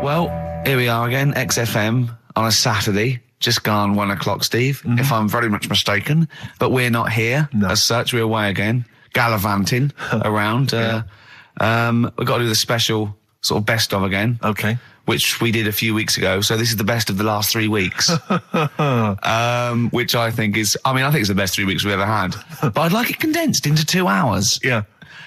Well, here we are again, XFM on a Saturday, just gone 1 o'clock, Steve, if I'm very much mistaken. But we're not here as such. We're away again, gallivanting around. We've got to do the special sort of best of again. Okay. Which we did a few weeks ago. So this is the best of the last 3 weeks. Which I think is, I think it's the best 3 weeks we've ever had. But I'd like it condensed into 2 hours. Yeah.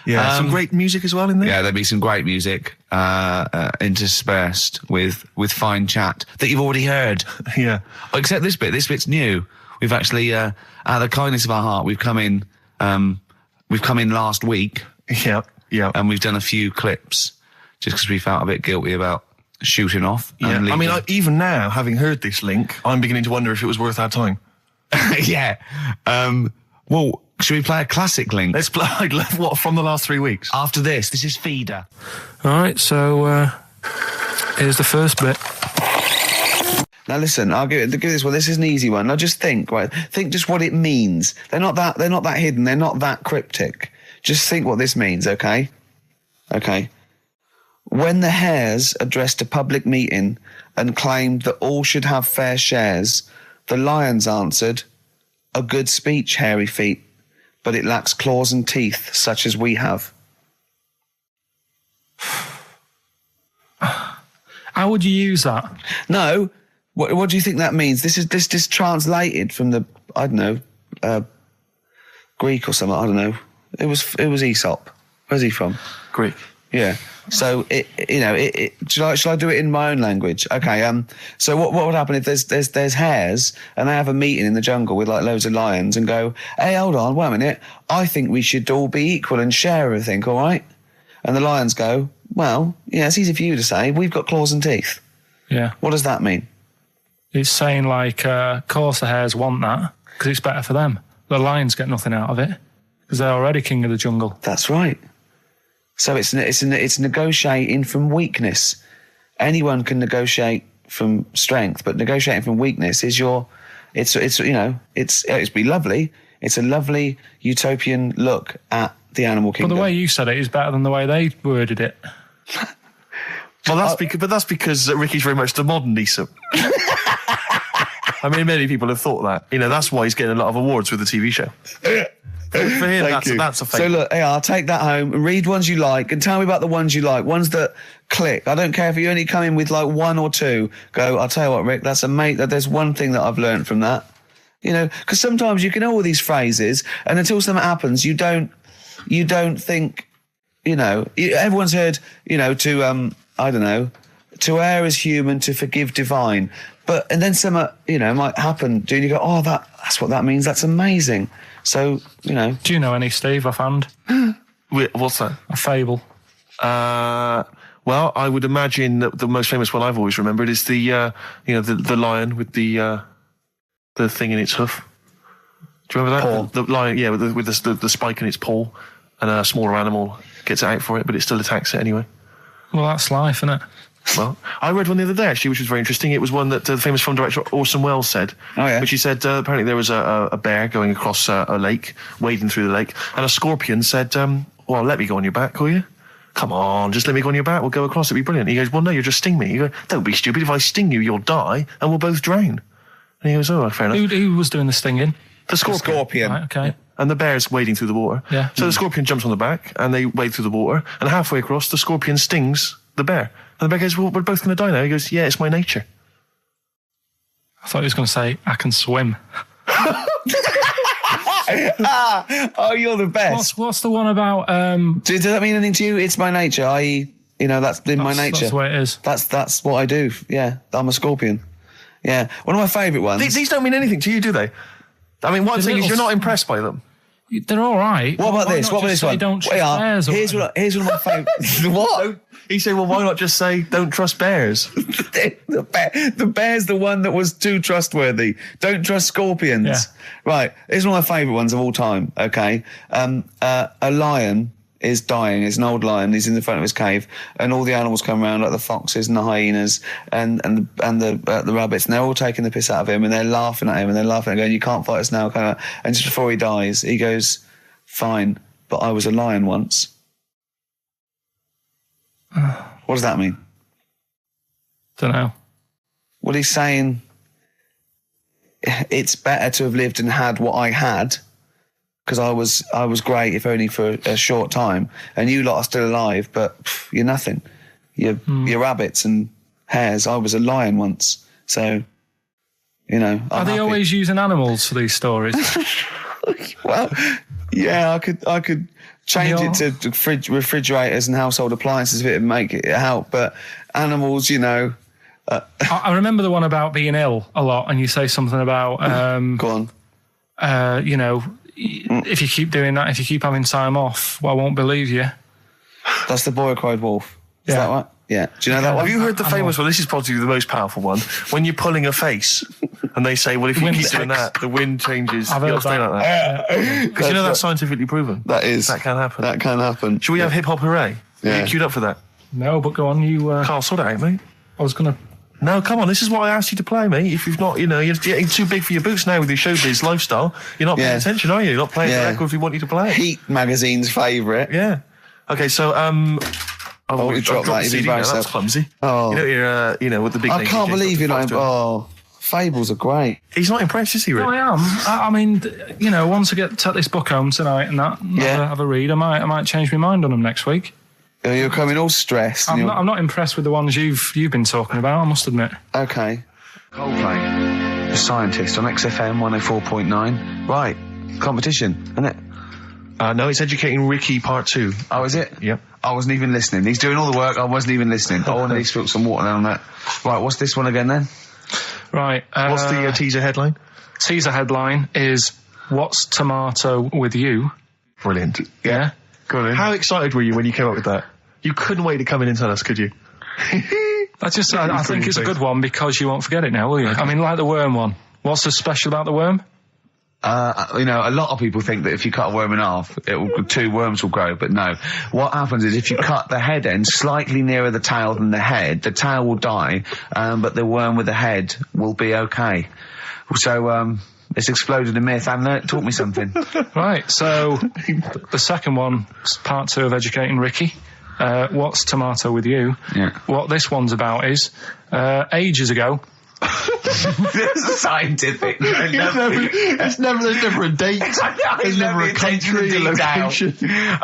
Yeah, some great music as well in there. Yeah, there'll be some great music interspersed with fine chat that you've already heard. Yeah. Except this bit. This bit's new. We've actually, out of the kindness of our heart, we've come in last week. Yeah, yeah. And we've done a few clips just because we felt a bit guilty about shooting off. Yeah. Even now, having heard this link, I'm beginning to wonder if it was worth our time. Yeah. Well, should we play a classic link? Let's play, what, from the last 3 weeks? After this is Feeder. All right, so here's the first bit. Now listen, I'll give this one. This is an easy one. Now just think, right? Think just what it means. They're not that hidden. They're not that cryptic. Just think what this means, okay? Okay. When the Hares addressed a public meeting and claimed that all should have fair shares, the Lions answered, "A good speech, hairy feet, but it lacks claws and teeth such as we have." How would you use that? No. What do you think that means? This is translated from the, I don't know, Greek or something. I don't know. It was Aesop. Where's he from? Greek. Yeah. So shall I do it in my own language? Okay. So what would happen if there's hares and they have a meeting in the jungle with like loads of lions and go, "Hey, hold on, wait a minute. I think we should all be equal and share everything, all right?" And the lions go, "Well, yeah, it's easy for you to say. We've got claws and teeth." Yeah. What does that mean? It's saying like, of course the hares want that because it's better for them. The lions get nothing out of it because they're already king of the jungle. That's right. So it's negotiating from weakness. Anyone can negotiate from strength, but negotiating from weakness is it's be lovely. It's a lovely utopian look at the animal kingdom. But the way you said it is better than the way they worded it. Well, that's because Ricky's very much the modern Aesop. Many people have thought that. That's why he's getting a lot of awards with the TV show. For him, that's a fake. So look, I'll take that home and read ones you like and tell me about the ones you like, ones that click. I don't care if you only come in with like one or two. Go, I'll tell you what, Rick, that's there's one thing that I've learned from that. Because sometimes you can know all these phrases and until something happens, you don't think, everyone's heard, to, I don't know, to err is human, to forgive divine. And then something, might happen, and you go, oh, that's what that means. That's amazing. So, Do you know any, Steve, offhand? What's that? A fable. Well, I would imagine that the most famous one I've always remembered is the lion with the thing in its hoof. Do you remember that? Paw. The lion, yeah, with the spike in its paw, and a smaller animal gets out for it, but it still attacks it anyway. Well, that's life, isn't it? Well, I read one the other day, actually, which was very interesting. It was one that the famous film director Orson Welles said. Oh, yeah. Which he said, apparently there was a bear going across a lake, wading through the lake, and a scorpion said, well, let me go on your back, will you? Come on, just let me go on your back, we'll go across, it'd be brilliant. He goes, well, no, you'll just sting me. You go, don't be stupid, if I sting you, you'll die, and we'll both drown. And he goes, oh, fair enough. Who was doing the stinging? The scorpion. Right, okay. Yeah. And the bear's wading through the water. Yeah. So the scorpion jumps on the back, and they wade through the water, and halfway across, the scorpion stings the bear. And the bear goes, well, we're both going to die now. He goes, yeah, it's my nature. I thought he was going to say, I can swim. Oh, you're the best. What's the one about... Does that mean anything to you? It's my nature, i.e., that's in my nature. That's the way it is. That's what I do. Yeah, I'm a scorpion. Yeah, one of my favourite ones. These don't mean anything to you, do they? What I'm saying is you're not impressed by them. They're all right. What about this? What about this one? Don't trust bears. Here's one of my favourites. What? He said, well, why not just say, don't trust bears? The bear's the one that was too trustworthy. Don't trust scorpions. Yeah. Right. Here's one of my favourite ones of all time, okay? A lion is dying. It's an old lion. He's in the front of his cave, and all the animals come around, like the foxes and the hyenas and the rabbits, and they're all taking the piss out of him, and they're laughing at him, and they're laughing and going, "You can't fight us now," kind of. And just before he dies, he goes, "Fine, but I was a lion once." What does that mean? Don't know. Well, he's saying it's better to have lived and had what I had, because I was great, if only for a short time, and you lot are still alive, but you're nothing. You're rabbits and hares. I was a lion once, so I'm Are they happy. always using animals for these stories? Well, yeah, I could change it to refrigerators and household appliances if it would make it help, but animals, I remember the one about being ill a lot, and you say something about go on. If you keep doing that, if you keep having time off, well, I won't believe you. That's the boy who cried wolf. Is Yeah. that right? Yeah. Do you know that one? Have you heard the famous one? This is probably the most powerful one. When you're pulling a face, and they say, well, if you Wind keep doing that, the wind changes. I've You heard gotta stay that. like that. Because that's scientifically proven. That is. That can happen. That can happen. Should we have hip hop hooray? Yeah. Are you queued up for that? No, but go on. You. Carl, sort it out, mate. I was gonna. No, come on. This is what I asked you to play, mate. If you've not, you're getting too big for your boots now with your showbiz lifestyle. You're not paying attention, are you? You're not playing the record if we want you to play it. Heat magazine's favourite. Yeah. Okay, so you dropped that. You've CD now. embarrassed That's yourself. clumsy. Oh. You're with the big. I name can't DJs, believe you're not. to him. Oh, fables are great. He's not impressed, is he? Rick? No, I am. I mean, once I take this book home tonight and that, have a read, I might change my mind on them next week. You're coming all stressed. I'm not impressed with the ones you've been talking about, I must admit. Okay. Coldplay, The Scientist on XFM 104.9. Right, competition, isn't it? No, it's Educating Ricky Part 2. Oh, is it? Yep. I wasn't even listening. He's doing all the work. I wasn't even listening. Oh, and he spilled some water down that. Right, what's this one again then? Right. What's the teaser headline? Teaser headline is, "What's tomato with you?" Brilliant. Yeah. Go on. How excited were you when you came up with that? You couldn't wait to come in and tell us, could you? I think it's a good one because you won't forget it now, will you? I mean, like the worm one. What's so special about the worm? A lot of people think that if you cut a worm in half, two worms will grow, but no. What happens is if you cut the head end slightly nearer the tail than the tail will die, but the worm with the head will be okay. So, it's exploded a myth. And taught me something. Right, so the second one, part 2 of Educating Ricky. What's tomato with you? Yeah. What this one's about is, ages ago. This is scientific. There's never a date. There's never a country, a location.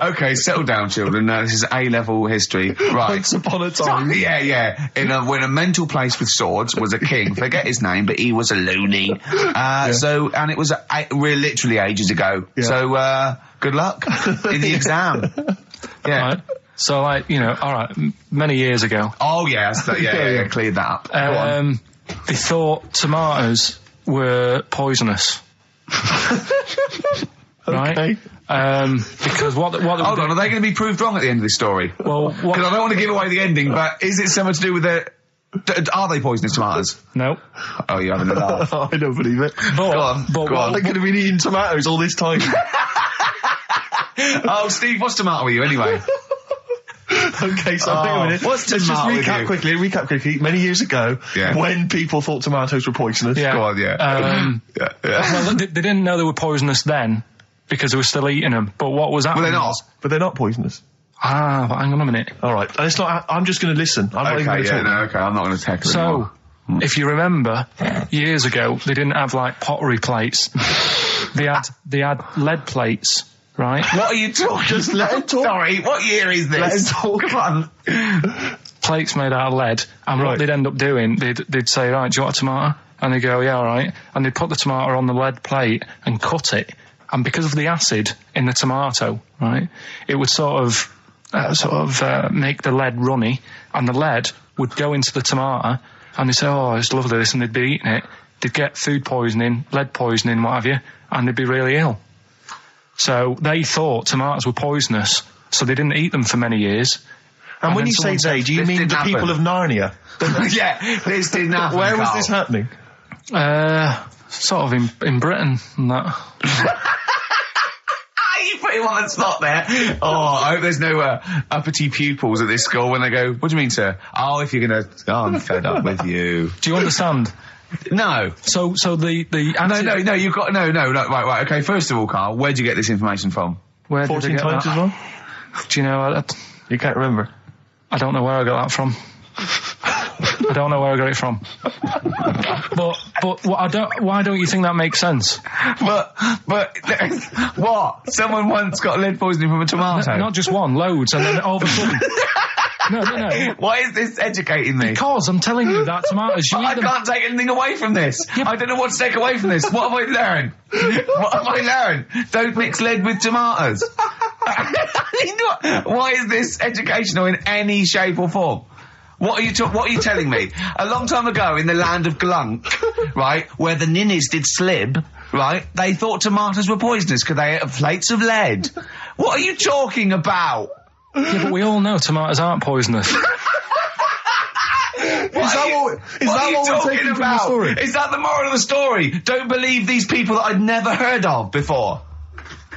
Okay, settle down, children. This is A-level history. Right. Once upon a time. Yeah. When a mental place with swords was a king. Forget his name, but he was a loony. So, and it was literally ages ago. Yeah. So, good luck in the exam. Yeah. Right. So, all right, many years ago. Oh, yeah. Cleared that up. Go on. They thought tomatoes were poisonous. Right? Okay. Because what Hold on, are they going to be proved wrong at the end of this story? Well, because I don't want to give away the ending, but is it something to do with the... Are they poisonous tomatoes? No. Oh, you're having a laugh. I don't believe it. Go on. They could have been eating tomatoes all this time. Oh, Steve, what's tomato with you anyway? Okay, so hang on a minute. Let's just recap quickly. Many years ago, when people thought tomatoes were poisonous. Yeah. Go on, Well, they didn't know they were poisonous then because they were still eating them. But what was happening? But they're not poisonous. But hang on a minute. All right, and it's not. I'm just going to listen. I'm not even going to talk. Okay, I'm not going to tackle it. So, if you remember, years ago they didn't have like pottery plates. They had lead plates. Right? What are you talking? Just let him talk. Sorry, what year is this? Let him talk. Come on. Plates made out of lead, and what they'd end up doing, they'd say, right, do you want a tomato? And they'd go, yeah, all right. And they'd put the tomato on the lead plate and cut it. And because of the acid in the tomato, right, it would sort of make the lead runny, and the lead would go into the tomato, and they'd say, oh, it's lovely this, and they'd be eating it. They'd get food poisoning, lead poisoning, what have you, and they'd be really ill. So they thought tomatoes were poisonous, so they didn't eat them for many years. And when you say they, do you mean the people of Narnia? Yeah, this didn't happen. Where was this happening? Sort of in Britain and that. You put him on the spot there. Oh, I hope there's no uppity pupils at this school when they go, what do you mean, sir? Oh, if you're going to... Oh, I'm fed up with you. Do you understand? No. So the No, you've got... No, right, okay, first of all, Carl, where'd you get this information from? Where 14 did I get times that? as well? Do you know... You can't remember? I don't know where I got that from. don't know where I got it from. but why don't you think that makes sense? But what? Someone once got lead poisoning from a tomato. Not just one, loads, and then all of a sudden. No. Why is this educating me? Because I'm telling you that tomatoes. I can't take anything away from this. Yeah. I don't know what to take away from this. What have I learned? Don't mix lead with tomatoes. Why is this educational in any shape or form? What are you telling me? A long time ago in the land of Glunk, right, where the ninnies did slib, right, they thought tomatoes were poisonous because they ate plates of lead. What are you talking about? Yeah, but we all know tomatoes aren't poisonous. Is that what we're taking from the story? Is that the moral of the story? Don't believe these people that I'd never heard of before.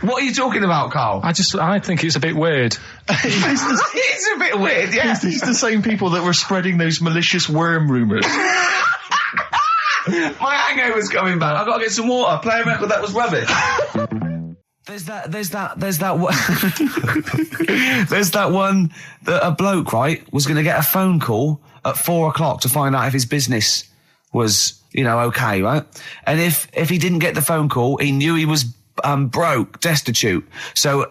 What are you talking about, Carl? I think it's a bit weird. It's a bit weird, yeah. It's the same people that were spreading those malicious worm rumours. My hangover's coming back. I've got to get some water. Play a record that was rubbish. There's that one that a bloke, right, was going to get a phone call at 4:00 to find out if his business was, okay, right? And if he didn't get the phone call, he knew he was broke, destitute. So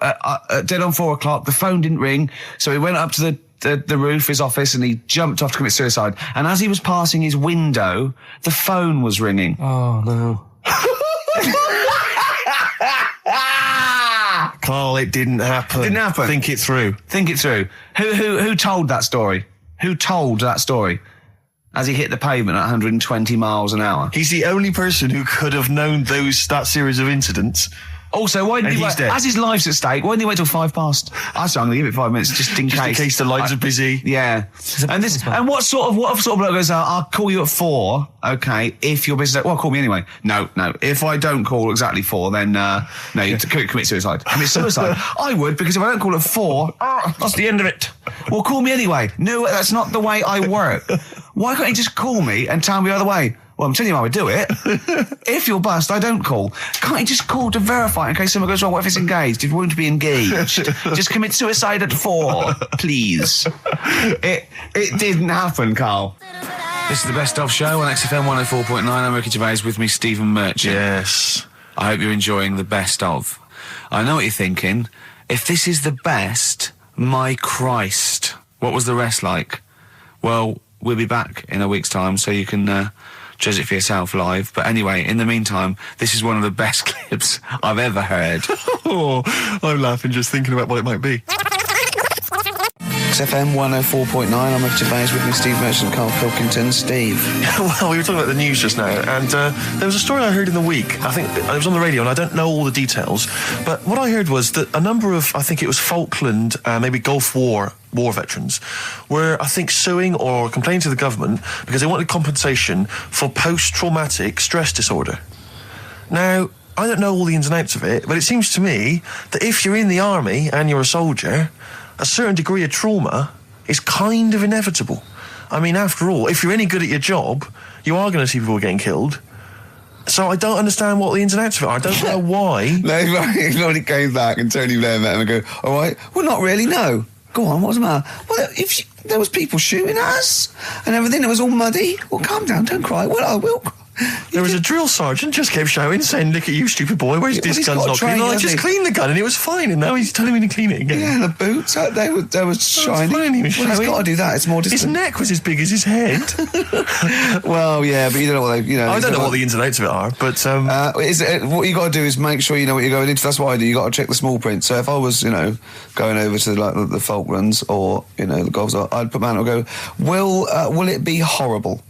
dead on 4:00, the phone didn't ring. So he went up to the roof of his office and he jumped off to commit suicide. And as he was passing his window, the phone was ringing. Oh no. Carl, it didn't happen. Didn't happen. Think it through. Who told that story? Who told that story? As he hit the pavement at 120 miles an hour. He's the only person who could have known that series of incidents. Also, why didn't he wait? As his life's at stake, why didn't he wait till 5:00? I'm going to give it 5 minutes just in case. Just in case the lines are busy. Yeah. And what sort of bloke goes, I'll call you at 4, okay, if your business... Well, call me anyway. No. If I don't call exactly 4, then, you commit suicide. Commit suicide. I would, because if I don't call at 4, that's the end of it. Well, call me anyway. No, that's not the way I work. Why can't you just call me and tell me the other way? Well, I'm telling you how I do it. If you're bust, I don't call. Can't you just call to verify in case something goes wrong? What if it's engaged? It won't be engaged. Just commit suicide at 4, please. It didn't happen, Carl. This is the Best Of Show on XFM 104.9. I'm Ricky Gervais, with me, Stephen Merchant. Yes. I hope you're enjoying the Best Of. I know what you're thinking. If this is the best, my Christ, what was the rest like? Well, we'll be back in a week's time, so you can... judge it for yourself live. But anyway, in the meantime, this is one of the best clips I've ever heard. Oh, I'm laughing just thinking about what it might be. XFM 104.9, I'm Ricky Gervais, with me, Steve Merchant, Karl Pilkington. Steve. Well, we were talking about the news just now, and there was a story I heard in the week. I think it was on the radio, and I don't know all the details, but what I heard was that a number of, I think it was Falkland, maybe Gulf War veterans were, I think, suing or complaining to the government because they wanted compensation for post-traumatic stress disorder. Now, I don't know all the ins and outs of it, but it seems to me that if you're in the army and you're a soldier, a certain degree of trauma is kind of inevitable. I mean, after all, if you're any good at your job, you are going to see people getting killed. So I don't understand what the ins and outs of it are. I don't know why. No, if nobody came back and Tony Blair met him and go, all right, well, not really, no. Go on, what's the matter? Well, there was people shooting at us and everything, it was all muddy. Well, calm down, don't cry. Well, I will cry. There was a drill sergeant just kept shouting, saying, "Look at you, stupid boy, where's this gun's not clean?" I just cleaned the gun and it was fine, and now he's telling me to clean it again. Yeah, and the boots, they were shiny. Fine, he was he's got to do that, it's more distant. His neck was as big as his head. Well, yeah, but you don't know what they, I don't know what the ins and outs of it are, but... what you got to do is make sure you know what you're going into. That's what I do, you got to check the small print. So if I was, going over to the Falklands or, the Gulf, I'd put my hand and go, will it be horrible?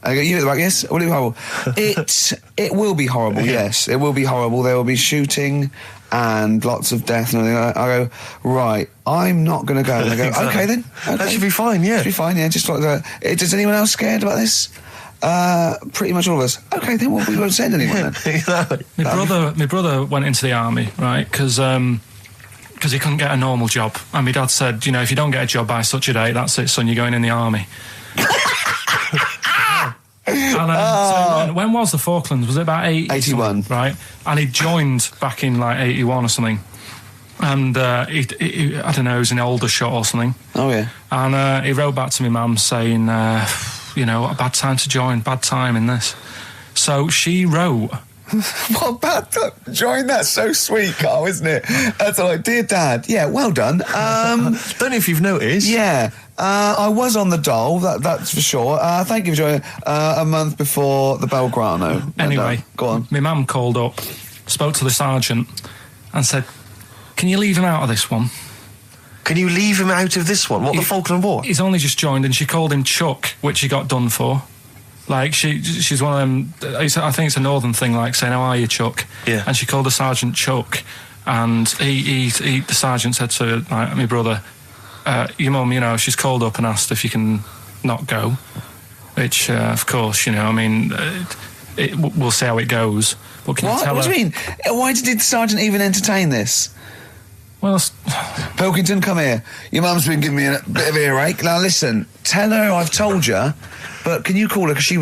I go, you hit the back, yes? Will it be horrible? It will be horrible, yes. It will be horrible. There will be shooting and lots of death and everything. I go, right, I'm not going to go. And they go, exactly. Okay then. Okay. That should be fine, yeah. Should be fine, yeah. Just like that. Is anyone else scared about this? Pretty much all of us. Okay, then we won't send anyone then. Exactly. My brother went into the army, right, because he couldn't get a normal job. And my dad said, if you don't get a job by such a date, that's it, son, you're going in the army. And so when was the Falklands? Was it about 81? Right, and he joined back in like 81 or something. And he I don't know, he was in Aldershot or something. Oh yeah. And he wrote back to my mum saying, a bad time to join, bad time in this. So she wrote... What about that? Join, that's so sweet, Carl, isn't it? That's like, dear Dad, yeah, well done. Don't know if you've noticed. Yeah, I was on the dole, that's for sure. Thank you for joining a month before the Belgrano. Anyway, go on. My mum called up, spoke to the sergeant, and said, "Can you leave him out of this one?" Can you leave him out of this one? What, the Falkland War? He's only just joined, and she called him Chuck, which he got done for. Like, she's one of them... I think it's a northern thing, like saying, "How are you, Chuck?" Yeah. And she called the sergeant Chuck, and the sergeant said to, like, my brother, "Your mum, she's called up and asked if you can not go." Which, of course, we'll see how it goes. But can you tell What do you mean? Why did the sergeant even entertain this? Well, Pilkington, come here. Your mum's been giving me a bit of earache. Now listen, tell her I've told you, but can you call her, because she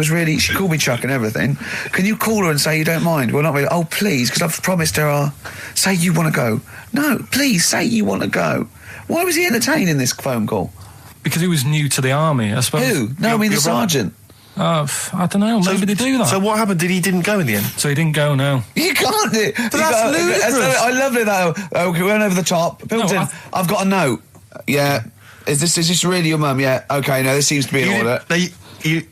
called me Chuck and everything. Can you call her and say you don't mind? Well, not really. Oh, please, because I've promised her say you want to go. No, please, say you want to go. Why was he entertaining this phone call? because he was new to the army, I suppose. Who? No, I mean the sergeant. I don't know. Maybe they do that. So what happened? He didn't go in the end? So he didn't go, no. You can't do it. That's ludicrous. I love it, though. Okay, we went over the top. Pilton, No, I've got a note. Yeah. Is this really your mum? Yeah. Okay, no, this seems to be in order.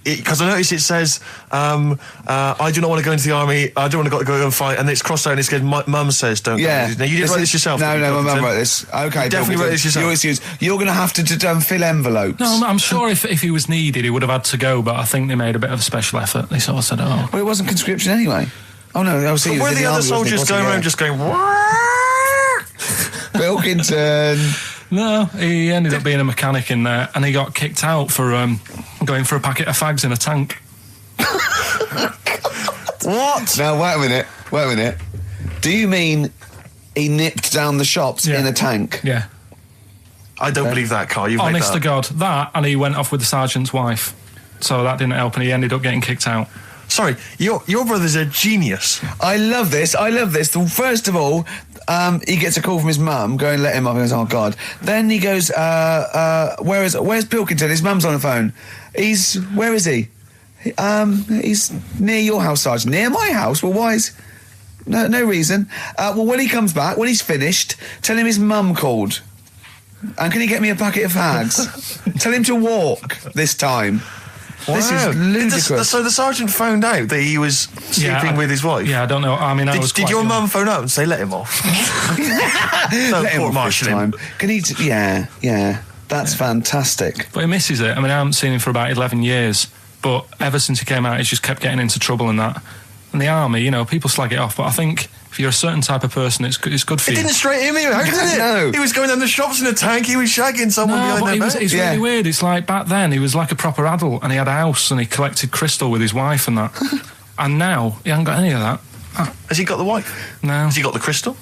Because I noticed it says, I do not want to go into the army, I don't want to go and fight, and it's crossed out and it's good, mum says don't go. Now, you didn't write this yourself? No, my mum wrote this. Okay, you definitely wrote this yourself. Your excuse. You're going to have to fill envelopes. No, I'm sure if he was needed, he would have had to go, but I think they made a bit of a special effort. They sort of said, oh. Well, it wasn't conscription anyway. Oh, no, I was seeing. Were the other soldiers going around just going, Pilkington. No, he ended up being a mechanic in there, and he got kicked out for going for a packet of fags in a tank. What? Now, wait a minute. Do you mean he nipped down the shops in a tank? Yeah. I don't believe that, Carl. You've Honest made to God, that, and he went off with the sergeant's wife. So that didn't help, and he ended up getting kicked out. Sorry, your brother's a genius. I love this. First of all, he gets a call from his mum, going, let him up. He goes, oh, God. Then he goes, where's Pilkington? His mum's on the phone. Where is he? He's near your house, Sergeant. Near my house? Well, why is... No reason. Well, when he comes back, when he's finished, tell him his mum called. And can he get me a packet of fags? Tell him to walk this time. Wow. This is ludicrous. So the sergeant found out that he was sleeping with his wife? Yeah, I don't know. I mean, Did your mum phone up and say, let him off? Let him off this time. Can he... Yeah. That's fantastic. But he misses it. I mean, I haven't seen him for about 11 years. But ever since he came out, he's just kept getting into trouble and that. And the army, people slag it off. But I think if you're a certain type of person, it's good for you. It didn't straight him out, did it? No. He was going down the shops in a tank, he was shagging someone behind their back. It's really weird. It's like back then, he was like a proper adult and he had a house and he collected crystal with his wife and that. And now, he hasn't got any of that. Has he got the wife? No. Has he got the crystal?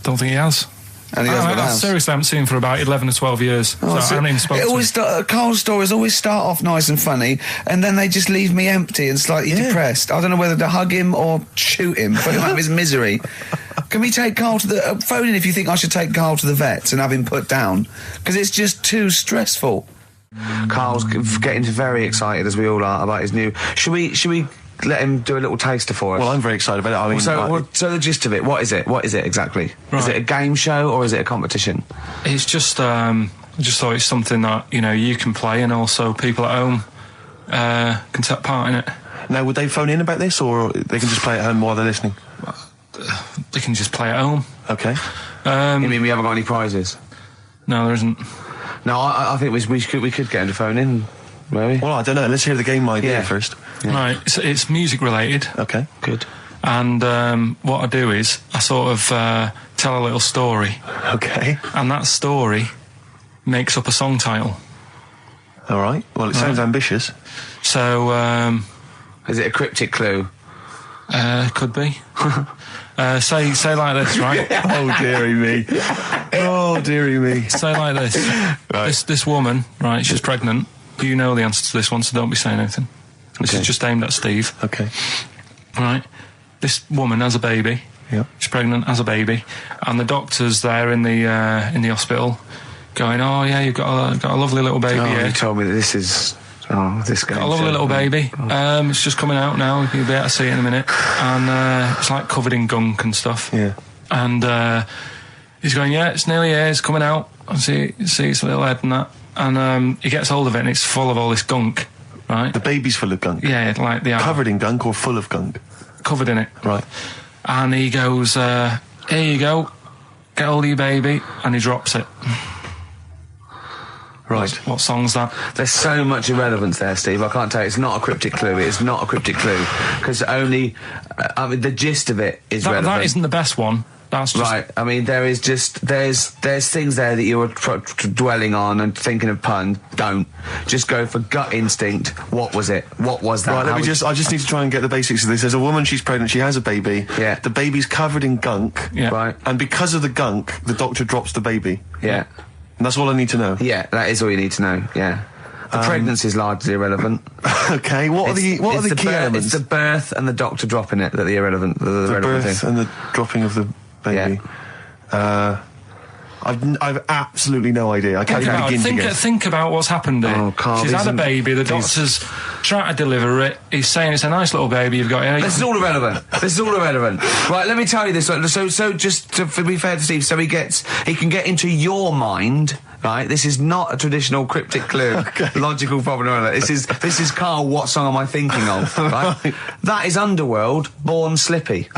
Don't think he has. And he hasn't got a house. Seriously, I haven't seen him for about 11 or 12 years. I haven't even spoken to him. Carl's stories always start off nice and funny, and then they just leave me empty and slightly depressed. I don't know whether to hug him or shoot him, put him out of his misery. Can we take Carl to the... phone in if you think I should take Carl to the vets and have him put down, because it's just too stressful. Carl's getting very excited, as we all are, about his new... Should we let him do a little taster for us? Well, I'm very excited about it. I mean, so the gist of it, what is it? What is it exactly? Right. Is it a game show or is it a competition? It's just... I just thought it's something that, you can play and also people at home can take part in it. Now, would they phone in about this or they can just play at home while they're listening? They can just play at home. Okay. You mean we haven't got any prizes? No, there isn't. No, I think we could get him to phone in, maybe. Well, I don't know. Let's hear the game idea first. Yeah. Right, it's music related. Okay. Good. And what I do is I sort of tell a little story. Okay. And that story makes up a song title. All right. Well, it sounds ambitious. So... is it a cryptic clue? Could be. Say like this, right? Oh, dearie me. Oh, dearie me. Say like this. Right. This woman, right, she's pregnant. You know the answer to this one, so don't be saying anything. This is just aimed at Steve. Okay. Right. This woman has a baby. Yeah. She's pregnant, has a baby, and the doctor's there in the hospital, going, "Oh yeah, you've got a lovely little baby." Oh, here. you told me that this is Oh, this guy. A lovely little baby. It's just coming out now. You'll be able to see it in a minute. And it's like covered in gunk and stuff. Yeah. And he's going, yeah, it's nearly here. It's coming out. I see its little head and that. And he gets hold of it and it's full of all this gunk, right? The baby's full of gunk? Yeah, like the... Covered in gunk or full of gunk? Covered in it. Right. And he goes, here you go. Get hold of your baby. And he drops it. Right. What song's that? There's so much irrelevance there, Steve. I can't tell you. It's not a cryptic clue. It's not a cryptic clue. Because only... I mean, the gist of it is relevant. That isn't the best one. That's just... Right. I mean, there is just... There's things there that you were dwelling on and thinking of pun. Don't. Just go for gut instinct. What was it? What was that? Right, I just need to try and get the basics of this. There's a woman, she's pregnant, she has a baby. Yeah. The baby's covered in gunk. Yeah. Right. And because of the gunk, the doctor drops the baby. Yeah. And that's all I need to know. Yeah, that is all you need to know. Yeah. The pregnancy is largely irrelevant. Okay, what are the key elements? It's the birth and the doctor dropping it that are the irrelevant. The relevant birth thing. and the dropping of the baby. Yeah. I've absolutely no idea. I can't even begin to guess. Think about what's happened here. Oh, Carl, she's had a baby. The doctor's trying to deliver it. He's saying it's a nice little baby you've got here. This is all irrelevant. Right, let me tell you this. So just to be fair to Steve, so he can get into your mind. Right, this is not a traditional cryptic clue, logical problem or other. This is Carl. What song am I thinking of? Right, that is Underworld, Born Slippy.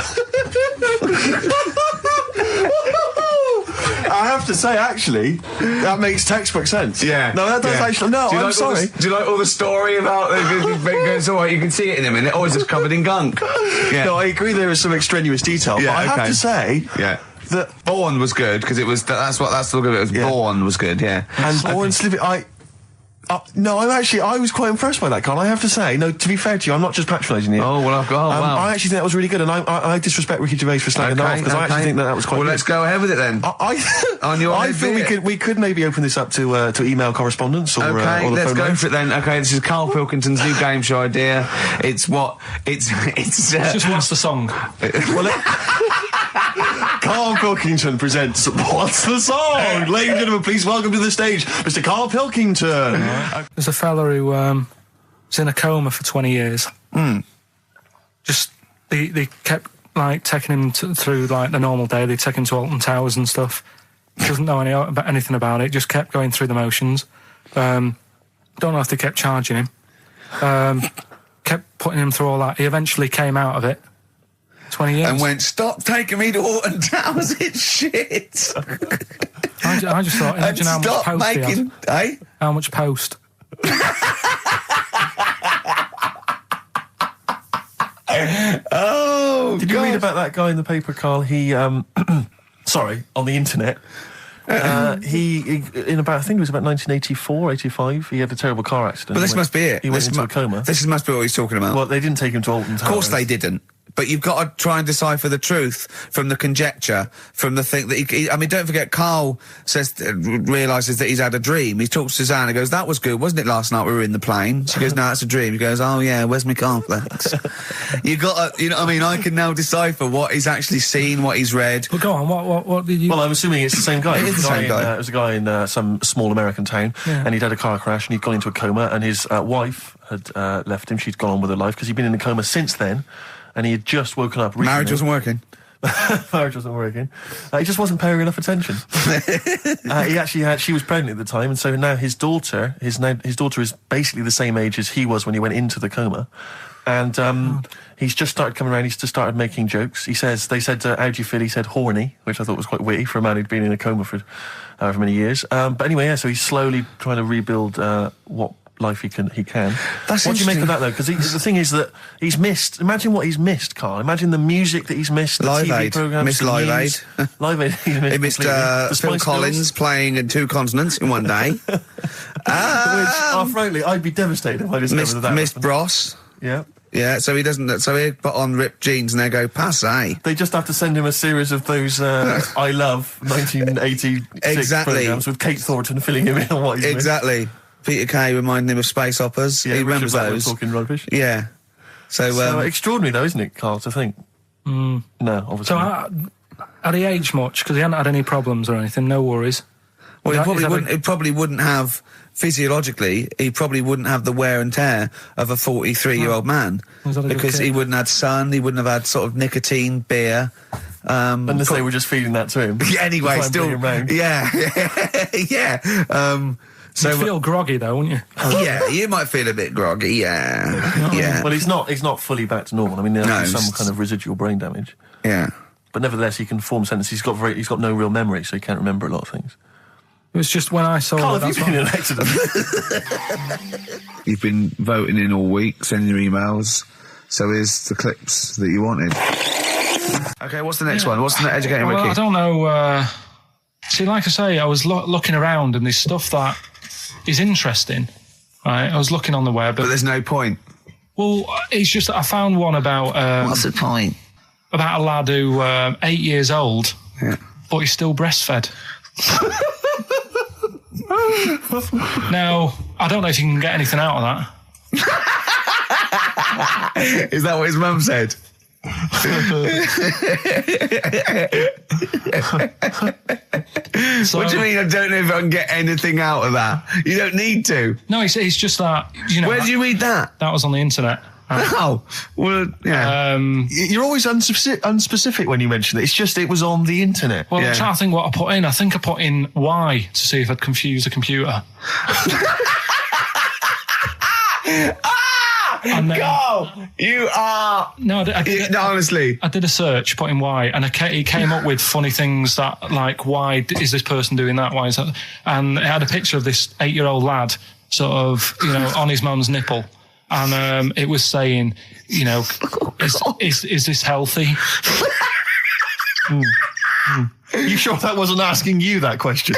I have to say, actually, that makes textbook sense. Yeah. No, that does actually. No, I'm sorry. Do you like all the story about? It's all right. You can see it in a minute. Oh, it's just covered in gunk. Yeah. No, I agree. There is some extraneous detail, but I have to say, that Born was good because it was. That's the look of it. Was Born was good. Yeah. And Born Slippy, no, I was quite impressed by that, Carl. I have to say, no, to be fair to you, I'm not just patronising you. Oh, well, wow. I actually think that was really good, and I disrespect Ricky Gervais for slagging that off, because I actually think that was quite good. Well, let's go ahead with it then. I feel we could maybe open this up to email correspondence or okay, or the let's phone go line. for it then. Okay, this is Karl Pilkington's new game show idea. It's just what's the song? Karl Pilkington presents What's the Song? Ladies and gentlemen, please welcome to the stage Mr. Karl Pilkington. There's a fella who was in a coma for 20 years. Just they kept like taking him through like the normal day. They take him to Alton Towers and stuff. Doesn't know anything about it. Just kept going through the motions. Don't know if they kept charging him. Kept putting him through all that. He eventually came out of it. 20 years. And went, stop taking me to Alton Towers, it's shit. I just thought, imagine how much post he had. Eh? How much post? Oh, Did you read about that guy in the paper, Carl? He, sorry, on the internet. He in about, I think it was about 1984, 85, he had a terrible car accident. But this must be it. He went into a coma. This must be what he's talking about. Well, they didn't take him to Alton Towers. Of course they didn't. But you've got to try and decipher the truth from the conjecture, from the thing that I mean, don't forget, Carl realises that he's had a dream. He talks to Suzanne and goes, that was good, wasn't it, last night we were in the plane? She goes, no, it's a dream. He goes, oh yeah, where's my cornflakes? You got to, you know what I mean? I can now decipher what he's actually seen, what he's read. Well, go on, what did you... Well, I'm assuming it's the same guy. It is the same guy. It was a guy in some small American town, and he'd had a car crash, and he'd gone into a coma, and his wife had left him. She'd gone on with her life, because he'd been in a coma since then. And he had just woken up recently. Marriage wasn't working. Marriage wasn't working. He just wasn't paying enough attention. He actually had, she was pregnant at the time, and so now his daughter is basically the same age as he was when he went into the coma. And he's just started coming around, he's just started making jokes. They said, how do you feel? He said horny, which I thought was quite witty for a man who'd been in a coma for however many years. But anyway, yeah, so he's slowly trying to rebuild what life he can. That's what do you make of that, though? Because the thing is that he's missed. Imagine what he's missed, Carl. Imagine the music that he's missed. The Live TV Aid. programs, Missed Live Aid. Live Aid. He missed Phil Collins playing in 2 continents in one day. Which, frankly, I'd be devastated if I discovered that. Missed Bros. Yeah. Yeah, so he doesn't. So he put on ripped jeans and they go passe. They just have to send him a series of those I Love 1986 programs with Kate Thornton filling him in on what he's missed. Peter Kay reminding him of space operas. Yeah, he remembers those. Talking rubbish. Yeah. So extraordinary, though, isn't it, Carl, to think? No, obviously. So had he aged much? Because he hadn't had any problems or anything. No worries. Well, he probably wouldn't have physiologically, he probably wouldn't have the wear and tear of a 43-year-old man Was that a good because kid? he wouldn't have had sun, he wouldn't have had sort of nicotine, beer. Unless they were just feeding that to him. Yeah, anyway, Try and still, bring him round. yeah. So You'd feel groggy though, wouldn't you? yeah, you might feel a bit groggy. Yeah. Well, he's not fully back to normal. I mean, there's No, some it's- kind of residual brain damage. Yeah. But nevertheless, he can form sentences. He's got no real memory, so he can't remember a lot of things. It was just when I saw Carl, it. have you been in an accident? You've been voting in all week, sending your emails. So here's the clips that you wanted. Okay, what's the next one? What's the educating Well, Ricky? I don't know. See, like I say, I was looking around and there's stuff that is interesting. Right, I was looking on the web. But there's no point. Well, it's just that I found one about What's the point? about a lad who 8 years old, Yeah. but he's still breastfed. Now, I don't know if you can get anything out of that. Is that what his mum said? So, What do you mean? I don't know if I can get anything out of that. You don't need to. No, it's just that, you know, Where did you read that? that was on the internet. Oh, well, yeah. You're always unspecific when you mention it. It's just it was on the internet. Well, Yeah. I'm trying to think what I put in. I think I put in Y to see if I'd confuse a computer. And then- Carl, you are. No, No, honestly. I did a search, put in why, and it came up with funny things that, like, why is this person doing that? Why is that? And it had a picture of this 8-year-old lad, sort of, you know, on his mum's nipple, and it was saying, you know, is this healthy? You sure that wasn't asking you that question?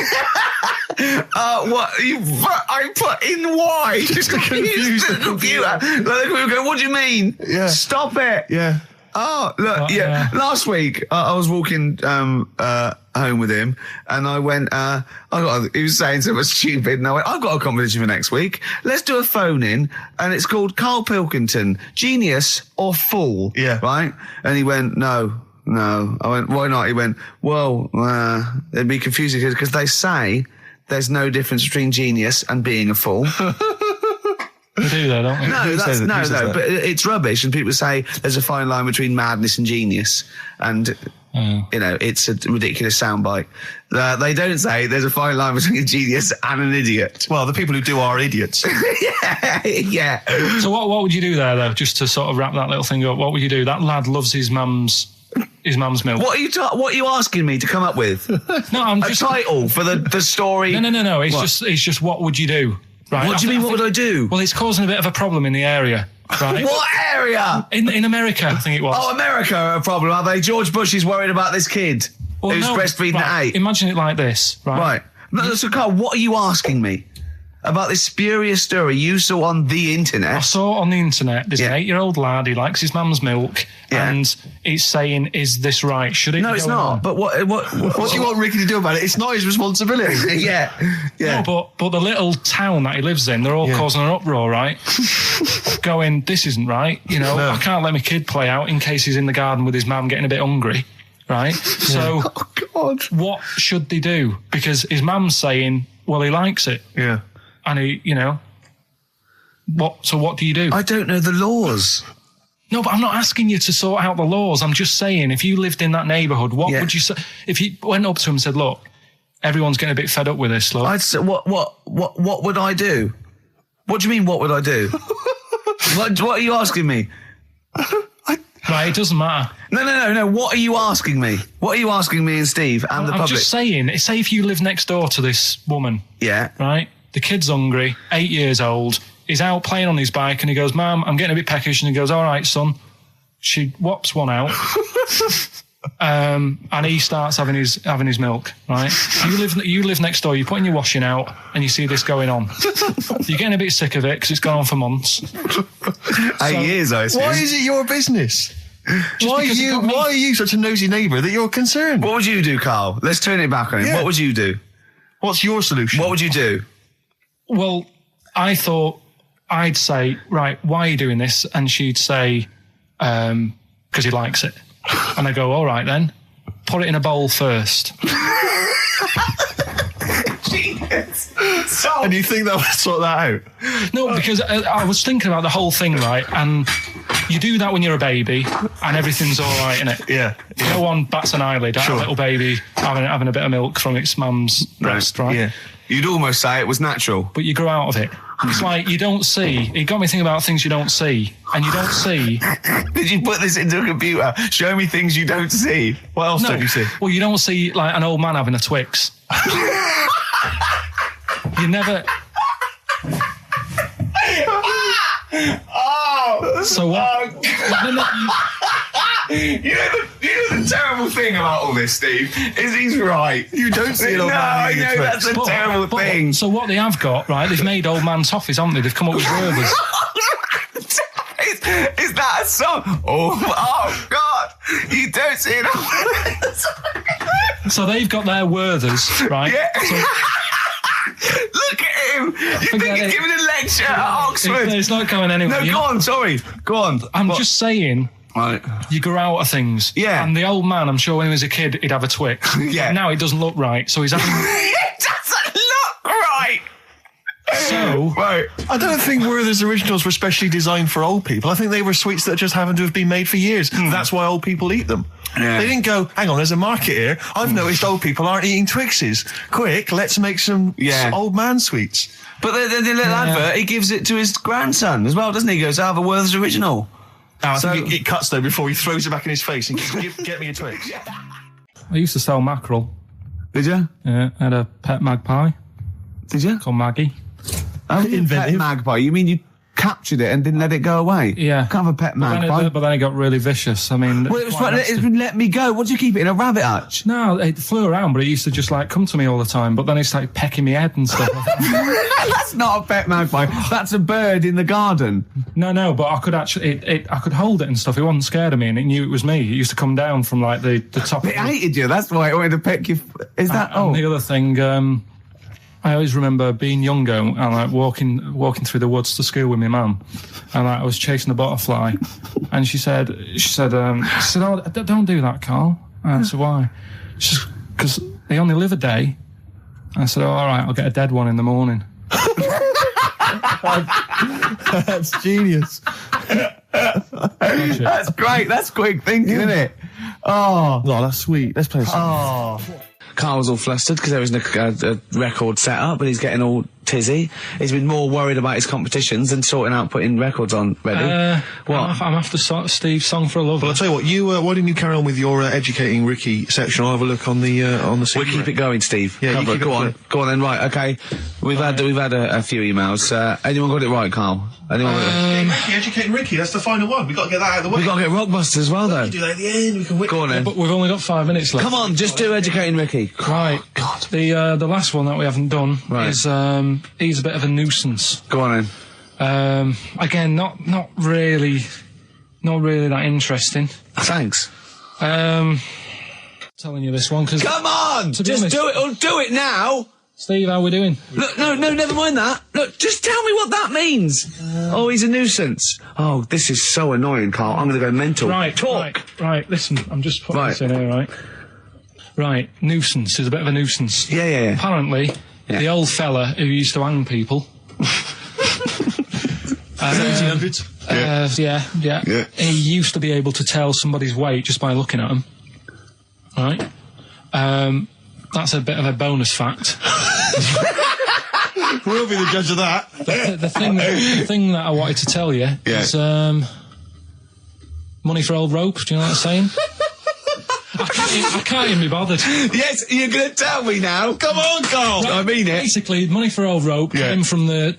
What? I put in why? Just to confuse the computer. Like, the computer go, what do you mean? Yeah. Stop it. Yeah. Oh, look, yeah. Last week, I was walking home with him, and I went, he was saying something stupid, and I went, I've got a competition for next week. Let's do a phone-in, and it's called Karl Pilkington, Genius or Fool. Yeah. Right? And he went, No. I went, why not? He went, well, it'd be confusing because they say there's no difference between genius and being a fool. They do that, don't they? No, says that? but it's rubbish. And people say there's a fine line between madness and genius. And, you know, it's a ridiculous soundbite. They don't say there's a fine line between a genius and an idiot. Well, the people who do are idiots. Yeah. So what would you do there, though, just to sort of wrap that little thing up? What would you do? That lad loves his mum's milk. What are you asking me to come up with? No, I'm A just... title for the story? No. It's What? just what would you do? Right? What do you mean, what would I do? Well, it's causing a bit of a problem in the area, right? What area? In America, I think it was. Oh, America are a problem, are they? George Bush is worried about this kid Well, who's no, breastfeeding right, at 8. Imagine it like this, right? Right. No, so, Carl, what are you asking me about this spurious story you saw on the I internet? saw on the internet, there's an Yeah. 8-year-old lad, he likes his mum's milk, Yeah. and it's saying, is this right? Should it No, be it's going not. on? But what What do you want Ricky to do about it? It's not his responsibility. Yeah. No, but the little town that he lives in, they're all causing an uproar, right? Going, this isn't right. You know, No. I can't let my kid play out in case he's in the garden with his mum getting a bit hungry, right? So Oh, God. what should they do? Because his mum's saying, well, he likes it. Yeah. And he, you know, what do you do? I don't know the laws. No, but I'm not asking you to sort out the laws. I'm just saying, if you lived in that neighbourhood, what Yeah. would you say? If you went up to him and said, look, everyone's getting a bit fed up with this, look. I'd say, what would I do? What do you mean, what would I do? what are you asking me? Right, it doesn't matter. No. What are you asking me? What are you asking me and Steve and the I'm public? just saying, say if you live next door to this woman, Yeah. right? The kid's hungry, 8 years old. He's out playing on his bike and he goes, Mum, I'm getting a bit peckish. And he goes, all right, son. She whops one out. And he starts having his milk, right? You live next door, you're putting your washing out and you see this going on. You're getting a bit sick of it because it's gone on for months. 8 years, I assume. Why is it your business? Why because it got me- are you such a nosy neighbour that you're concerned? What would you do, Carl? Let's turn it back on him. Yeah. What would you do? What's your solution? What would you do? Well, I thought I'd say, right, why are you doing this? And she'd say, because he likes it. And I go, all right then, put it in a bowl first. And you think that would sort that out? No, because I was thinking about the whole thing, right? And you do that when you're a baby, and everything's all right, innit? Yeah. No one bats an eyelid at a little baby having a bit of milk from its mum's breast, right? Yeah. You'd almost say it was natural. But you grow out of it. It's like you don't see. It got me thinking about things you don't see, and you don't see. Did you put this into a computer? Show me things you don't see. What else don't you see? Well, you don't see like an old man having a Twix. You never. So what? You know the terrible thing about all this, Steve, is he's right. You don't see an old man I eating a know, Twix. that's a terrible thing. So what they have got, right? They've made old man toffees, haven't they? They've come up with Gervais. Is that a song? Oh God! You don't see it. So they've got their Werthers, right? Yeah. So, look at him. You think Forget he's it. giving a lecture at Oxford? it's not going anywhere. No, You go know- on. Sorry, go on. I'm just saying. Right. You grow out of things. Yeah. And the old man, I'm sure when he was a kid, he'd have a Twix. Yeah. Now it doesn't look right, so he's having. It doesn't look right. So. Right. I don't think Werther's originals were specially designed for old people. I think they were sweets that just happened to have been made for years. That's why old people eat them. Yeah. They didn't go, hang on, there's a market here. I've noticed old people aren't eating Twixes. Quick, let's make some old man sweets. But the little advert, he gives it to his grandson as well, doesn't he? He goes, have a Werther's original. I think it cuts though before he throws it back in his face and get me a Twix. I used to sell mackerel. Did you? Yeah, I had a pet magpie Did you? called Maggie. Oh, pet Inventive. magpie. You mean you captured it and didn't let it go away? Yeah. Can't have a pet But magpie. then it got really vicious. I mean, Well, it was quite trying nasty. to let me go. What do you keep it in, a rabbit hutch? No, it flew around, but it used to just like come to me all the time. But then it started pecking my head and stuff. That's not a pet magpie. That's a bird in the garden. No, but I could actually, I could hold it and stuff. It wasn't scared of me, and it knew it was me. It used to come down from like the top. It hated you. That's why it wanted to peck you. Is that? And the other thing, I always remember being younger and like walking through the woods to school with my mum, and like, I was chasing a butterfly, and she said, "Oh, don't do that, Carl." And I said, "Why?" She said, "Because they only live a day." I said, "Oh, all right, I'll get a dead one in the morning." That's genius. That's great. That's quick thinking, isn't it? Oh, that's sweet. Let's play a song. Carl's all flustered because there isn't a record set up, and he's getting all tizzy. He's been more worried about his competitions than sorting out putting records on ready. What? I'm after Steve's Song for a Lover. Well, I'll tell you what, why didn't you carry on with your educating Ricky section? I'll have a look on the We'll keep it going, Steve. Yeah, you Cover it. keep it Go on. going. Go on then. Right, okay. We've had a few emails. Anyone got it right, Carl? Anyone got it? Educating Ricky, that's the final one. We've got to get that out of the way. We've got to get Rockbusters as well, though. do that at the end, we can whip. Go on then. But we've only got 5 minutes left. Come on, just do Educating Ricky. Right. God. The last one that we haven't done is he's a bit of a nuisance. Go on then. Again, not really that interesting. Thanks. Telling you this one because Come on! To be Just honest- do it. Or do it now. Steve, how we doing? Look, no, never mind that. Look, just tell me what that means. Oh, he's a nuisance. Oh, this is so annoying, Carl. I'm going to go mental. Right, Talk. Right. Listen, I'm just putting Right. this in here, right? Right, nuisance is a bit of a nuisance. Yeah. Apparently, the old fella who used to hang people. 1800s. Yeah. He used to be able to tell somebody's weight just by looking at them. Right? That's a bit of a bonus fact. We'll be the judge of that. The thing that I wanted to tell you is money for old rope. Do you know what I'm saying? I can't even be bothered. Yes, you're going to tell me now. Come on, Carl. I mean it. Basically, money for old rope came from the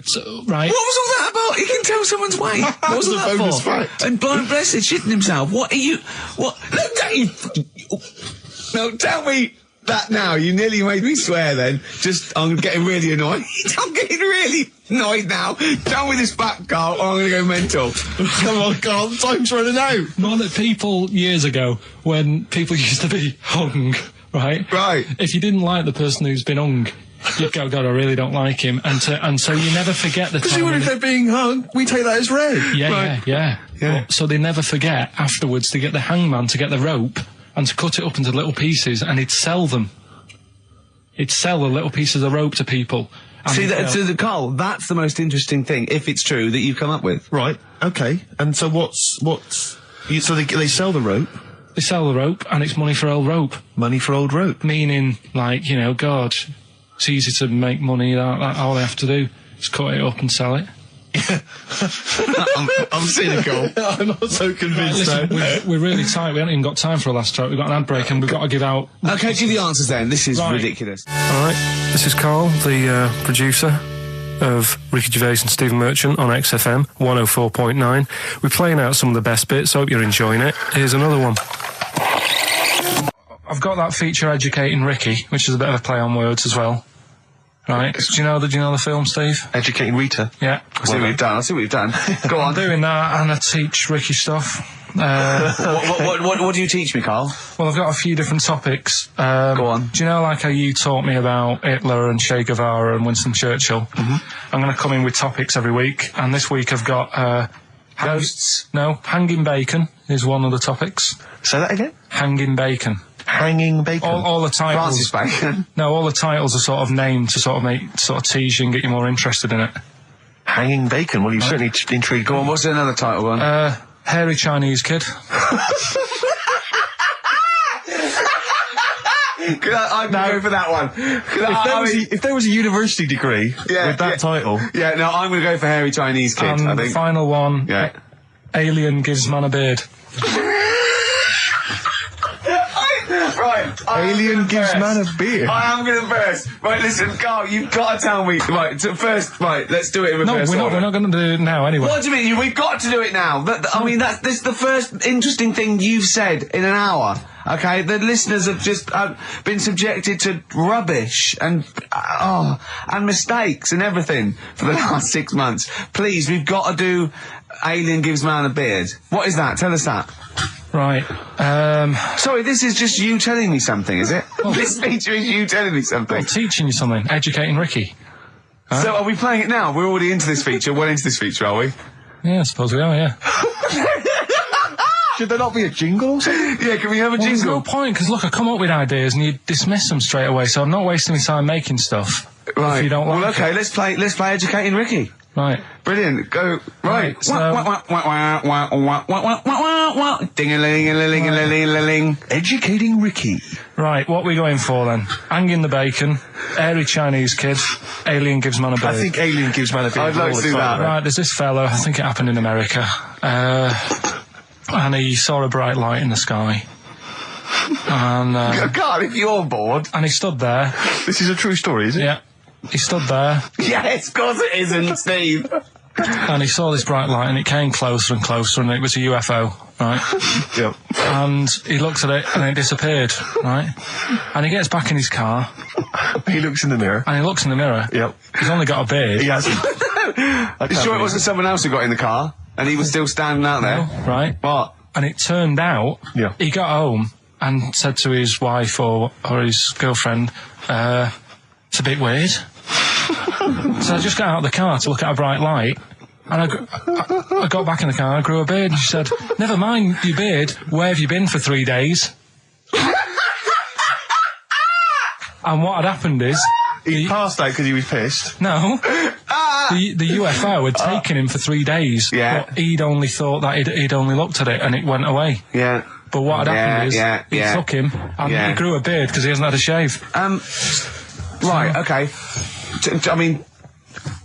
right. What was all that about? You can tell someone's weight. What was all that bonus for? fact. And blind blessed shitting himself. What are you? What? Look at you. No, tell me that now. You nearly made me swear then. I'm getting really annoyed. I'm getting really annoyed now. Tell me this back, Carl, or I'm going to go mental. Come on, Carl, time's running out. More that people years ago, when people used to be hung, right? Right. If you didn't like the person who's been hung, you'd go, God, I really don't like him. And so you never forget the Because time. if they're being hung, we take that as read. Yeah. Yeah. But, so they never forget afterwards to get the hangman to get the rope and to cut it up into little pieces, and he'd sell them. He'd sell the little pieces of rope to people. See, Carl, that's the most interesting thing, if it's true, that you've come up with. Right. Okay. And so so they sell the rope. They sell the rope, and it's money for old rope. Money for old rope. Meaning, like, you know, God, it's easy to make money. That all they have to do is cut it up and sell it. I'm cynical. I'm not so convinced. Right, listen, we're really tight. We haven't even got time for a last track. We've got an ad break, and we've got to give out. Okay, give the answers then. This is ridiculous. All right, this is Karl, the producer of Ricky Gervais and Stephen Merchant on XFM 104.9. We're playing out some of the best bits. Hope you're enjoying it. Here's another one. I've got that feature Educating Ricky, which is a bit of a play on words as well. Right. Do you know the film, Steve? Educating Rita. Yeah. I see what you've done. Go on. I'm doing that, and I teach Ricky stuff. What do you teach me, Carl? Well, I've got a few different topics. Go on. Do you know, like how you taught me about Hitler and Che Guevara and Winston Churchill? Mm-hmm. I'm going to come in with topics every week, and this week I've got ghosts. No, hanging bacon is one of the topics. Say that again. Hanging bacon. Hanging bacon. All the titles. Francis Bacon. No, all the titles are sort of named to sort of tease you and get you more interested in it. Hanging bacon. Well, you've certainly intrigued. Go on. What's another title one? Hairy Chinese kid. I'd go for that one. If there was a university degree with that title. Yeah, no, I'm going to go for hairy Chinese kid, And I think. the final one, Yeah. Alien gives man a beard. Right. Alien gives man a beard. I am going to burst. Right, listen, Carl, you've got to tell me. Right, first, let's do it in reverse order. We're not going to do it now anyway. What do you mean? We've got to do it now. This is the first interesting thing you've said in an hour. Okay, the listeners have just been subjected to rubbish and mistakes and everything for the last 6 months. Please, we've got to do Alien Gives Man a Beard. What is that? Tell us that. Right. Sorry, this is just you telling me something, is it? This feature is you telling me something. I'm teaching you something. Educating Ricky. Huh? So are we playing it now? We're already into this feature. Well into this feature, are we? Yeah, I suppose we are, yeah. Should there not be a jingle or something? Yeah, can we have a jingle? There's no point, because look, I come up with ideas and you dismiss them straight away, so I'm not wasting my time making stuff. Right. If you don't like well, okay, let's play Educating Ricky. Right. Brilliant. Go. Right. So- Ding-a-ling-a-ling-a-ling-a-ling. Educating Ricky. Right, what are we going for then? Hanging the bacon, hairy Chinese kid, Alien Gives Man a Beard. I think Alien Gives Man a beard. I'd like to do that. Right, there's this fella, I think it happened in America, and he saw a bright light in the sky. And God, if you're bored. he stood there. This is a true story, is it? Yeah. He stood there, Yes, of course it isn't, Steve. and he saw this bright light, and it came closer and closer, and it was a UFO, right? Yep. And he looked at it, and it disappeared, right? And he gets back in his car, He looks in the mirror. and he looks in the mirror. Yep. He's only got a beard. He has. You sure it wasn't someone else who got in the car and he was still standing out there? Right? What? And it turned out, Yeah. he got home and said to his wife or his girlfriend, it's a bit weird. So I just got out of the car to look at a bright light, and I got back in the car and I grew a beard, and she said, never mind your beard, where have you been for 3 days? And what had happened is... He passed out because he was pissed. No. The UFO had taken him for 3 days. Yeah. But he'd only thought that he'd only looked at it and it went away. Yeah. But what had happened is he took him and Yeah. he grew a beard because he hasn't had a shave. Right, okay. I mean,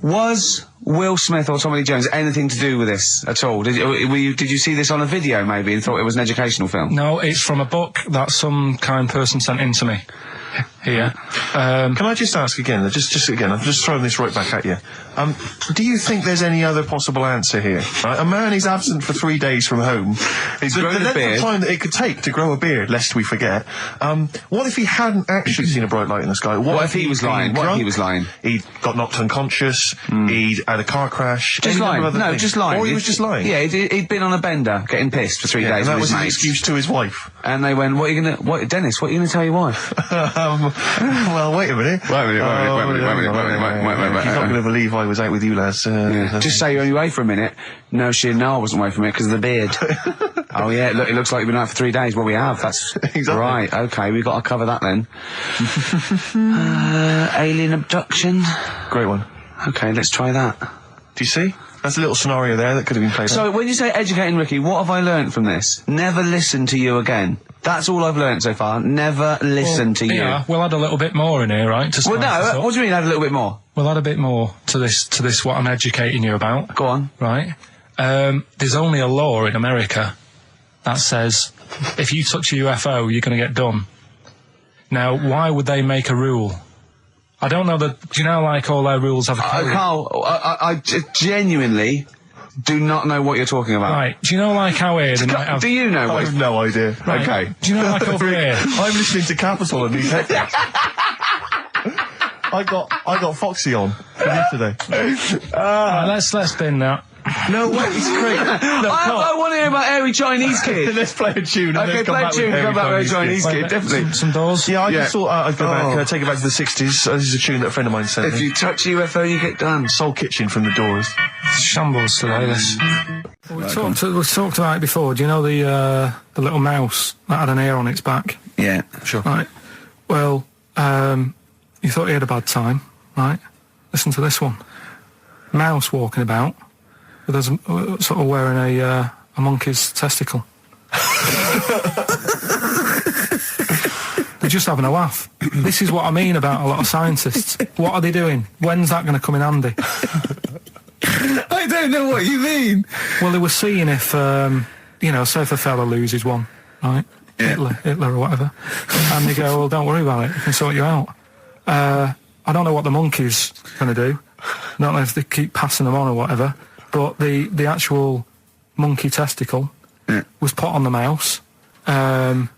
was Will Smith or Tommy Lee Jones anything to do with this at all? Did you see this on a video maybe and thought it was an educational film? No, it's from a book that some kind person sent in to me. Here. Can I just ask again? Just again. I'm just throwing this right back at you. Do you think there's any other possible answer here? Right? A man is absent for 3 days from home. He's the grown a length beard. of time that it could take to grow a beard, lest we forget. What if he hadn't actually seen a bright light in the sky? What if he was lying? What if he was lying? He got knocked unconscious. He'd had a car crash. Just any lying. number of other No, things. just lying. Or he was just lying. Yeah, he'd been on a bender, getting pissed for 3 days And that with was his his mates. excuse to his wife. And they went, Dennis, what are you going to tell your wife? Well, wait a minute. Wait a minute. You're not going to believe I was out with you, lads. Just say you're only away for a minute. No, I wasn't away from it because of the beard. Oh yeah, look, it looks like you've been out for 3 days. Well, we have. That's Exactly. right. Okay, we've got to cover that then. Alien abduction. Great one. Okay, let's try that. Do you see? That's a little scenario there that could have been played. So when you say educating Ricky, what have I learnt from this? Never listen to you again. That's all I've learnt so far. Never listen to you. Yeah, we'll add a little bit more in here, right? To Well, spice this no. up. What do you mean? Add a little bit more. We'll add a bit more to this. What I'm educating you about. Go on. Right. There's only a law in America that says if you touch a UFO, you're going to get done. Now, why would they make a rule? I don't know that. Do you know, like, all their rules have a code? Carl, I genuinely do not know what you're talking about. Right. Do you know, like, how here they might have... Do you know I what? have no idea. Right. Okay. Do you know, like, over here? I'm listening to Capital and these headphones. I got Foxy on from yesterday. Right, let's bin that. No, wait, it's great. No, I want to hear about Airy Chinese Kid. Let's play a tune. And Okay, then come play a back tune with and come back with Chinese Kid, definitely. Some doors. Yeah, I Yeah. just thought I'd go back, take it back to the 60s. This is a tune that a friend of mine sent If me. you touch a UFO, you get done. Soul Kitchen from the Doors. Shambles today, this. We talked about it before. Do you know the little mouse that had an ear on its back? Yeah. Sure. Right. Well, you thought he had a bad time, right? Listen to this one. Mouse walking about with us sort of wearing a monkey's testicle. They're just having a laugh. This is what I mean about a lot of scientists. What are they doing? When's that going to come in handy? I don't know what you mean. Well, they were seeing if, say if a fella loses one, right? Yeah. Hitler or whatever. And they go, well, don't worry about it. We can sort you out. I don't know what the monkey's going to do. I don't know if they keep passing them on or whatever. But the actual monkey testicle was put on the mouse. And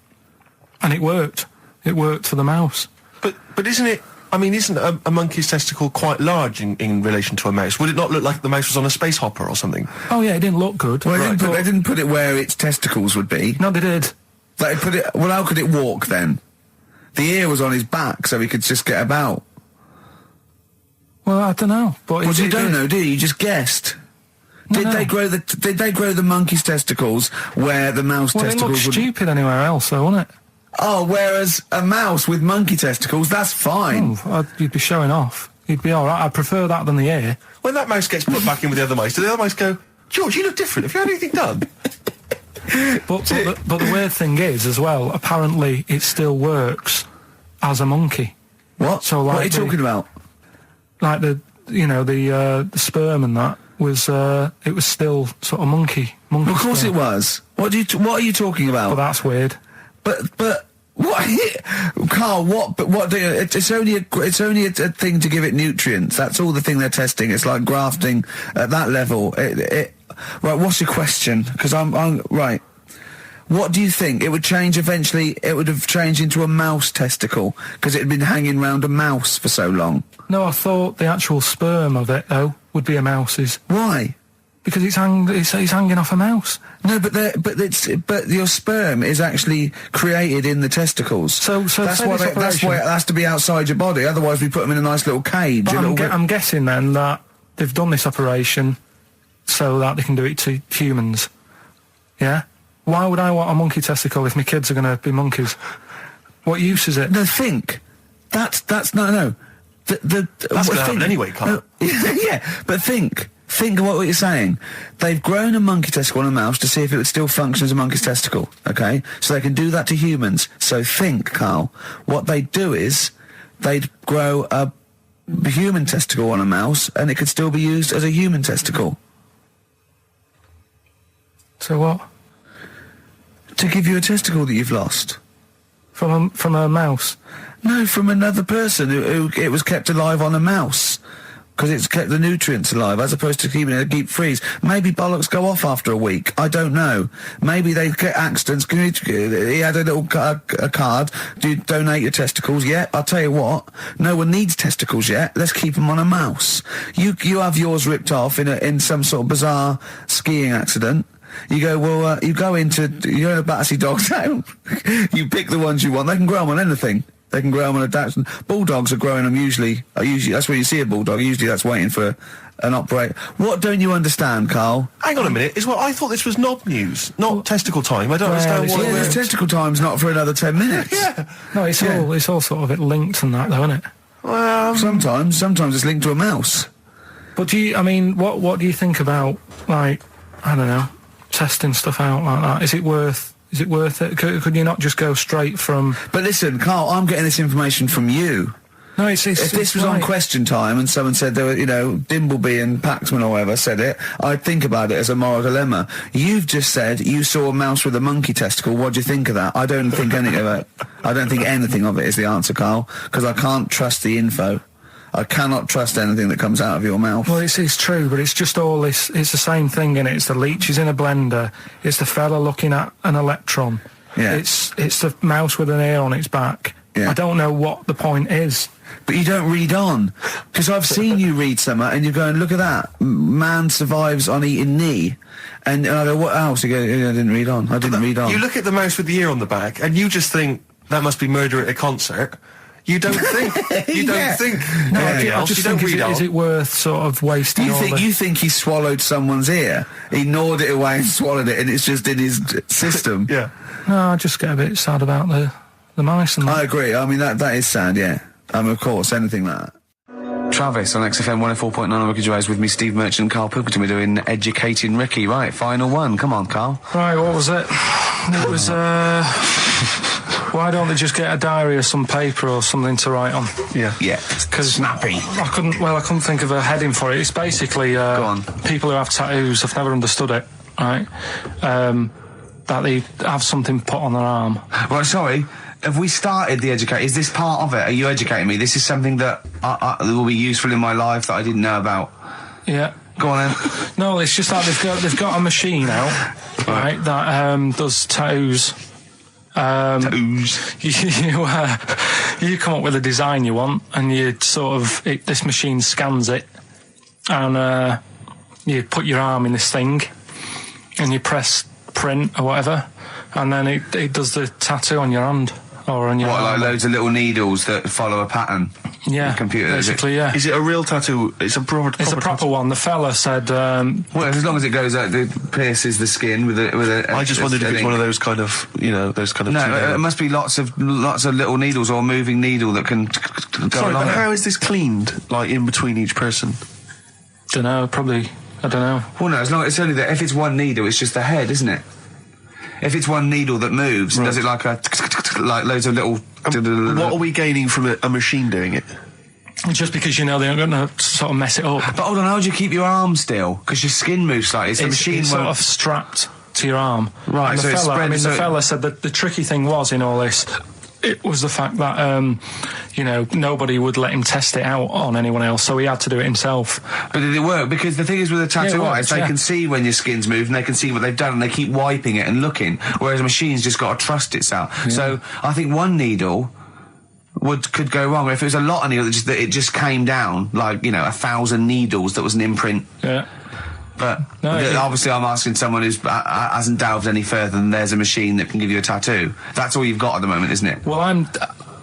it worked. It worked for the mouse. But isn't it... I mean, isn't a monkey's testicle quite large in relation to a mouse? Would it not look like the mouse was on a space hopper or something? Oh, yeah, it didn't look good. Well, they didn't put it where its testicles would be. No, they did. They put it. Well, how could it walk then? The ear was on his back, so he could just get about. Well, I don't know. But Well, you don't know, do you? You just guessed. Did they grow the monkey's testicles where the mouse Well, it testicles looked would? stupid anywhere else, though, wouldn't it? Oh, whereas a mouse with monkey testicles, that's fine. You'd be showing off. You'd be all right. I'd prefer that than the ear. When that mouse gets put back in with the other mice, do the other mice go, George, you look different. Have you had anything done? But the weird thing is, as well, apparently it still works as a monkey. What? So, like, what are you talking about? Like the sperm and that was it was still sort of monkey. Of course sperm. it was. What are you talking about? But that's weird. But what, Carl? What? But what? It's only a thing to give it nutrients. That's all the thing they're testing. It's like grafting at that level. Right. What's your question? Because I'm right. What do you think? It would change eventually. It would have changed into a mouse testicle because it had been hanging round a mouse for so long. No, I thought the actual sperm of it though would be a mouse's Why? because it's hanging off a mouse. No, but your sperm is actually created in the testicles. So that's say why this that's why it has to be outside your body. Otherwise, we put them in a nice little cage. But a little bit- I'm guessing then that they've done this operation so that they can do it to humans. Yeah? Why would I want a monkey testicle if my kids are going to be monkeys? What use is it? No, think. That's no. That's going to happen anyway, Carl. Yeah, but think. Think of what you're saying. They've grown a monkey testicle on a mouse to see if it would still function as a monkey's testicle, okay? So they can do that to humans. So think, Carl. What they'd do is they'd grow a human testicle on a mouse and it could still be used as a human testicle. So what? To give you a testicle that you've lost. From a mouse? No, from another person who it was kept alive on a mouse. Because it's kept the nutrients alive, as opposed to keeping it in a deep freeze. Maybe bollocks go off after a week. I don't know. Maybe they get accidents. He had a little a card. Do you donate your testicles? Yeah, I'll tell you what. No one needs testicles yet. Let's keep them on a mouse. You have yours ripped off in some sort of bizarre skiing accident. You go, well, you're in a Battersea Dog Town. You pick the ones you want. They can grow them on anything. They can grow them on a Dachshund. Bulldogs are growing them usually that's where you see a bulldog. Usually that's waiting for an operator. What don't you understand, Carl? Hang on a minute. I thought this was knob news, not testicle time. I don't understand what Yeah, this testicle time's not for another 10 minutes. Yeah. No, it's all sort of linked and that, though, isn't it? Well, Sometimes it's linked to a mouse. But what do you think about, like, I don't know, testing stuff out like that? Is it worth it? Could you not just go straight from... But listen, Carl, I'm getting this information from you. No, if this was on Question Time and someone said there were, Dimbleby and Paxman or whatever said it, I'd think about it as a moral dilemma. You've just said you saw a mouse with a monkey testicle. What do you think of that? I don't think anything of it. I don't think anything of it is the answer, Carl, because I can't trust the info. I cannot trust anything that comes out of your mouth. Well, it's true, but it's just all this. It's the same thing, innit? It's the leeches in a blender. It's the fella looking at an electron. Yeah. It's the mouse with an ear on its back. Yeah. I don't know what the point is. But you don't read on. Because I've seen you read something and you're going, look at that. Man survives on eating knee. And I go, what else? You go, I didn't read on. I didn't read on. You look at the mouse with the ear on the back and you just think, that must be murder at a concert. You don't think. You don't think. No, anything I else. just You don't think, read on. is it worth sort of wasting all the... You think he swallowed someone's ear? He gnawed it away and swallowed it and it's just in his system? Yeah. No, I just get a bit sad about the mice and that. I agree. I mean, that is sad, yeah. Of course, anything like that. Travis on XFM 104.9 on Ricky Gervais with me, Steve Merchant and Karl Pilkington. We're doing Educating Ricky. Right, final one. Come on, Karl. Right, what was it? It was, why don't they just get a diary or some paper or something to write on? Yeah. Yeah. Because snappy. I couldn't think of a heading for it. It's basically Go on. people who have tattoos. I've never understood it, right? That they have something put on their arm. Right, sorry. Have we started the educate? Is this part of it? Are you educating me? This is something that will be useful in my life that I didn't know about. Yeah. Go on then. No, it's just that they've got a machine out, right, that does tattoos. You come up with a design you want, and you this machine scans it, and you put your arm in this thing, and you press print or whatever, and then it does the tattoo on your hand or on your arm. Like loads of little needles that follow a pattern? Yeah, the computer, basically, yeah. Is it a real tattoo? It's a proper proper one. The fella said... well, as long as it goes out, it pierces the skin with a I just wondered if it's one of those kind of, those kind of... No, it must be lots of little needles or a moving needle that can go Sorry, along but it. how is this cleaned, like, in between each person? Dunno, probably... I don't know. Well, no, as long it's only that if it's one needle, it's just the head, isn't it? If it's one needle that moves, and does it like like loads of little... What are we gaining from a machine doing it? Just because they're going to sort of mess it up. But hold on, how do you keep your arm still? Because your skin moves slightly, so the machine it's won't... sort of strapped to your arm. Right, and so it's spread... the fella said that the tricky thing was in all this, it was the fact that, nobody would let him test it out on anyone else, so he had to do it himself. But did it work? Because the thing is with a tattoo artist, they can see when your skin's moved and they can see what they've done and they keep wiping it and looking, whereas a machine's just got to trust itself. Yeah. So I think one needle could go wrong. If it was a lot of needles, that it just came down, like, 1,000 needles that was an imprint. Yeah. But obviously I'm asking someone who hasn't delved any further than there's a machine that can give you a tattoo. That's all you've got at the moment, isn't it? Well,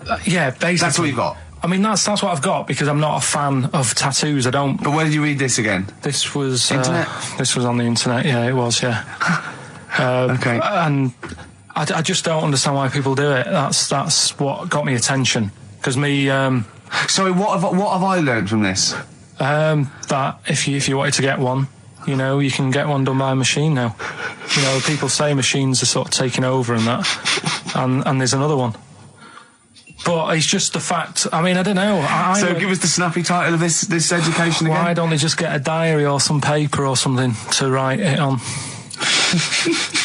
basically. That's all you've got? I mean, that's what I've got, because I'm not a fan of tattoos. I don't... But where did you read this again? This was... Internet? This was on the internet, yeah, it was, yeah. Okay. And I just don't understand why people do it. That's what got me attention. Because me... Sorry, what have I learned from this? That if you wanted to get one, you can get one done by a machine now. People say machines are sort of taking over and that, and there's another one. But it's just the fact. I mean, I don't know. So give us the snappy title of this education again. Why don't they just get a diary or some paper or something to write it on?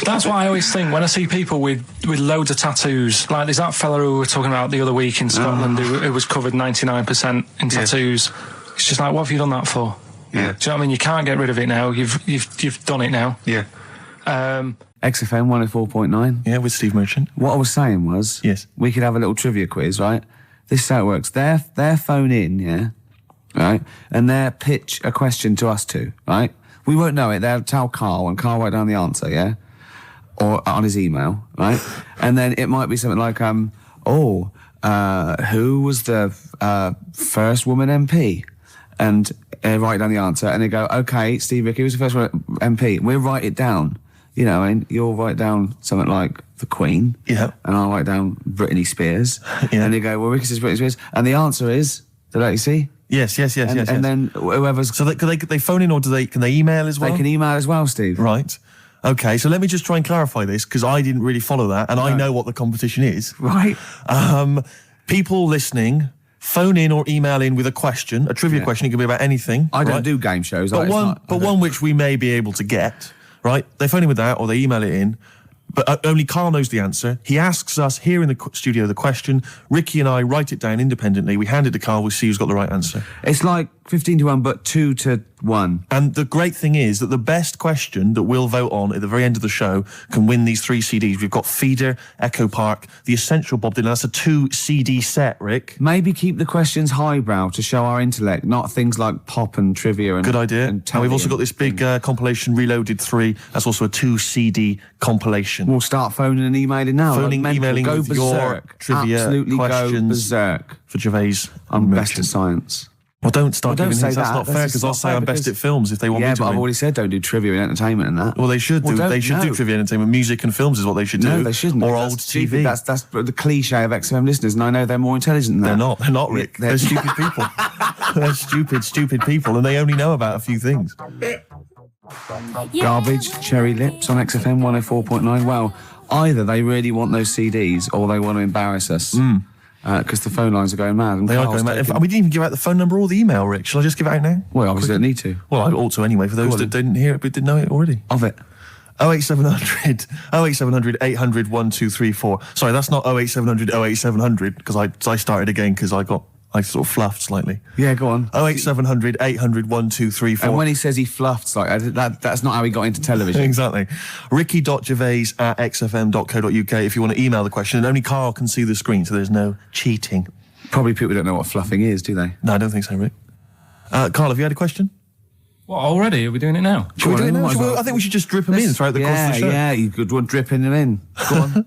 That's what I always think when I see people with loads of tattoos. Like there's that fella who we were talking about the other week in Scotland who was covered 99% in tattoos. It's just like, what have you done that for? Yeah. Do you know what I mean? You can't get rid of it now. You've done it now. Yeah. XFM 104.9. Yeah, with Steve Merchant. What I was saying was... Yes. We could have a little trivia quiz, right? This is how it works. Their phone in, yeah? Right? And they'll pitch a question to us two, right? We won't know it. They'll tell Carl, and Carl write down the answer, yeah? Or on his email, right? And then it might be something like, who was the first woman MP? And write down the answer, and they go, okay, Steve Ricky was the first MP. We'll write it down. You know, and you'll write down something like the Queen. Yeah. And I'll write down Britney Spears. Yeah. And they go, well, Ricky says Britney Spears. And the answer is, did I see? Yes. And then whoever's... So they phone in, or can they email as well? They can email as well, Steve. Right. Okay, so let me just try and clarify this, because I didn't really follow that, and I know what the competition is. Right. People listening, phone in or email in with a question, a trivia question. It can be about anything. I don't do game shows. But one which we may be able to get, right? They phone in with that, or they email it in. But only Karl knows the answer. He asks us here in the studio the question. Ricky and I write it down independently. We hand it to Karl. We see who's got the right answer. It's like 15-1, but 2-1. And the great thing is that the best question that we'll vote on at the very end of the show can win these 3 CDs. We've got Feeder, Echo Park, The Essential Bob Dylan. That's a 2 CD set, Rick. Maybe keep the questions highbrow to show our intellect, not things like pop and trivia. And good idea. And we've also got this big compilation, Reloaded 3. That's also a 2 CD compilation. We'll start phoning and emailing now. Emailing go with berserk. your trivia Absolutely questions go berserk. For Gervais. I'm best at science. Well, don't start giving hints. That's not fair, because I'll not say fair I'm best at films if they want me to. Yeah, but I've win. already said don't do trivia and entertainment and that. Well, they should do. They should do trivia and entertainment. Music and films is what they should do. No, they shouldn't. Or That's old stupid. TV. That's the cliche of XFM listeners, and I know they're more intelligent than that. They're not. They're not, Rick. They're stupid people. They're stupid people, and they only know about a few things. Garbage, Cherry Lips on XFM 104.9. Well, either they really want those CDs or they want to embarrass us. Because the phone lines are going mad. And They are Carl's going mad. taking- We didn't even give out the phone number or the email, Rick. Shall I just give it out now? Well, obviously don't need to. Well, I ought to anyway, for those that didn't hear it but didn't know it already. Of it. 08700 800 1234. Sorry, that's not 08700 08700, because I started again because I sort of fluffed slightly. Yeah, go on. 08700 800 1234. And when he says he fluffed, like that's not how he got into television. Exactly. Ricky.gervais@xfm.co.uk if you want to email the question, and only Karl can see the screen, so there's no cheating. Probably people don't know what fluffing is, do they? No, I don't think so, Rick. Karl, have you had a question? What, already? Are we doing it now? Should we do it now? I think we should just drip them in throughout the course of the show. Yeah, you could one dripping them in. Go on.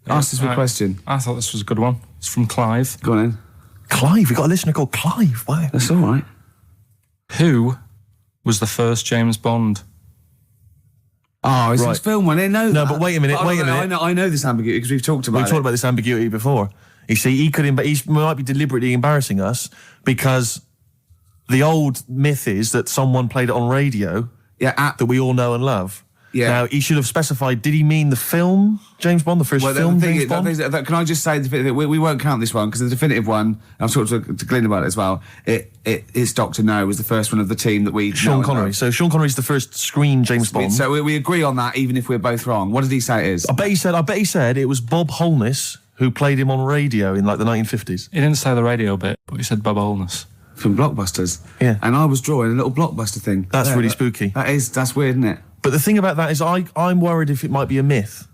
Ask us a question. I thought this was a good one. It's from Clive. Go on in. Clive, we've got a listener called Clive. Wow. That's all right. Who was the first James Bond? Oh, it's this film one. No, but wait a minute. I know this ambiguity because we've talked about it. We've talked about this ambiguity before. You see, he might be deliberately embarrassing us because the old myth is that someone played it on radio that we all know and love. Yeah. Now, he should have specified, did he mean the film James Bond, the first film James Bond? Can I just say, we won't count this one because the definitive one, I've talked to Glyn about it as well, it's Dr. No was the first one of the team that we Sean Connery. So Sean Connery's the first screen James Bond. So we agree on that even if we're both wrong. What did he say it is? I bet he said it was Bob Holness who played him on radio in like the 1950s. He didn't say the radio bit, but he said Bob Holness. From Blockbusters. Yeah. And I was drawing a little Blockbuster thing. That's really spooky. That's weird, isn't it? But the thing about that is I'm worried if it might be a myth.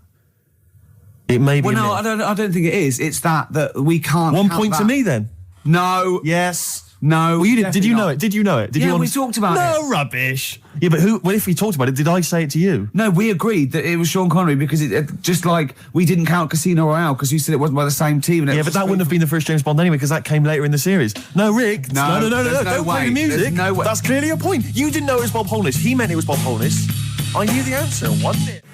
It may be a myth. I don't think it is. It's that we can't 1 point to me then. No. Yes. No. Well, you did. Did you know it? Did you know it? We talked about it. No rubbish. Yeah, but if we talked about it, did I say it to you? No, we agreed that it was Sean Connery because it just like we didn't count Casino Royale because you said it wasn't by the same team. And but that wouldn't have been the first James Bond anyway because that came later in the series. No, Rick. No. Don't play the music. There's no way. That's clearly a point. You didn't know it was Bob Holness. He meant it was Bob Holness. I knew the answer, wasn't it?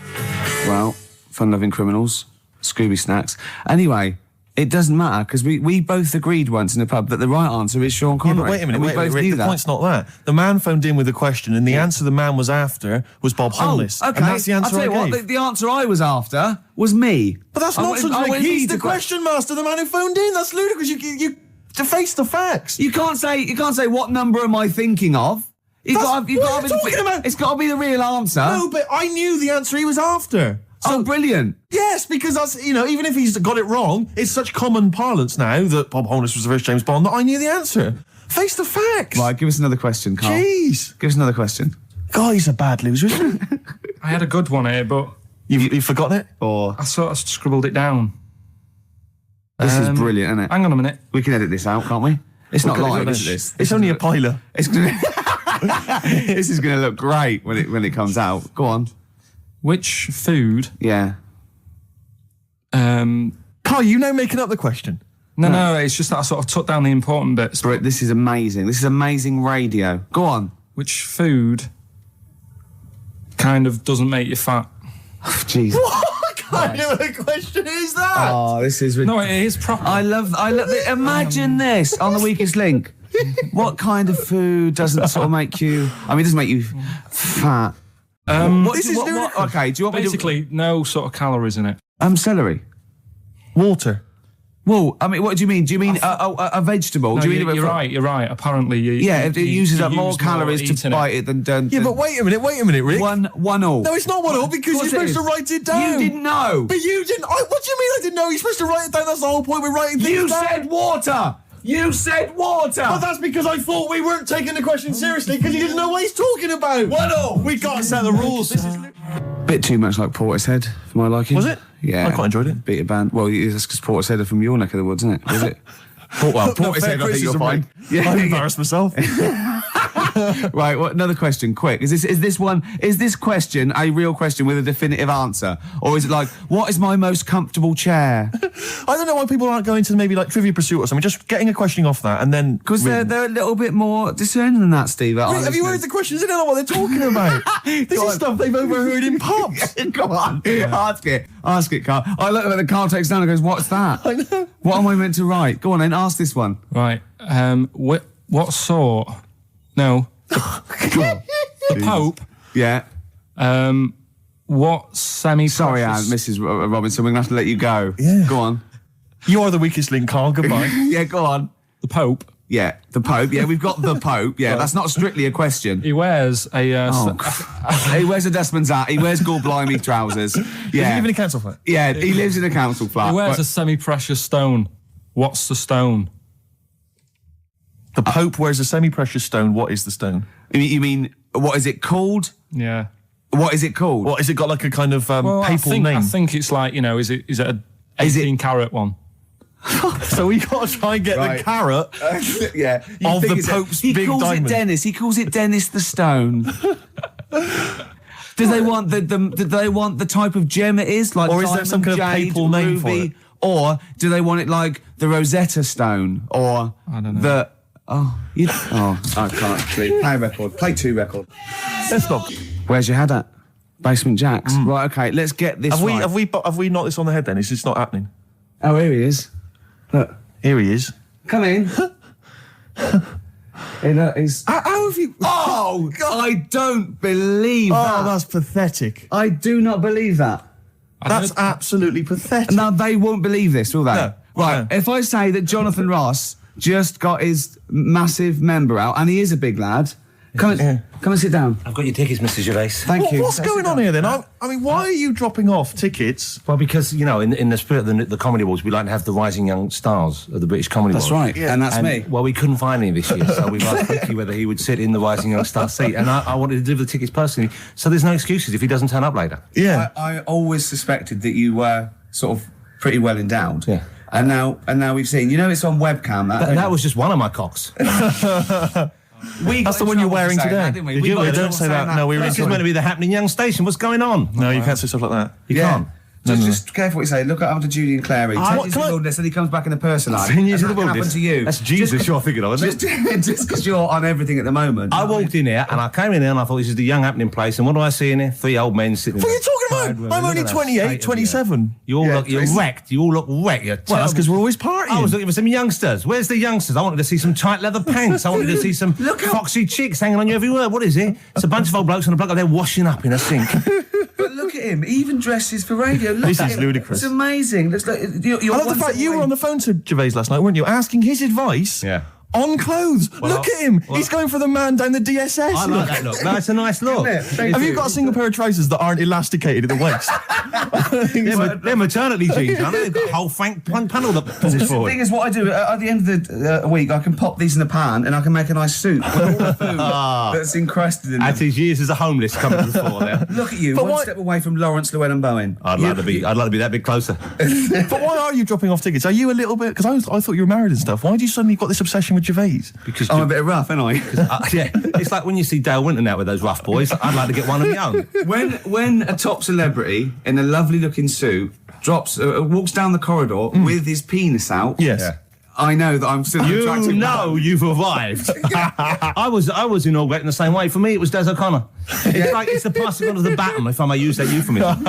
Well, fun-loving criminals, Scooby snacks. Anyway. It doesn't matter because we both agreed once in a pub that the right answer is Sean Connery. Yeah, but wait a minute, Rick, the point's not that. The man phoned in with a question and the answer the man was after was Bob Holness. Okay. And that's the answer I'll tell you gave. what, the answer I was after was me. But that's nonsense, Rick. He's the question master, the man who phoned in. That's ludicrous. You to face the facts. You can't say what number am I thinking of? It's got to be the real answer. No, but I knew the answer he was after. So brilliant. Yes, because that's, even if he's got it wrong, it's such common parlance now that Bob Holness was the first James Bond that I knew the answer. Face the facts. Right, give us another question, Karl. Jeez. Give us another question. God, he's a bad loser, isn't he? I had a good one here, but... You've forgotten it? Or I sort of scribbled it down. This is brilliant, isn't it? Hang on a minute. We can edit this out, can't we? It's not live, is it? It's only a piler. This is going to look great when it comes out. Go on. Which food... Yeah. Karl, you now making up the question. No, it's just that I sort of took down the important bits. But this is amazing. This is amazing radio. Go on. Which food kind of doesn't make you fat? Jeez. What kind of a question is that? Oh, this is No, it is proper. I love it. Imagine this on the weakest link. What kind of food doesn't sort of make you? I mean, it doesn't make you fat. Okay, do you want Basically, no sort of calories in it. Celery. Water. Well, I mean, what do you mean? Do you mean a vegetable? No, do you mean you're right. Apparently, it uses up more calories to bite it than. Yeah, but wait a minute, Rick. One all. No, it's not 1 all because you're supposed to write it down. You didn't know. But you didn't. What do you mean I didn't know? You're supposed to write it down. That's the whole point. We're writing things down. You said water. You said water. But that's because I thought we weren't taking the question seriously because you didn't know what he's talking about. 1 all. We got to set the rules. Bit too much like Portishead for my liking. Was it? Yeah. I quite enjoyed it. Beat a band. Well, it's because Portishead are from your neck of the woods, isn't it? Was it? Portishead, I think you're fine. Yeah, I embarrassed myself. Right, another question, quick. Is this question a real question with a definitive answer? Or is it like, what is my most comfortable chair? I don't know why people aren't going to maybe like Trivia Pursuit or something, just getting a questioning off that and then... Because they're a little bit more discerning than that, Steve. Wait, have you heard the questions? They don't know what they're talking about. This is stuff they've overheard in pubs. Come on, ask it, Carl. I look at the Carl takes down and goes, what's that? I know. What am I meant to write? Go on then, ask this one. Right. What sort? No. The Pope. Yeah. What semi-precious... Sorry, Anne, Mrs. Robinson, we're going to have to let you go. Yeah. Go on. You are the weakest link, Carl. Goodbye. Yeah, go on. The Pope. Yeah, the Pope. Yeah, we've got the Pope. Yeah, that's not strictly a question. He wears a... He wears a Desmond's hat. He wears Gorblimey trousers. Yeah. Does he live in a council flat? Yeah, he lives in a council flat. He wears a semi-precious stone. What's the stone? The Pope wears a semi-precious stone. What is the stone? You mean, what is it called? Yeah. What is it called? What, is it got like a kind of papal name? I think it's like, is it a 18-carat one? So we got to try and get the carrot yeah, of the Pope's big diamond. He calls it Dennis the Stone. Do they want the type of gem it is, like, or is there some kind of papal name for it? Or do they want it like the Rosetta Stone, or I don't know. I can't sleep. Play a record. Play 2 record. Let's stop. Where's your head at? Basement Jacks. Right. Okay. Let's get this. Have we knocked this on the head? Then it's just not happening. Oh, here he is. Look. Here he is. Come in. He's... How have you... Oh, God. I don't believe that. Oh, that's pathetic. I do not believe that. That's absolutely pathetic. Now, they won't believe this, will they? No. Right, No. if I say that Jonathan Ross just got his massive member out, and he is a big lad, come and sit down. I've got your tickets, Mr. Gervais. Thank you. What's going on here then? I mean, why are you dropping off tickets? Well, because, in the spirit of the Comedy Awards, we like to have the rising young stars of the British Comedy That's Awards. right, and that's me. Well, we couldn't find any this year, so we've asked Ricky whether he would sit in the rising young star seat, and I wanted to deliver the tickets personally, so there's no excuses if he doesn't turn up later. Yeah. I always suspected that you were sort of pretty well endowed. Yeah. And now we've seen, it's on webcam. That was just one of my cocks. That's the one you're wearing today. Didn't we? Did you? Don't say that. No, we were This is meant to be the happening young station. What's going on? No, you can't say stuff like that. You can't. Just careful what you say. Look after Judy and Clary. 10 years in the wilderness, and he comes back in the person line. 10 years in the That happened wilderness. to you. That's Jesus you're thinking of, isn't it? Just because you're on everything at the moment. I walked in here and I came in here and I thought this is the young happening place, and what do I see in here? 3 old men sitting What are you there. talking about? I'm only 28, 27. You're wrecked. You all look wrecked. You're Well, that's because we're always partying. I was looking for some youngsters. Where's the youngsters? I wanted to see some tight leather pants. I wanted to see some foxy chicks hanging on you every word. What is it? It's a bunch of old blokes on a bloke up there washing up in a sink. But look at him. He even dresses for radio. Look This at is him. ludicrous. It's amazing. Looks like you're I love the one fact step you were away. on the phone to Gervais last night, weren't you? Asking his advice on clothes. Look at him. He's going for the man down the DSS. I like that look. That's a nice look. Have you got a single pair of trousers that aren't elasticated at the waist? They're maternity jeans, aren't they? They've got a whole panel that pulls The forward. thing is, what I do at the end of the week, I can pop these in a pan and I can make a nice soup with all the food that's encrusted in them. At his years as a homeless coming to the fore there. Look at you, But one why- step away from Lawrence Llewellyn Bowen. I'd like to be that bit closer. But why are you dropping off tickets? Are you a little bit... Because I thought you were married and stuff. Why do you suddenly got this obsession with with Gervais? Because I'm a bit rough, ain't I? yeah, it's like when you see Dale Winton out with those rough boys. I'd like to get one of my own. When a top celebrity in a lovely looking suit walks down the corridor with his penis out, Yes. Yeah. I know that I'm still You attractive. know you've arrived. I was inaugurating the same way. For me, it was Des O'Connor. It's like it's the passing on of the baton, if I may use that euphemism.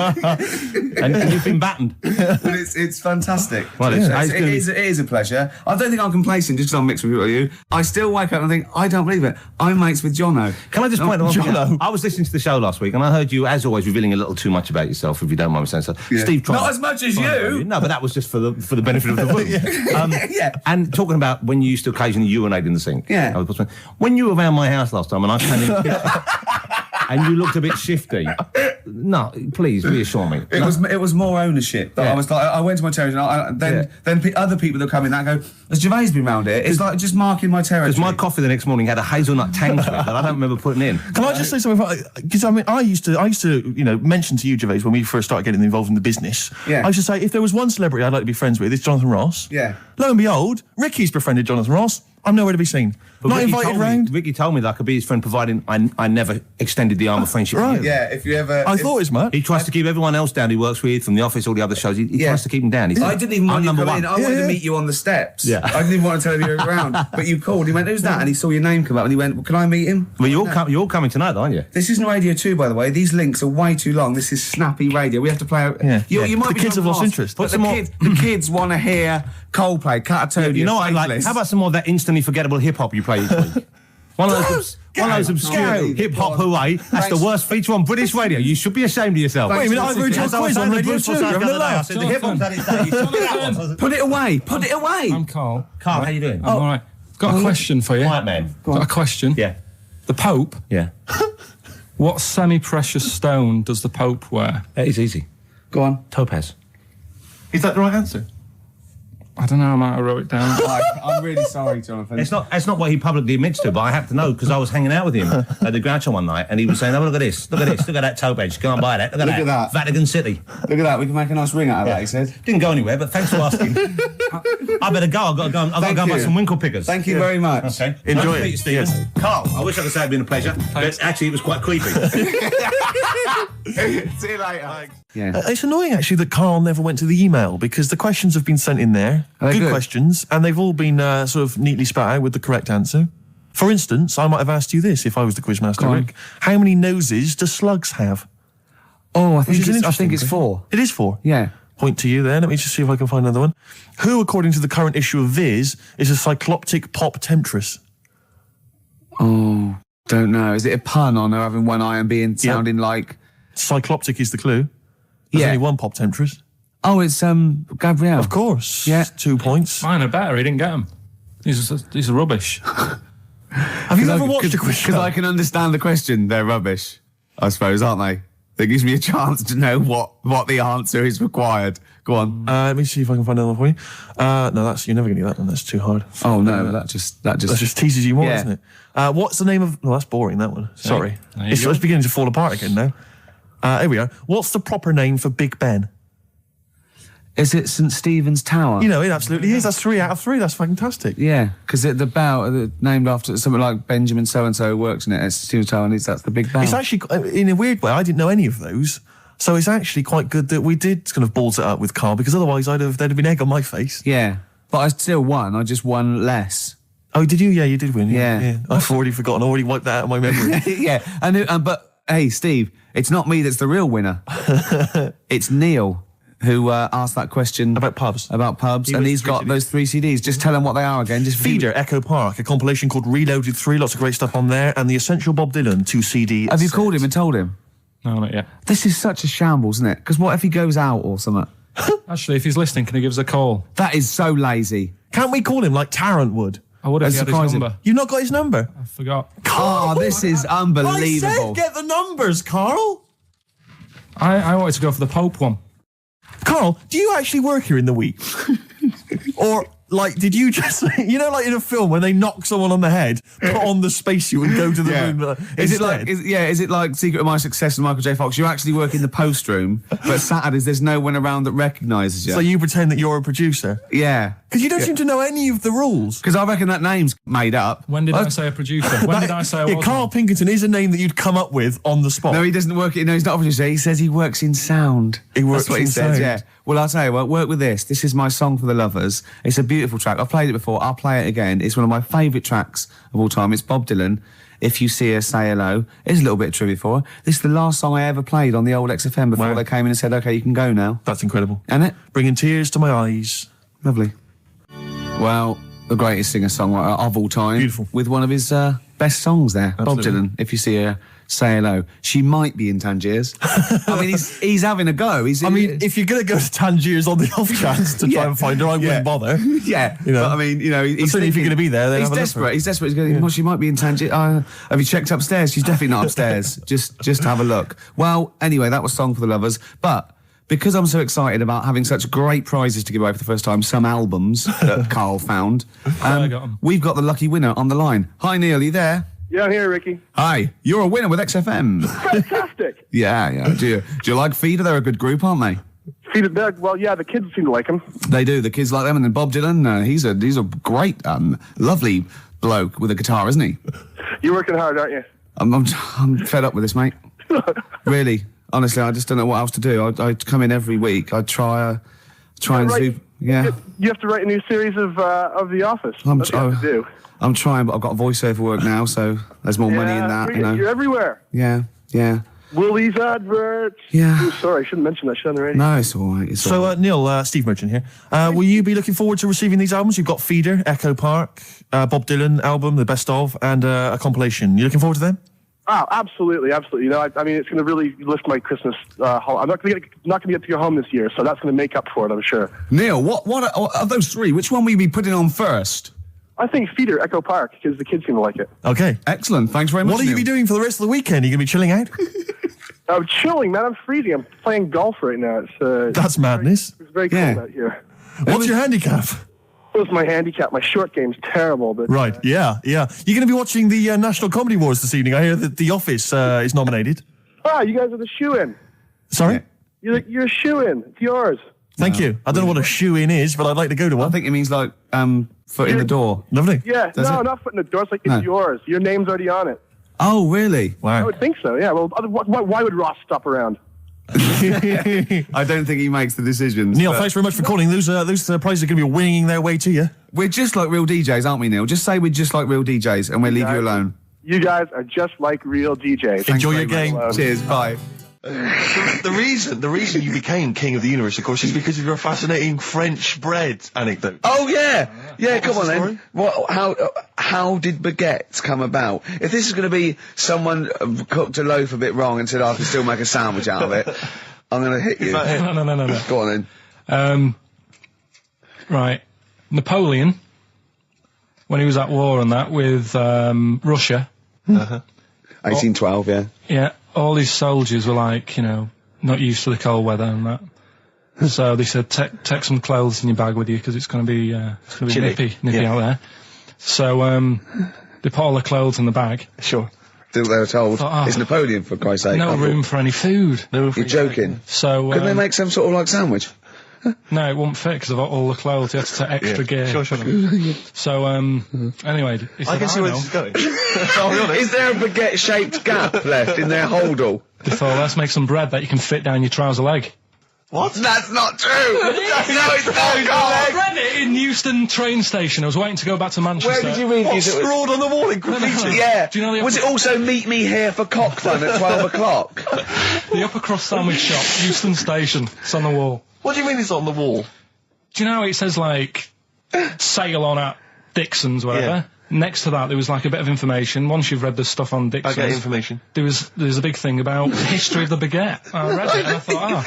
and you've been battened. But it's fantastic. Well, it is a pleasure. I don't think I'm complacent just because I'm mixed with people like you. I still wake up and think, I don't believe it. I'm mates with Jono. Can I just point out one thing? Jono. I was listening to the show last week and I heard you, as always, revealing a little too much about yourself, if you don't mind me saying so. Yeah. Steve tried. Not as much as you. No, but that was just for the benefit of the room. Yeah. And talking about when you used to occasionally urinate in the sink. Yeah. When you were around my house last time and I came in and you looked a bit shifty. No, please reassure me. It was more ownership. That Yeah. I was like, I went to my territory, and then other people that come in that go, has Gervais been round here? It's like just marking my territory. Because my coffee the next morning had a hazelnut tang to it that I don't remember putting in. Can I just say something? Because I mean, I used to, mention to you, Gervais, when we first started getting involved in the business. Yeah. I used to say, if there was one celebrity I'd like to be friends with, it's Jonathan Ross. Yeah. Lo and behold, Ricky's befriended Jonathan Ross. I'm nowhere to be seen. But Not Ricky invited told me- round. Ricky told me that I could be his friend, providing I never extended the arm of friendship. Right. to you. Yeah, if you ever... I thought it was mad. He tries to keep everyone else down he works with, from the office, all the other shows. He tries to keep them down. He said, I didn't even want I'm you to number come one. in. I wanted Yeah. to meet you on the steps. Yeah. I didn't even want to tell him you were around. But you called. He went, who's that? And he saw your name come up and he went, well, can I meet him? Well, you're all coming tonight, aren't you? This isn't Radio 2, by the way. These links are way too long. This is snappy radio. We have to play... Yeah. You might The be kids have Jonathan lost Ross, interest. But the kids want to hear Coldplay, Catatonia, You know what I like? Faithless. How about some more of that instantly forgettable hip hop you play each week? One of those obscure Gary. hip hop Go on. hooey. That's the worst feature on British radio. You should be ashamed of yourself. Wait a minute, I've heard your As I was quiz on saying to Radio Bruce 2. Forsyth You're the having other a day, I laugh. said the hip hop's had its day. You should be that one. Put it away. Put it away. I'm Carl. Carl, how you doing? I'm all right. Got a question for you. Quiet man. Got a question. Yeah. The Pope. Yeah. What semi-precious stone does the Pope wear? That is easy. Go on. Topaz. Is that the right answer? I don't know. I might have wrote it down. I'm really sorry, Jonathan. It's not what he publicly admits to, but I have to know because I was hanging out with him at the Groucho one night and he was saying, oh, look at this, look at that topaz, go and buy that, look at that. Vatican City. Look at that. We can make a nice ring out of that, he said. Didn't go anywhere, but thanks for asking. I better go, I've got to go and Thank buy you. some winkle pickers. Thank you very much. Okay. Enjoy Nice to it. meet you, Stephen. Yes. Carl, I wish I could say it'd been a pleasure, but actually it was quite creepy. See you later. Yeah. It's annoying, actually, that Carl never went to the email because the questions have been sent in there. Are they good? Questions, and they've all been sort of neatly spat out with the correct answer. For instance, I might have asked you this if I was the quizmaster, Go on. Rick. How many noses do slugs have? Oh, I Which think is an it's interesting 4. It is 4. Yeah. Point to you there. Let me just see if I can find another one. Who, according to the current issue of Viz, is a cycloptic pop temptress? Oh, don't know. Is it a pun on her having one eye and being sounding like... Cycloptic is the clue. There's Yeah. only one pop temptress. Oh, it's Gabrielle. Of course. Yeah. 2 points. Mine are better. He didn't get them. These are rubbish. Have you ever watched a quiz show? Because I can understand the question. They're rubbish, I suppose, aren't they? That gives me a chance to know what the answer is required. Go on. Let me see if I can find another one for you. No, you're never going to get that one. That's too hard. Oh no, that just That just teases you more, Yeah. doesn't it? What's the name of... Well, that's boring, that one. Sorry. There you It's go. beginning to fall apart again now. Here we are. What's the proper name for Big Ben? Is it St Stephen's Tower? You know, it absolutely is. That's 3 out of 3. That's fantastic. Yeah, because the bell named after something like Benjamin so and so works in it. It's Stephen's Tower, and that's the big bell. It's actually, in a weird way, I didn't know any of those. So it's actually quite good that we did kind of balls it up with Carl, because otherwise there'd have been egg on my face. Yeah, but I still won. I just won less. Oh, did you? Yeah, you did win. Yeah. I've already forgotten. I already wiped that out of my memory. Yeah, but hey, Steve, it's not me that's the real winner. It's Neil who asked that question About pubs. and was he's three got CDs. those 3 CDs. Just tell him what they are again. Just Feeder, Echo Park, a compilation called Reloaded 3, lots of great stuff on there, and the Essential Bob Dylan 2 CD. Have you set. called him and told him? No, not yet. This is such a shambles, isn't it? Because what if he goes out or something? Actually, if he's listening, can he give us a call? That is so lazy. Can't we call him like Tarrant would? I would have That's had his surprising. number. You've not got his number? I forgot. Oh, this is unbelievable. I said get the numbers, Carl. I wanted to go for the Pope one. Carl, do you actually work here in the week? Or like, did you just, you know, like in a film when they knock someone on the head, put on the spacesuit and go to the room? Is it like Secret of My Success and Michael J. Fox? You actually work in the post room, but Saturdays there's no one around that recognises you. So you pretend that you're a producer? Yeah. Because you don't seem to know any of the rules. Because I reckon that name's made up. When did I say a producer? When did I say I was? Karl Pilkington is a name that you'd come up with on the spot. No, he doesn't work. No, he's not a producer. He says he works in sound. He works That's what in he says. sound. Yeah. Well, I'll tell you what. Work with this. This is my song for the lovers. It's a beautiful track. I've played it before. I'll play it again. It's one of my favourite tracks of all time. It's Bob Dylan. If You See Her, Say Hello. Here's a little bit of trivia for her. This is the last song I ever played on the old XFM before they came in and said, "Okay, you can go now." That's incredible. Isn't it? Bringing tears to my eyes. Lovely. Well, the greatest singer-songwriter of all time. Beautiful. With one of his best songs there. Absolutely. Bob Dylan, If You See Her, Say Hello. She might be in Tangiers. I mean, he's having a go. If you're going to go to Tangiers on the off chance to try and find her, I wouldn't bother. Yeah. You know. But I mean, you know, he's certainly if you're going to be there, then he's have a look desperate. for it. He's desperate. He's going, well, she might be in Tangiers. Have you checked upstairs? She's definitely not upstairs. Just have a look. Well, anyway, that was Song for the Lovers. But because I'm so excited about having such great prizes to give away for the first time, some albums that Karl found, we've got the lucky winner on the line. Hi, Neil, are you there? Yeah, I'm here, Ricky. Hi, you're a winner with XFM. Fantastic. Yeah. Do you like Feeder? They're a good group, aren't they? Feeder, well, yeah, the kids seem to like him. They do. The kids like them. And then Bob Dylan, he's a great, lovely bloke with a guitar, isn't he? You're working hard, aren't you? I'm fed up with this, mate. Really. Honestly, I just don't know what else to do. I come in every week. I try and do. Yeah. You have to write a new series of The Office. That's what you have to do. I'm trying, but I've got voiceover work now, so there's more money in that. You're everywhere. Yeah. Woolies adverts. Yeah. Oh, sorry, I shouldn't mention that shit on the radio. No, it's all right. So, Neil, Steve Merchant here. Will you be looking forward to receiving these albums? You've got Feeder, Echo Park, Bob Dylan album, the best of, and a compilation. You looking forward to them? Oh, absolutely. You know, I mean, it's going to really lift my Christmas. I'm not going to get to go home this year, so that's going to make up for it, I'm sure. Neil, what of those three? Which one will you be putting on first? I think Feeder, Echo Park, because the kids seem to like it. Okay. Excellent. Thanks very much. What will you be doing for the rest of the weekend? Are you going to be chilling out? I'm chilling, man. I'm freezing. I'm playing golf right now. That's madness. It's very cold out here. What's your handicap? What's my handicap? My short game's terrible. But right, yeah. You're going to be watching the National Comedy Awards this evening. I hear that The Office is nominated. You guys are the shoe-in. Sorry? You're a shoe-in. It's yours. Thank you. I don't know what a shoe-in is, but I'd like to go to one. I think it means like foot in the door. Lovely. Yeah, not foot in the door. It's like it's yours. Your name's already on it. Oh, really? Wow. I would think so, yeah. Well, why would Ross stop around? I don't think he makes the decisions. Neil, thanks very much for calling. Those prizes are going to be winging their way to you. We're just like real DJs, aren't we, Neil? Just say we're just like real DJs and we'll leave you alone. You guys are just like real DJs. Enjoy your game. Cheers, bye. The reason you became King of the Universe, of course, is because of your fascinating French bread anecdote. Oh yeah, come on story? then. How did baguettes come about? If this is going to be someone cooked a loaf a bit wrong and said I can still make a sandwich out of it, I'm going to hit you. No. Go on then. Right, Napoleon, when he was at war and that with Russia. 1812, yeah. Yeah, all his soldiers were like, not used to the cold weather and that. So they said, take some clothes in your bag with you because it's going to be nippy out there. So they put all the clothes in the bag. Sure. They were told, it's Napoleon, for Christ's sake. No room for any food. You're joking. So couldn't they make some sort of like sandwich? No, it wouldn't fit because of all the clothes. You had to take extra gear. Sure. So, anyway, I can see where this is going. Is there a baguette-shaped gap left in their holdall? They thought, let's make some bread that you can fit down your trouser leg. What? That's not true! No, it's not, I read it in Euston train station. I was waiting to go back to Manchester. Where did you read What, this? scrawled on the wall in graffiti? Yeah. Do you know Was it also meet me here for cock fun at 12 o'clock? The Upper Cross Sandwich Shop, Euston Station. It's on the wall. What do you mean it's on the wall? Do you know how it says, like, sail on at Dixon's, whatever? Yeah. Next to that, there was, like, a bit of information. Once you've read the stuff on Dixon's... I get information. There's a big thing about the history of the baguette. I read it and I thought,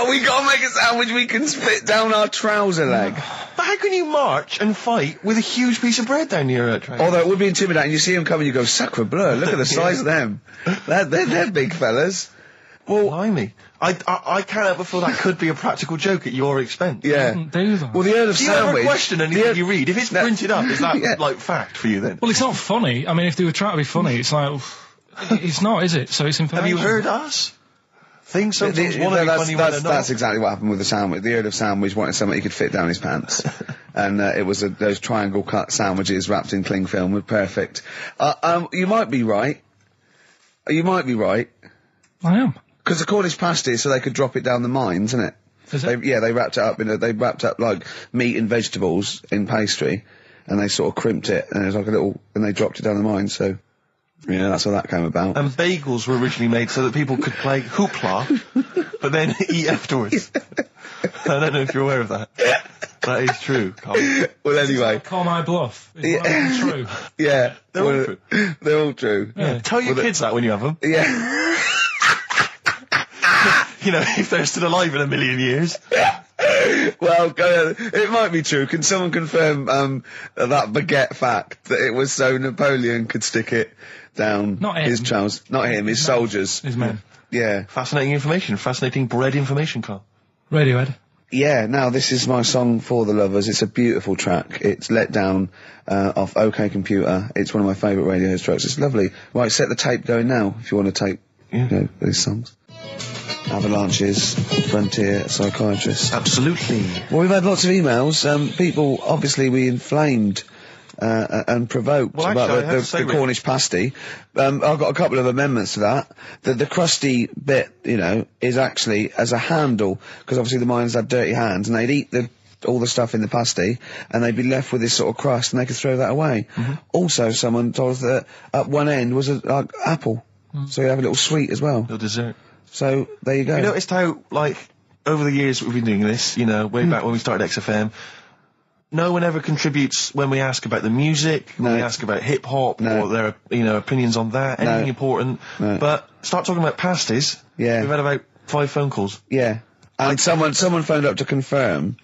we got to make a sandwich we can spit down our trouser leg. But how can you march and fight with a huge piece of bread down your train? Although it would be intimidating. You see them coming, you go, sacre bleu, look at the size of them. They're big fellas. Well, Blimey. I can't help but feel that could be a practical joke at your expense. yeah. Wouldn't do that. Well, the Earl of Do you ever Sandwich. question anything you read? If it's printed up, is that, Yeah. like, fact for you then? Well, it's not funny. I mean, if they were trying to be funny, it's like, it's not, is it? So it's information. Have you heard us? Things sometimes want to be funny when they're not. That's exactly what happened with the sandwich. The Earl of Sandwich wanted something he could fit down his pants. And it was those triangle cut sandwiches wrapped in cling film were perfect. You might be right. You might be right. I am. Because the Cornish pasty, so they could drop it down the mine, isn't it? Is it? They wrapped it up they wrapped up like meat and vegetables in pastry, and they sort of crimped it, and it was like and they dropped it down the mine, so, yeah, that's how that came about. And bagels were originally made so that people could play hoopla, but then eat afterwards. I don't know if you're aware of that. That is true, Carl. Well, anyway. Call my bluff. Is that true? Yeah. They're all true. They're all true. Yeah. Tell your kids that when you have them. Yeah. You know, if they're still alive in a million years. Well, it might be true. Can someone confirm that baguette fact that it was so Napoleon could stick it down Not him. his trousers? Not him, his soldiers. His men. Yeah. Fascinating information. Fascinating bread information, Carl. Radiohead. Yeah, now this is my song for the lovers. It's a beautiful track. It's Let Down off OK Computer. It's one of my favourite Radiohead tracks. It's lovely. Right, set the tape going now if you want to tape these songs. Avalanches, Frontier, Psychiatrist. Absolutely. Well, we've had lots of emails. People, obviously, we inflamed and provoked Well, about actually, I have to say, the Rick- Cornish pasty. I've got a couple of amendments to that. The crusty bit, is actually as a handle, because obviously the miners had dirty hands, and they'd eat all the stuff in the pasty, and they'd be left with this sort of crust, and they could throw that away. Mm-hmm. Also, someone told us that at one end was a apple, so you have a little sweet as well. Little dessert. So there you go. You noticed how, like, over the years we've been doing this, way back when we started XFM, no one ever contributes when we ask about the music, when No. we ask about hip-hop, No. or their, opinions on that, anything important. No. But start talking about pasties. Yeah. We've had about 5 phone calls. Yeah, and someone phoned up to confirm.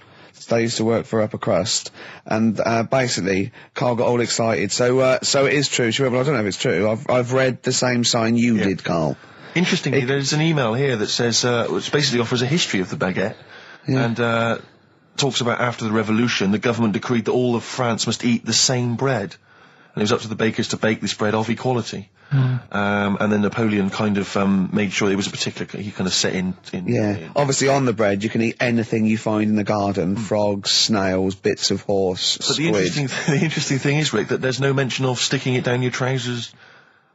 They used to work for Upper Crust, and basically Carl got all excited. So it is true. Sure, well, I don't know if it's true. I've read the same sign you did, Carl. Interestingly, there's an email here that says, which basically offers a history of the baguette, and talks about after the revolution, the government decreed that all of France must eat the same bread, and it was up to the bakers to bake this bread of equality. And then Napoleon kind of made sure it was a particular, he kind of set in. Obviously on the bread you can eat anything you find in the garden: frogs, snails, bits of horse, But squid. the interesting thing is, Rick, that there's no mention of sticking it down your trousers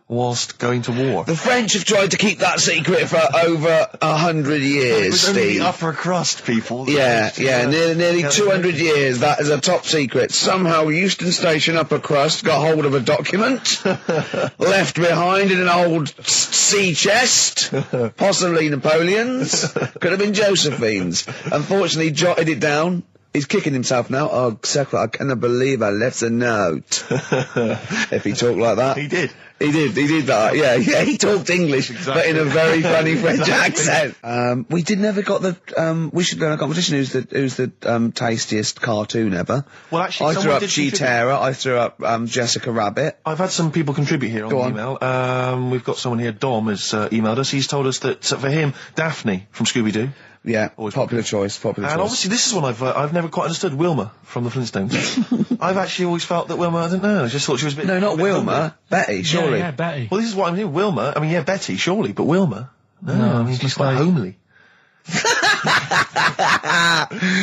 whilst going to war. The French have tried to keep that secret for over 100 It years, was only Steve. the upper crust people. Yeah, nearly 200 years, that is a top secret. Somehow Euston Station Upper Crust got hold of a document, left behind in an old sea chest, possibly Napoleon's, could have been Josephine's. Unfortunately, jotted it down. He's kicking himself now. Oh, Secretary, I cannot believe I left a note. If he talked like that. He did. He did that, yeah, he talked English, but in a very funny French accent. We never got the, we should go in a competition who's the tastiest cartoon ever. Well, actually, I threw someone up did contribute. Cheetara, I threw up, Jessica Rabbit. I've had some people contribute here on Go the on. email. We've got someone here, Dom, has emailed us. He's told us that for him, Daphne from Scooby-Doo. Yeah, Always popular choice. And obviously this is one I've never quite understood. Wilma from the Flintstones. I've actually always felt that Wilma, I don't know, I just thought she was a bit... No, not a bit Wilma, hungry. Betty, surely. Yeah, Betty. Well, this is what I'm doing. Wilma, I mean, yeah, Betty, surely, but Wilma? No, I mean, she's quite homely.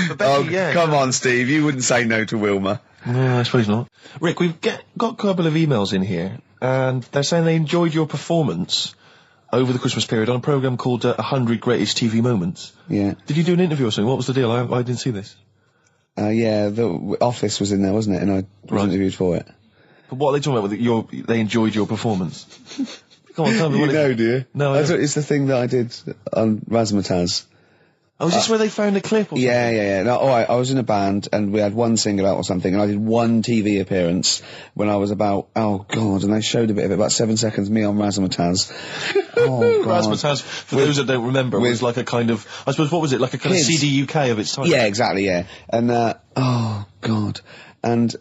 But Betty, yeah. Come on, Steve, you wouldn't say no to Wilma. No, I suppose not. Rick, we've got a couple of emails in here, and they're saying they enjoyed your performance over the Christmas period on a programme called 100 Greatest TV Moments. Yeah. Did you do an interview or something? What was the deal? I didn't see this. Yeah, the Office was in there, wasn't it? And I was interviewed for it. But what are they talking about? They enjoyed your performance. Come on, tell me You what know, do you? No, I don't. It's the thing that I did on Razzmatazz. Oh, is this where they found a clip or something? Yeah. No, I was in a band and we had one single out or something, and I did one TV appearance when I was about, oh God, and they showed a bit of it, about 7 seconds, me on Razzmatazz. Oh God. Razzmatazz, for those that don't remember, was like a kind of, I suppose, what was it? Like a kind Kids. of CD UK of its time? Yeah, exactly, yeah. And, oh God. And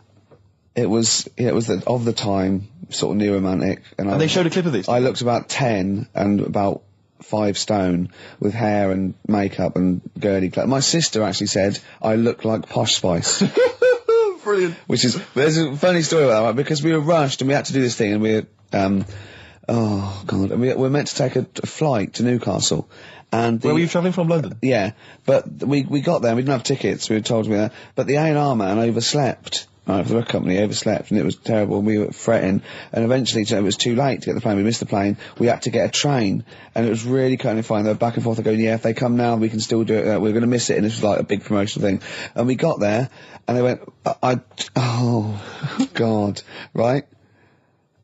it was of the time, sort of new romantic. And they showed a clip of this? I looked about 10 and about 5 stone with hair and makeup and girly clothes. My sister actually said I look like Posh Spice. Brilliant. There's a funny story about that, right? Because we were rushed and we had to do this thing, and and we were meant to take a flight to Newcastle. And Where were you travelling from? London? Yeah, but we got there and we didn't have tickets, we were told to be there, but the A&R man overslept. Right, for the company, overslept, and it was terrible, and we were fretting, and eventually it was too late to get the plane, we missed the plane, we had to get a train, and it was really kind of fine, they were back and forth, going, yeah, if they come now, we can still do it, we're going to miss it, and this was like a big promotional thing, and we got there, and they went, oh, God, right,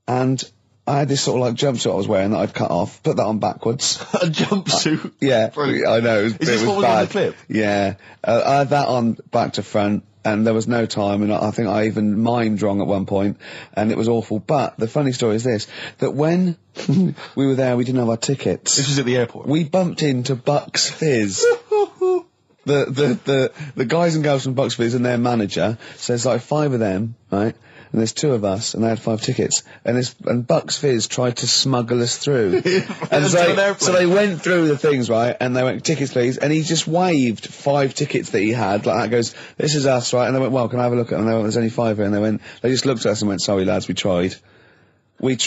and I had this sort of like jumpsuit I was wearing that I'd cut off, put that on backwards. A jumpsuit? Yeah, Brilliant. I know, Is this what was bad. on the clip? Yeah, I had that on back to front, and there was no time, and I think I even mimed wrong at one point, and it was awful. But the funny story is this, that when we were there, we didn't have our tickets. This was at the airport? We bumped into Bucks Fizz. The guys and girls from Bucks Fizz and their manager, so there's like 5 of them, right? And there's 2 of us, and they had 5 tickets, and Bucks Fizz tried to smuggle us through. And so they went through the things, right, and they went, tickets please, and he just waved 5 tickets that he had, like that, goes, this is us, right, and they went, well, can I have a look at them? And they went, there's only 5 here, and they just looked at us and went, sorry lads, we tried. We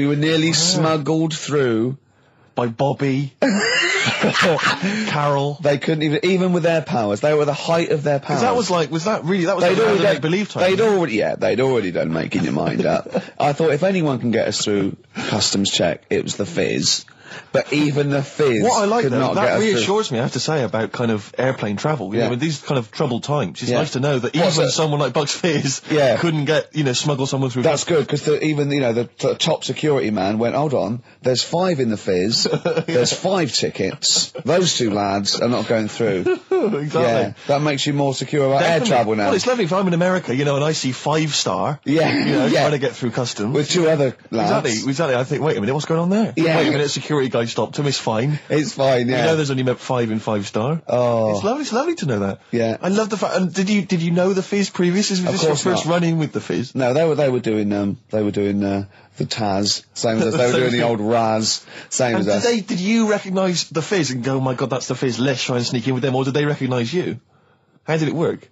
were nearly smuggled through. By Bobby. Carol. They couldn't even with their powers, they were the height of their powers. That was like make-believe time. They'd already done making your mind up. I thought if anyone can get us through customs check, it was the Fizz. But even the Fizz what I like could though, not get that us reassures me, I have to say, about kind of airplane travel. You know, in these kind of troubled times, it's nice to know that even someone like Bucks Fizz couldn't get, smuggle someone through. That's good, because the top security man went, hold on, there's 5 in the Fizz, there's 5 tickets, those 2 lads are not going through. Exactly. Yeah, that makes you more secure about air travel now. Well, it's lovely if I'm in America, and I see 5-star, trying to get through customs. With 2 other lads. Exactly. I think, wait a minute, what's going on there? Yeah. Wait a minute, security guy stopped him, it's fine. It's fine, yeah. You know there's only about 5 in 5-star. Oh. It's lovely to know that. Yeah. I love the fact, and did you know the Fizz previously? Was this your first run-in with the Fizz? No, they were doing the Taz, same as us. They were doing the old Raz, same as us. Did you recognise the Fizz and go, oh my god, that's the Fizz, let's try and sneak in with them, or did they recognise you? How did it work?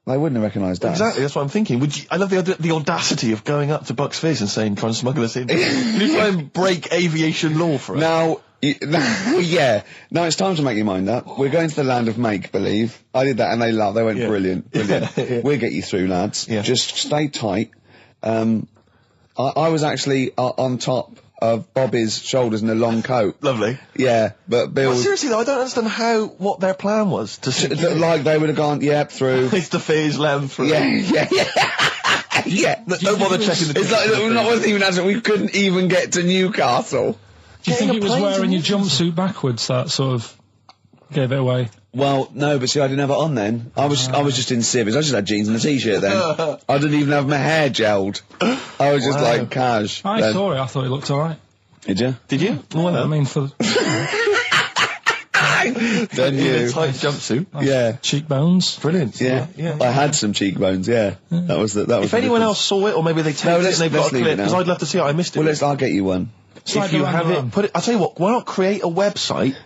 They wouldn't have recognised us. Exactly, that's what I'm thinking. I love the audacity of going up to Bucks Fizz and saying, trying to smuggle us in. Can you try and break aviation law for us? Now, now it's time to make your mind up. We're going to the land of make-believe. I did that and they laughed. They went, brilliant. Yeah. We'll get you through, lads. Yeah. Just stay tight. I was actually on top of Bobby's shoulders in a long coat. Lovely. Yeah, but Bill... Well, seriously though, I don't understand what their plan was. Like they would have gone, through. It's the Fizz, let them through. Yeah. Don't bother checking the... It's like, not wasn't even answering, we couldn't even get to Newcastle. Do you think it was wearing your jumpsuit backwards that sort of gave it away? Well, no, but see, I didn't have it on then. I was just in civvies. I just had jeans and a t-shirt then. I didn't even have my hair gelled. I was just like cash. I saw it. I thought it looked all right. Did you? Did you? Well, I mean, for Then in a tight jumpsuit. Yeah. cheekbones. Brilliant. Yeah. I had some cheekbones. Yeah. That was. If anyone else saw it, or maybe they taped it and they've got a leave clip, it now. because I'd love to see it. I missed it. Well, I'll get you one. If you have it, put it. I'll tell you what. Why not create a website?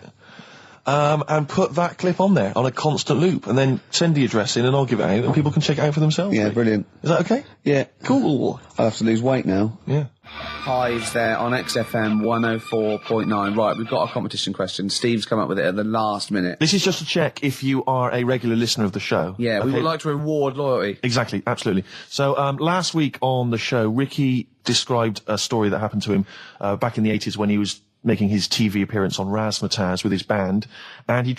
And put that clip on there on a constant loop, and then send the address in, and I'll give it out, and people can check it out for themselves. Yeah, brilliant. Is that okay? Yeah. Cool. I'll have to lose weight now. Yeah. Hives there on XFM 104.9. Right, we've got a competition question. Steve's come up with it at the last minute. This is just to check if you are a regular listener of the show. Yeah, we would like to reward loyalty. Exactly, absolutely. So, last week on the show, Ricky described a story that happened to him back in the 80s when he was making his TV appearance on Razzmatazz with his band, and he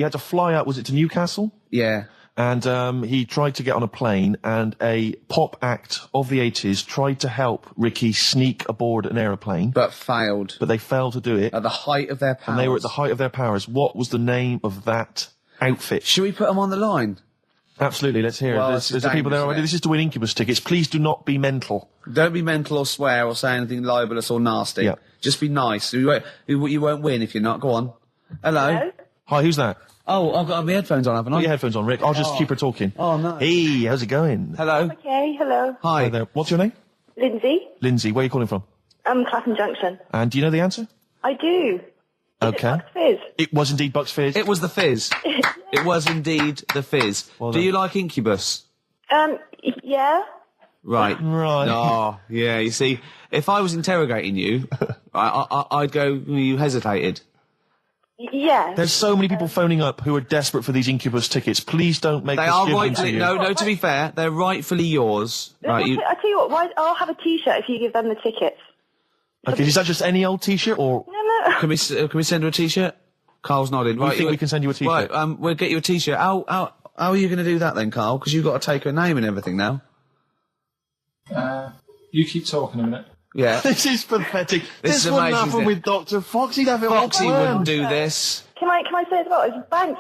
had to fly out, was it to Newcastle? Yeah. And he tried to get on a plane, and a pop act of the 80s tried to help Ricky sneak aboard an aeroplane. But failed. But they failed to do it. At the height of their powers. And they were at the height of their powers. What was the name of that outfit? Should we put them on the line? Absolutely, let's hear Well, it. There's the people there already. This is to win Incubus tickets. Please do not be mental. Don't be mental or swear or say anything libelous or nasty. Yeah. Just be nice. You won't win if you're not. Go on. Hello? Hi, who's that? Oh, I've got my headphones on, haven't I? Put your headphones on, Rick. I'll just keep her talking. Oh, no. Hey, how's it going? Hello? Okay, hello. Hi. Hi there. What's your name? Lindsay. Lindsay. Where are you calling from? Clapham Junction. And do you know the answer? I do. Okay. Bucks Fizz? It was indeed Bucks Fizz. It was the Fizz. It was indeed the Fizz. Well Do done. you like Incubus? Yeah. Right. Right. Oh, yeah, you see, if I was interrogating you, I'd go, you hesitated. Yeah. There's so many people phoning up who are desperate for these Incubus tickets. Please don't make They us are give them to rightfully, you. no, to be fair, they're rightfully yours. Right, I tell you what, I'll have a T-shirt if you give them the tickets. Okay, is that just any old T-shirt or? No. can we send her a T-shirt? Carl's nodding. We think we can send you a T-shirt. Right, we'll get you a T-shirt. How are you going to do that then, Carl? Because you've got to take her name and everything now. You keep talking a minute. Yeah. This is pathetic. This This is wouldn't amazing, happen isn't with Dr. Fox. He'd have it Foxy all wouldn't planned. do this. Can I say as well, there's a bank,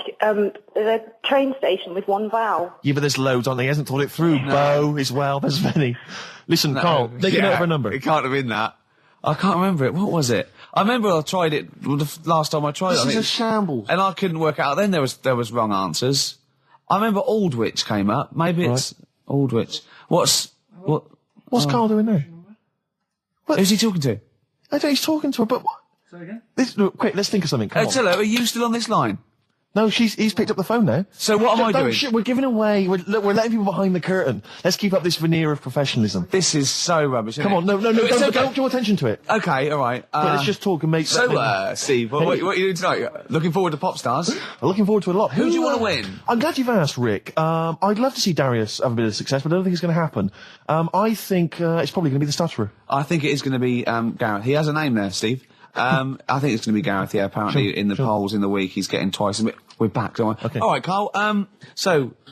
there's a train station with one vowel. Yeah, but there's loads, aren't there? He hasn't thought it through. Bo as well. There's many. Listen, Carl, take a note of her number. It can't have been that. I can't remember it. What was it? I remember I tried it the last time I tried This it. is a shambles. And I couldn't work out. Then there was wrong answers. I remember Aldwych came up. Maybe it's Aldwych. What's Carl doing there? Who's he talking to? I don't know, he's talking to her, but what? Say again? Look, quick, let's think of something. Come on. Tell her, are you still on this line? No, he's picked up the phone now. So what am I Don't doing? shit, we're giving away. We're letting people behind the curtain. Let's keep up this veneer of professionalism. This is so rubbish. Isn't Come it? on, no, It's don't okay. draw attention to it. Okay, all right. But let's just talk and make. So, Steve, what are you doing tonight? Looking forward to Pop Stars? I'm looking forward to it a lot. Who do you want to win? I'm glad you've asked, Rick. I'd love to see Darius have a bit of success, but I don't think it's going to happen. I think it's probably going to be the stutterer. I think it is going to be Gareth. He has a name there, Steve. I think it's going to be Gareth. Yeah, apparently in the polls in the week he's getting twice. We're back, don't we? Okay. All right, Carl.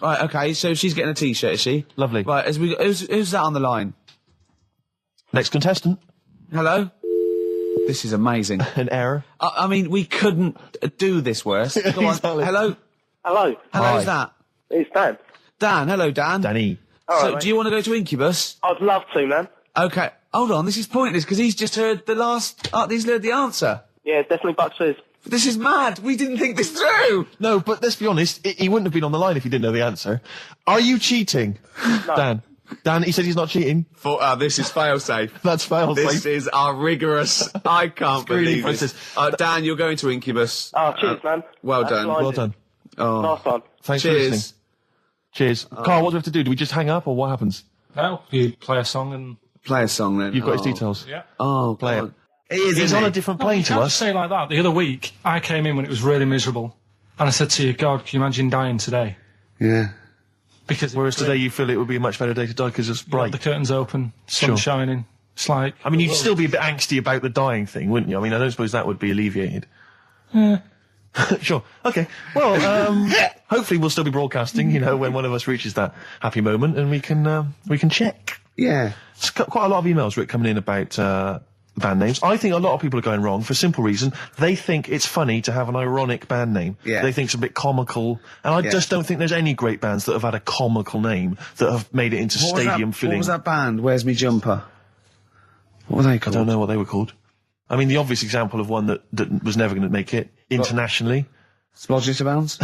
Okay. So she's getting a T-shirt, is she? Lovely. Right. Who's that on the line? Next contestant, Hello. This is amazing. an error. I mean, we couldn't do this worse. Go on. Exactly. Hello. Hello, Who's that? it's Dan. Dan. Hello, Dan. Danny. So, mate. do you want to go to Incubus? I'd love to, man. Okay. Hold on. This is pointless because he's just heard the last. He's heard the answer. Yeah, definitely Bucks Fizz. This is mad. We didn't think this through. No, but let's be honest. He wouldn't have been on the line if he didn't know the answer. Are you cheating, Dan? Dan, he said he's not cheating. This is fail-safe. That's fail. This is our rigorous. I can't believe this. Dan, you're going to Incubus. Oh, cheers, man. Well That's done. blinding. Well done. Oh, Nice one. Thanks for cheers. listening. Cheers. Carl, what do we have to do? Do we just hang up or what happens? No, you play a song and... Play a song then. You've got his details. Yeah. Oh, Play God. it. He is, He's isn't on he? a different You plane to can't us. say it like that. The other week, I came in when it was really miserable. And I said to you, God, can you imagine dying today? Yeah. Because Whereas today you feel it would be a much better day to die because it's bright. the curtains open, sun Sure. shining. It's like... I mean, you'd still be a bit angsty about the dying thing, wouldn't you? I mean, I don't suppose that would be alleviated. Sure. Okay. Well, hopefully we'll still be broadcasting, when one of us reaches that happy moment and we can check. Yeah. It's got quite a lot of emails, Rick, coming in about band names. I think a lot of people are going wrong for a simple reason. They think it's funny to have an ironic band name. Yeah. They think it's a bit comical. And I just don't think there's any great bands that have had a comical name that have made it into stadium filling. What was that band? Where's Me Jumper? What were they I called? don't know what they were called. I mean, the obvious example of one that was never going to make it internationally. Splodgeness Abounds?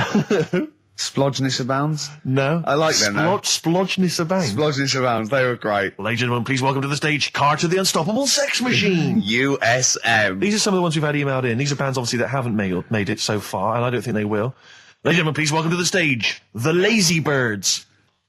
Splodgeness Abounds? No. I like them, though. Splodgeness Abound. Splodgeness Abounds. They were great. Ladies and gentlemen, please welcome to the stage Carter the Unstoppable Sex Machine. USM. These are some of the ones we've had emailed in. These are bands, obviously, that haven't made it so far, and I don't think they will. Ladies and gentlemen, please welcome to the stage the Lazy Birds.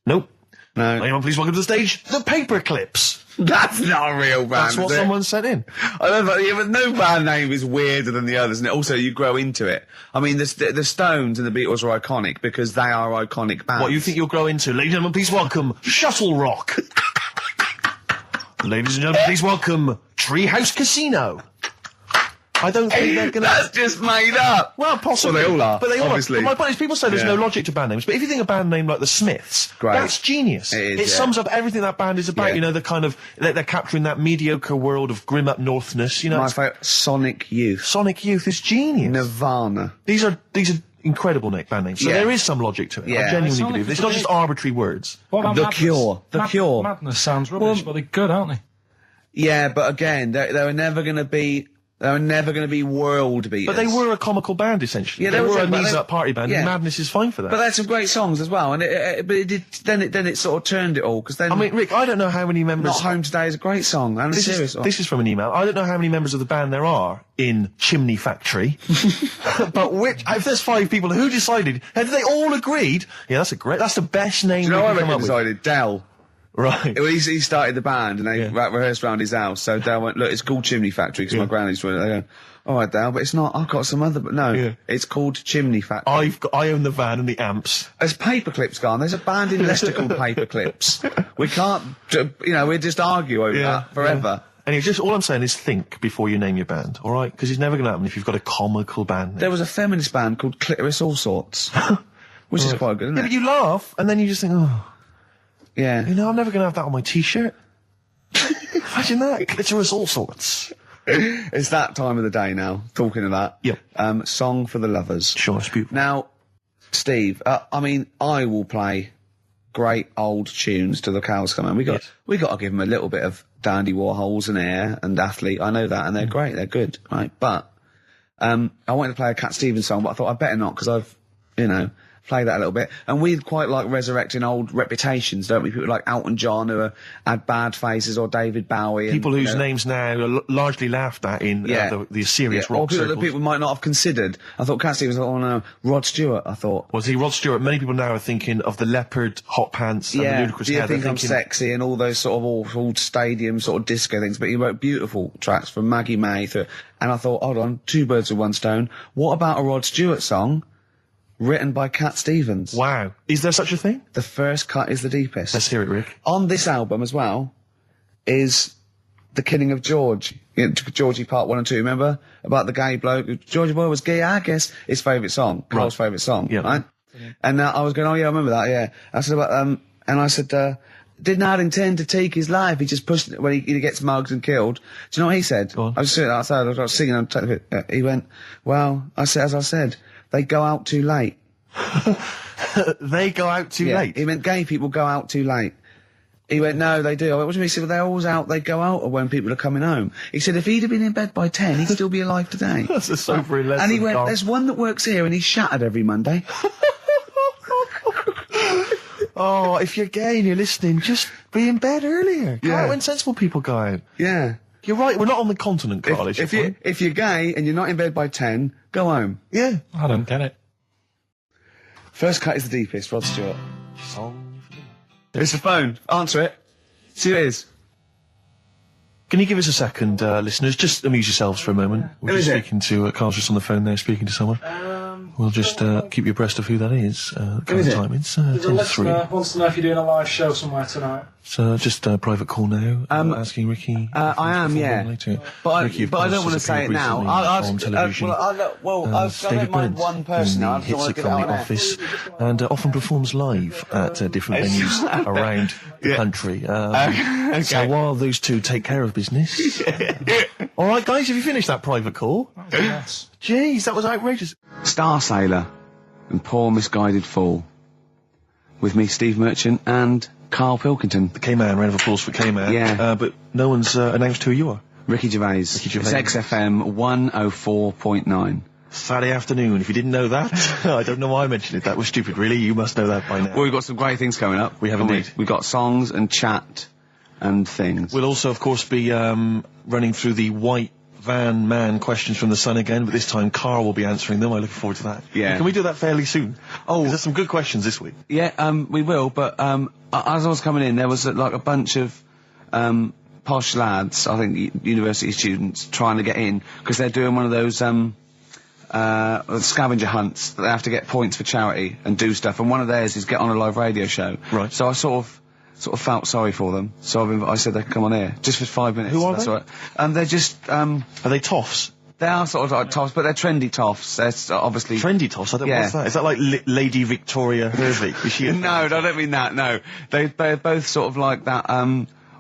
Nope. No. Ladies and gentlemen, please welcome to the stage the Paperclips. That's not a real band. That's what is it? someone sent in. I remember, but no band name is weirder than the others, and also you grow into it. I mean, the Stones and the Beatles are iconic because they are iconic bands. What you think you'll grow into? Ladies and gentlemen, please welcome Shuttle Rock. Ladies and gentlemen, please welcome Treehouse Casino. I don't think they're gonna... That's just made up. Well, possibly. Well, they all are, But they all obviously. are. But my point is, people say there's Yeah. no logic to band names, but if you think a band name like the Smiths, Great. that's genius. It is, It yeah. sums up everything that band is about. Yeah. The kind of they're capturing that mediocre world of grim up northness. My it's- favourite, Sonic Youth. Sonic Youth is genius. Nirvana. These are incredible band names. So Yeah. there is some logic to it. Yeah. I genuinely Sonic believe it. It's is not just arbitrary words. What about The Madness? Cure. The Cure. Madness sounds rubbish, but they're good, aren't they? Yeah, but again, they were never going to be They were never going to be world beaters. But they were a comical band, essentially. Yeah, they were a but knees-up party band, and Madness is fine for that. But they had some great songs as well, and then it sort of turned it all, because then... I mean, Rick, I don't know how many members... Not Home Today is a great song, and a serious song. This is from an email. I don't know how many members of the band there are in Chimney Factory, but if there's 5 people, who decided? Have they all agreed? Yeah, that's the best name. Do you know what I come reckon up with. decided? Dell. Right. He started the band, and they rehearsed around his house, so Dell went, look, it's called Chimney Factory, because my granny used to run it. They go, all right, Dale, but it's not. I've got some other. But no, it's called Chimney Factory. I own the van and the amps. There's Paperclips gone. There's a band in Leicester called Paperclips. We can't. We just argue over that forever. And all I'm saying is think before you name your band, all right? Because it's never going to happen if you've got a comical band name. There was a feminist band called Clitoris All Sorts, which is quite good, isn't it? But you laugh and then you just think, oh, yeah. I'm never going to have that on my T-shirt. Imagine that, Clitoris All Sorts. It's that time of the day now, talking of that. Yep. Song for the Lovers. Sure, it's beautiful. Now, Steve, I will play great old tunes till the cows come home. We got to give them a little bit of Dandy Warhols and Air and Athlete. I know that, and they're great, they're good, right? But, I wanted to play a Cat Stevens song, but I thought I'd better not, because I've, play that a little bit. And we quite like resurrecting old reputations, don't we? People like Elton John who had bad faces, or David Bowie. People whose names now are largely laughed at in the serious rock or people circles. that people might not have considered. I thought Cat Stevens, Rod Stewart, I thought. Was he Rod Stewart? Many people now are thinking of the leopard hot pants and the ludicrous hair. I think I'm sexy and all those sort of awful stadium sort of disco things, but he wrote beautiful tracks from Maggie May and I thought, hold on, 2 birds with 1 stone. What about a Rod Stewart song written by Cat Stevens? Wow. Is there such a thing? The first cut is the deepest. Let's hear it, Rick. On this album as well is The Killing of George. Georgie Part 1 and 2, remember? About the gay bloke. Georgie Boy was gay, I guess. His favourite song. Carl's favourite song, right? And I was going, I remember that, yeah. I said and I said, did not intend to take his life. He just pushed it when he gets mugged and killed. Do you know what he said? Go on. I was sitting outside, I was singing, he went, well, as I said, they go out too late. They go out too late? He meant gay people go out too late. He went, no, they do. I went, what do you mean? He said, well, they're always out, they go out when people are coming home. He said, if he'd have been in bed by 10, he'd still be alive today. That's a sobering lesson. And he went, Carl. there's one that works here and he's shattered every Monday. Oh, if you're gay and you're listening, just be in bed earlier. Go out when sensible people go out. Yeah. You're right, we're not on the continent, Carl. If you're gay and you're not in bed by 10, go home. Yeah. I don't get it. First cut is the deepest, Rod Stewart. It's the phone. Answer it. See who it is. Can you give us a second, listeners? Just amuse yourselves for a moment. We're just speaking to Carl's just on the phone there, speaking to someone. We'll just keep you abreast of who that is. Current time it's 10:03. Wants to know if you're doing a live show somewhere tonight. So just a private call now. Asking Ricky. I am, yeah. Later. But Ricky, I don't want to say it now. I don't mind one person now. I just want to get it from out the there. office, and often performs live at different venues around the country. So while those two take care of business. All right, guys, have you finished that private call? Yes. Jeez, that was outrageous. Star Sailor and Poor Misguided Fool. With me, Steve Merchant, and Karl Pilkington. The K-Man, round of applause for K-Man. Yeah. But no one's announced who you are. Ricky Gervais. It's XFM 104.9. Saturday afternoon. If you didn't know that, I don't know why I mentioned it. That was stupid, really. You must know that by now. Well, we've got some great things coming up. We have indeed. We've got songs and chat and things. We'll also, of course, be running through the white van man questions from the Sun again, but this time Carl will be answering them. I look forward to that. Yeah. Can we do that fairly soon? Oh, there's some good questions this week. Yeah, we will, but as I was coming in, there was like a bunch of posh lads, I think university students, trying to get in, because they're doing one of those scavenger hunts. They have to get points for charity and do stuff, and one of theirs is get on a live radio show. Right. So I sort of felt sorry for them, so I said they could come on here, just for 5 minutes. Who are that's they? All right. They're just, Are they toffs? they are sort of like toffs, but they're trendy toffs. They're obviously... Trendy toffs? I don't know what's that. Is that like Lady Victoria Hervey? Is she No, I don't mean that, no. They're both sort of like that,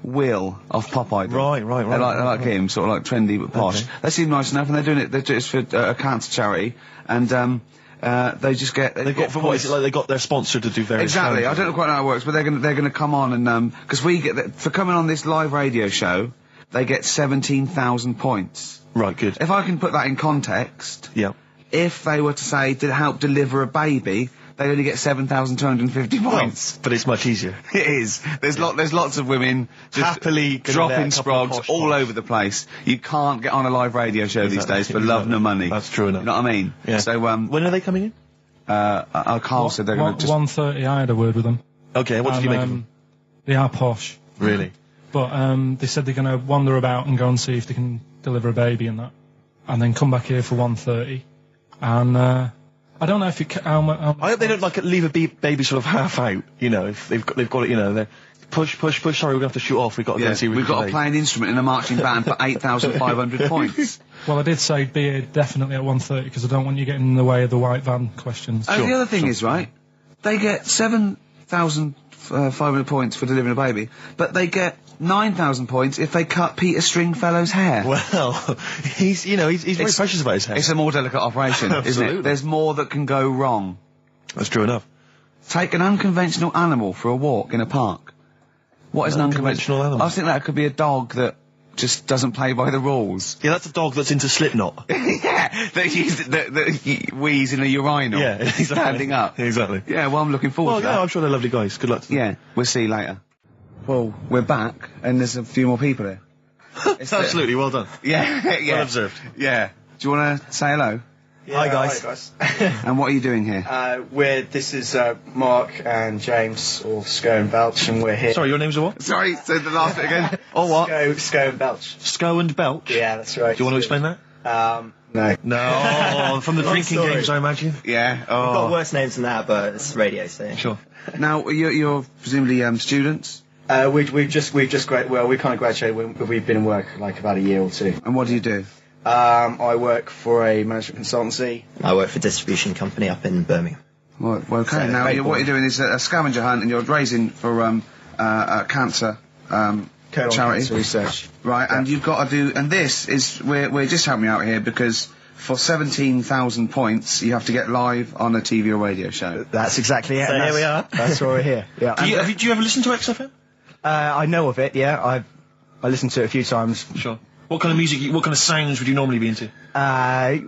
Will of Pop Idol. Right. They're like him, sort of like trendy but posh. Okay. They seem nice enough, and they're doing it for a cancer charity, and they just get... They got, for what, is it like they got their sponsor to do various... Exactly, I don't know quite know how it works, but they're gonna come on and, because we get, for coming on this live radio show, they get 17,000 points. Right, good. If I can put that in context, Yeah. if they were to say, did it help deliver a baby, they only get 7,250 points. But it's much easier. It is. There's lots of women just Happily gonna dropping let a couple of sprogs posh all ones. over the place. You can't get on a live radio show these days for love nor money. That's true enough. You know what I mean? Yeah. So, When are they coming in? Carl said they're going to just... 1:30. I had a word with them. Okay, what did you make of them? They are posh, Really? but they said they're going to wander about and go and see if they can deliver a baby and that, and then come back here for 1:30. And I don't know if it. I hope they don't leave a baby sort of half out. You know, if they've got it. You know, they're push. Sorry, we're going to have to shoot off. We've got to go and see. We've got to play an instrument in a marching band for 8,500 points. Well, I did say be here definitely at 1:30 because I don't want you getting in the way of the white van questions. And the other thing is, right, they get 7,500 points for delivering a baby, but they get 9,000 points if they cut Peter Stringfellow's hair. Well, he's very precious about his hair. It's a more delicate operation, isn't Absolutely. it? There's more that can go wrong. That's true enough. Take an unconventional animal for a walk in a park. What is an unconventional animal? I think that could be a dog that just doesn't play by the rules. Yeah, that's a dog that's into Slipknot. Yeah, that wheeze in a urinal. Yeah, exactly. Standing up. Exactly. Yeah, well, I'm looking forward Well, to yeah, that. I'm sure they're lovely guys. Good luck to them. Yeah, we'll see you later. Well, we're back, and there's a few more people here. Absolutely, well done. Yeah, yeah. Well observed. Yeah. Do you want to say hello? Hi guys. And what are you doing here? This is Mark and James, or Sco and Belch, and we're here. Sorry, your name's what? Sorry, say the last bit again. Or what? Sco and Belch. Sco and Belch? Yeah, that's right. Do you want to explain that? No. No, from the drinking story. games, I imagine. Yeah. We've got worse names than that, but it's radio, so. Sure. Now, you're presumably students? We've just we kind of graduated. We've been in work like about a year or two. And what do you do? I work for a management consultancy. I work for a distribution company up in Birmingham. Well, okay. So, Now, very what you're doing is a scavenger hunt, and you're raising for cancer Colon charity cancer research. right? Yeah. And you've got to do. And this is we're just helping you out here because for 17,000 points, you have to get live on a TV or radio show. That's exactly it. So here we are. That's why we're here. Yeah. Do you ever listen to XFM? I know of it. Yeah. I listened to it a few times. Sure. What kind of music, what kind of sounds would you normally be into? I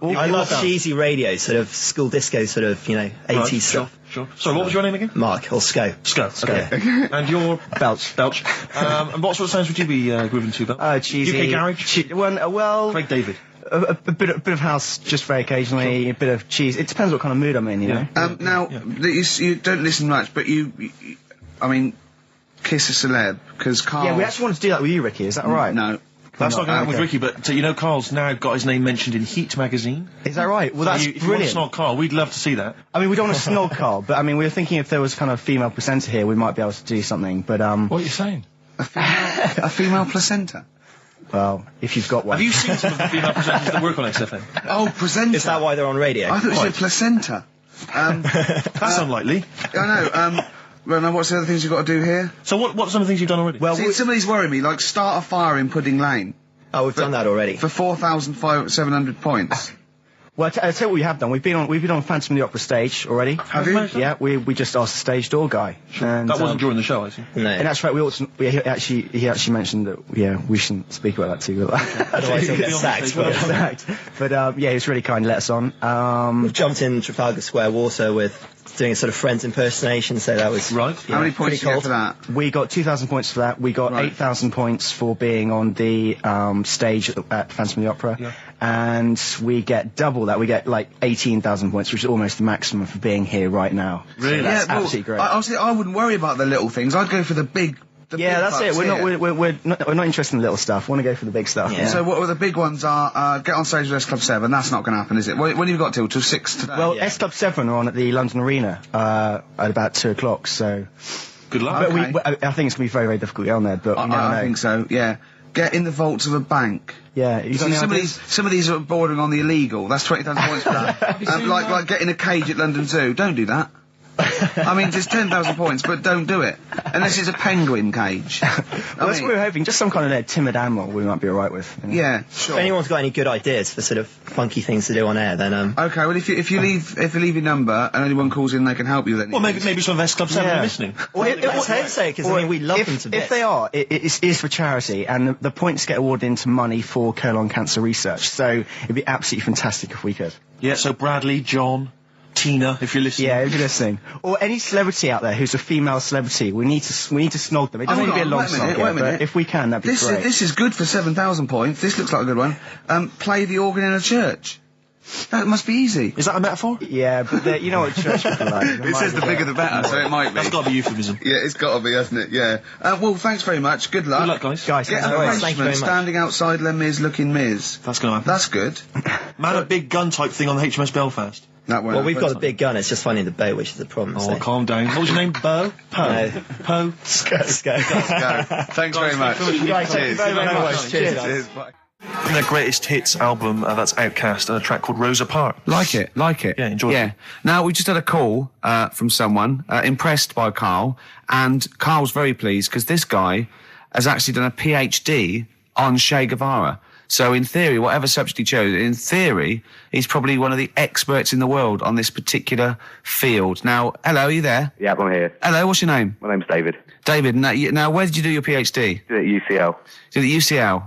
love cheesy radio, sort of school disco, sort of, 80s stuff. Sure. Sorry, what was your name again? Mark, or Sco. Sco. Okay. And you're Belch. Belch. And what sort of sounds would you be grooving to, Belch? Cheesy. UK garage? Well, Craig David. a bit of house, just very occasionally. A bit of cheese. It depends what kind of mood I'm in, you know. Now, you don't listen much, but I mean, kiss a celeb, because Carl... Yeah, we actually wanted to do that with you, Ricky. Is that all right? No. That's not going to happen with Okay. Ricky, but Carl's now got his name mentioned in Heat magazine. Is that right? Well, So that's if you want to brilliant. snog Carl, we'd love to see that. I mean, we don't want to snog Carl, but I mean, we were thinking if there was kind of a female presenter here, we might be able to do something. But What are you saying? A female placenta? well, if you've got one. Have you seen some of the female presenters that work on XFM? Oh, placenta. Is that why they're on radio? I thought you said placenta. That's unlikely. I know. Well, now what's the other things you've got to do here? So what are some of the things you've done already? Well, See, some of these worry me, like start a fire in Pudding Lane Oh, we've done that already. for 4,700 points. Well, I'll tell you what we have done. We've been on Phantom of the Opera stage already. Have you? Yeah, we just asked the stage door guy. And, That wasn't during the show, I see. No. And that's right. He actually mentioned that. Yeah, we shouldn't speak about that too. Otherwise he'll get sacked. Exact. But yeah, he was really kind. Let us on. We've jumped in Trafalgar Square Water with doing a sort of Friends impersonation, so that was... Right. How many points did you get for that? We got 2,000 points for that. We got Right. 8,000 points for being on the stage at Phantom of the Opera. Yeah. And we get double that. We get like 18,000 points, which is almost the maximum for being here right now. Really? So that's Yeah, well, absolutely great. Honestly, I wouldn't worry about the little things. I'd go for the big. Yeah, that's it. We're not interested in the little stuff. Want to go for the big stuff. Yeah. So what the big ones are? Get on stage with S Club 7. That's not going to happen, is it? When have you got till 6 today? Well, S Club 7 are on at the London Arena at about 2 o'clock. So, Good luck. but Okay. I think it's going to be very, very difficult to get on there. But you never I know. think so. Yeah. Get in the vaults of a bank. Yeah, you got See, any some ideas? of these are bordering on the illegal. That's 20,000 points for that. Like getting a cage at London Zoo. Don't do that. I mean, just 10,000 points, but don't do it. Unless it's a penguin cage. Well, that's what we were hoping. Just some kind of timid animal we might be alright with. You know? Yeah, sure. If anyone's got any good ideas for sort of funky things to do on air, then Okay, well, if you leave your number and anyone calls in, they can help you. Then Well, maybe some of S Club 7 are listening. Or let's hope so, because I mean, we love them to bits. If they are, it is for charity, and the points get awarded into money for colon cancer research. So it'd be absolutely fantastic if we could. Yeah, so Bradley, John, Tina, if you're listening. Yeah, if you're listening. Or any celebrity out there who's a female celebrity, we need to snog them. It doesn't need to be a long snog, but if we can, that'd be great. This is good for 7,000 points. This looks like a good one. Play the organ in a church. That must be easy. Is that a metaphor? Yeah, but you know what church people are like. It says the bigger the better, so it might be. That's got to be euphemism. Yeah, it's got to be, hasn't it? Yeah. Well, thanks very much. Good luck. Good luck, guys. Get an arrangement standing outside Les Mis looking Mis. That's going to happen. That's good. Man, a big gun type thing on the HMS Belfast. That well, we've got a big gun. It's just finding the boat, which is the problem. Oh, calm down. What was your name? Bo? No. Po? Let's go. Thanks very much. Thank you very much. Cheers. Bye. In their greatest hits album, that's Outcast, and a track called Rosa Parks. Like it. Yeah, enjoy it. Now, we just had a call from someone impressed by Karl, and Karl's very pleased because this guy has actually done a PhD on Che Guevara. So in theory, whatever subject he chose, in theory, he's probably one of the experts in the world on this particular field. Now, hello, are you there? Yeah, I'm here. Hello, what's your name? My name's David. David, now where did you do your PhD? Did it at UCL. Did it at UCL,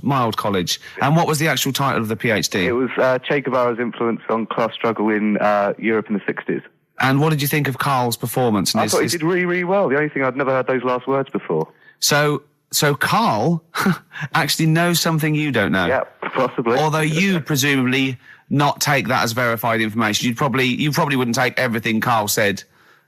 mild college. And what was the actual title of the PhD? It was Che Guevara's influence on class struggle in Europe in the 60s. And what did you think of Karl's performance? I thought he did really, really well. The only thing, I'd never heard those last words before. So Karl actually knows something you don't know. Yeah, possibly. Although you presumably not take that as verified information. You probably wouldn't take everything Karl said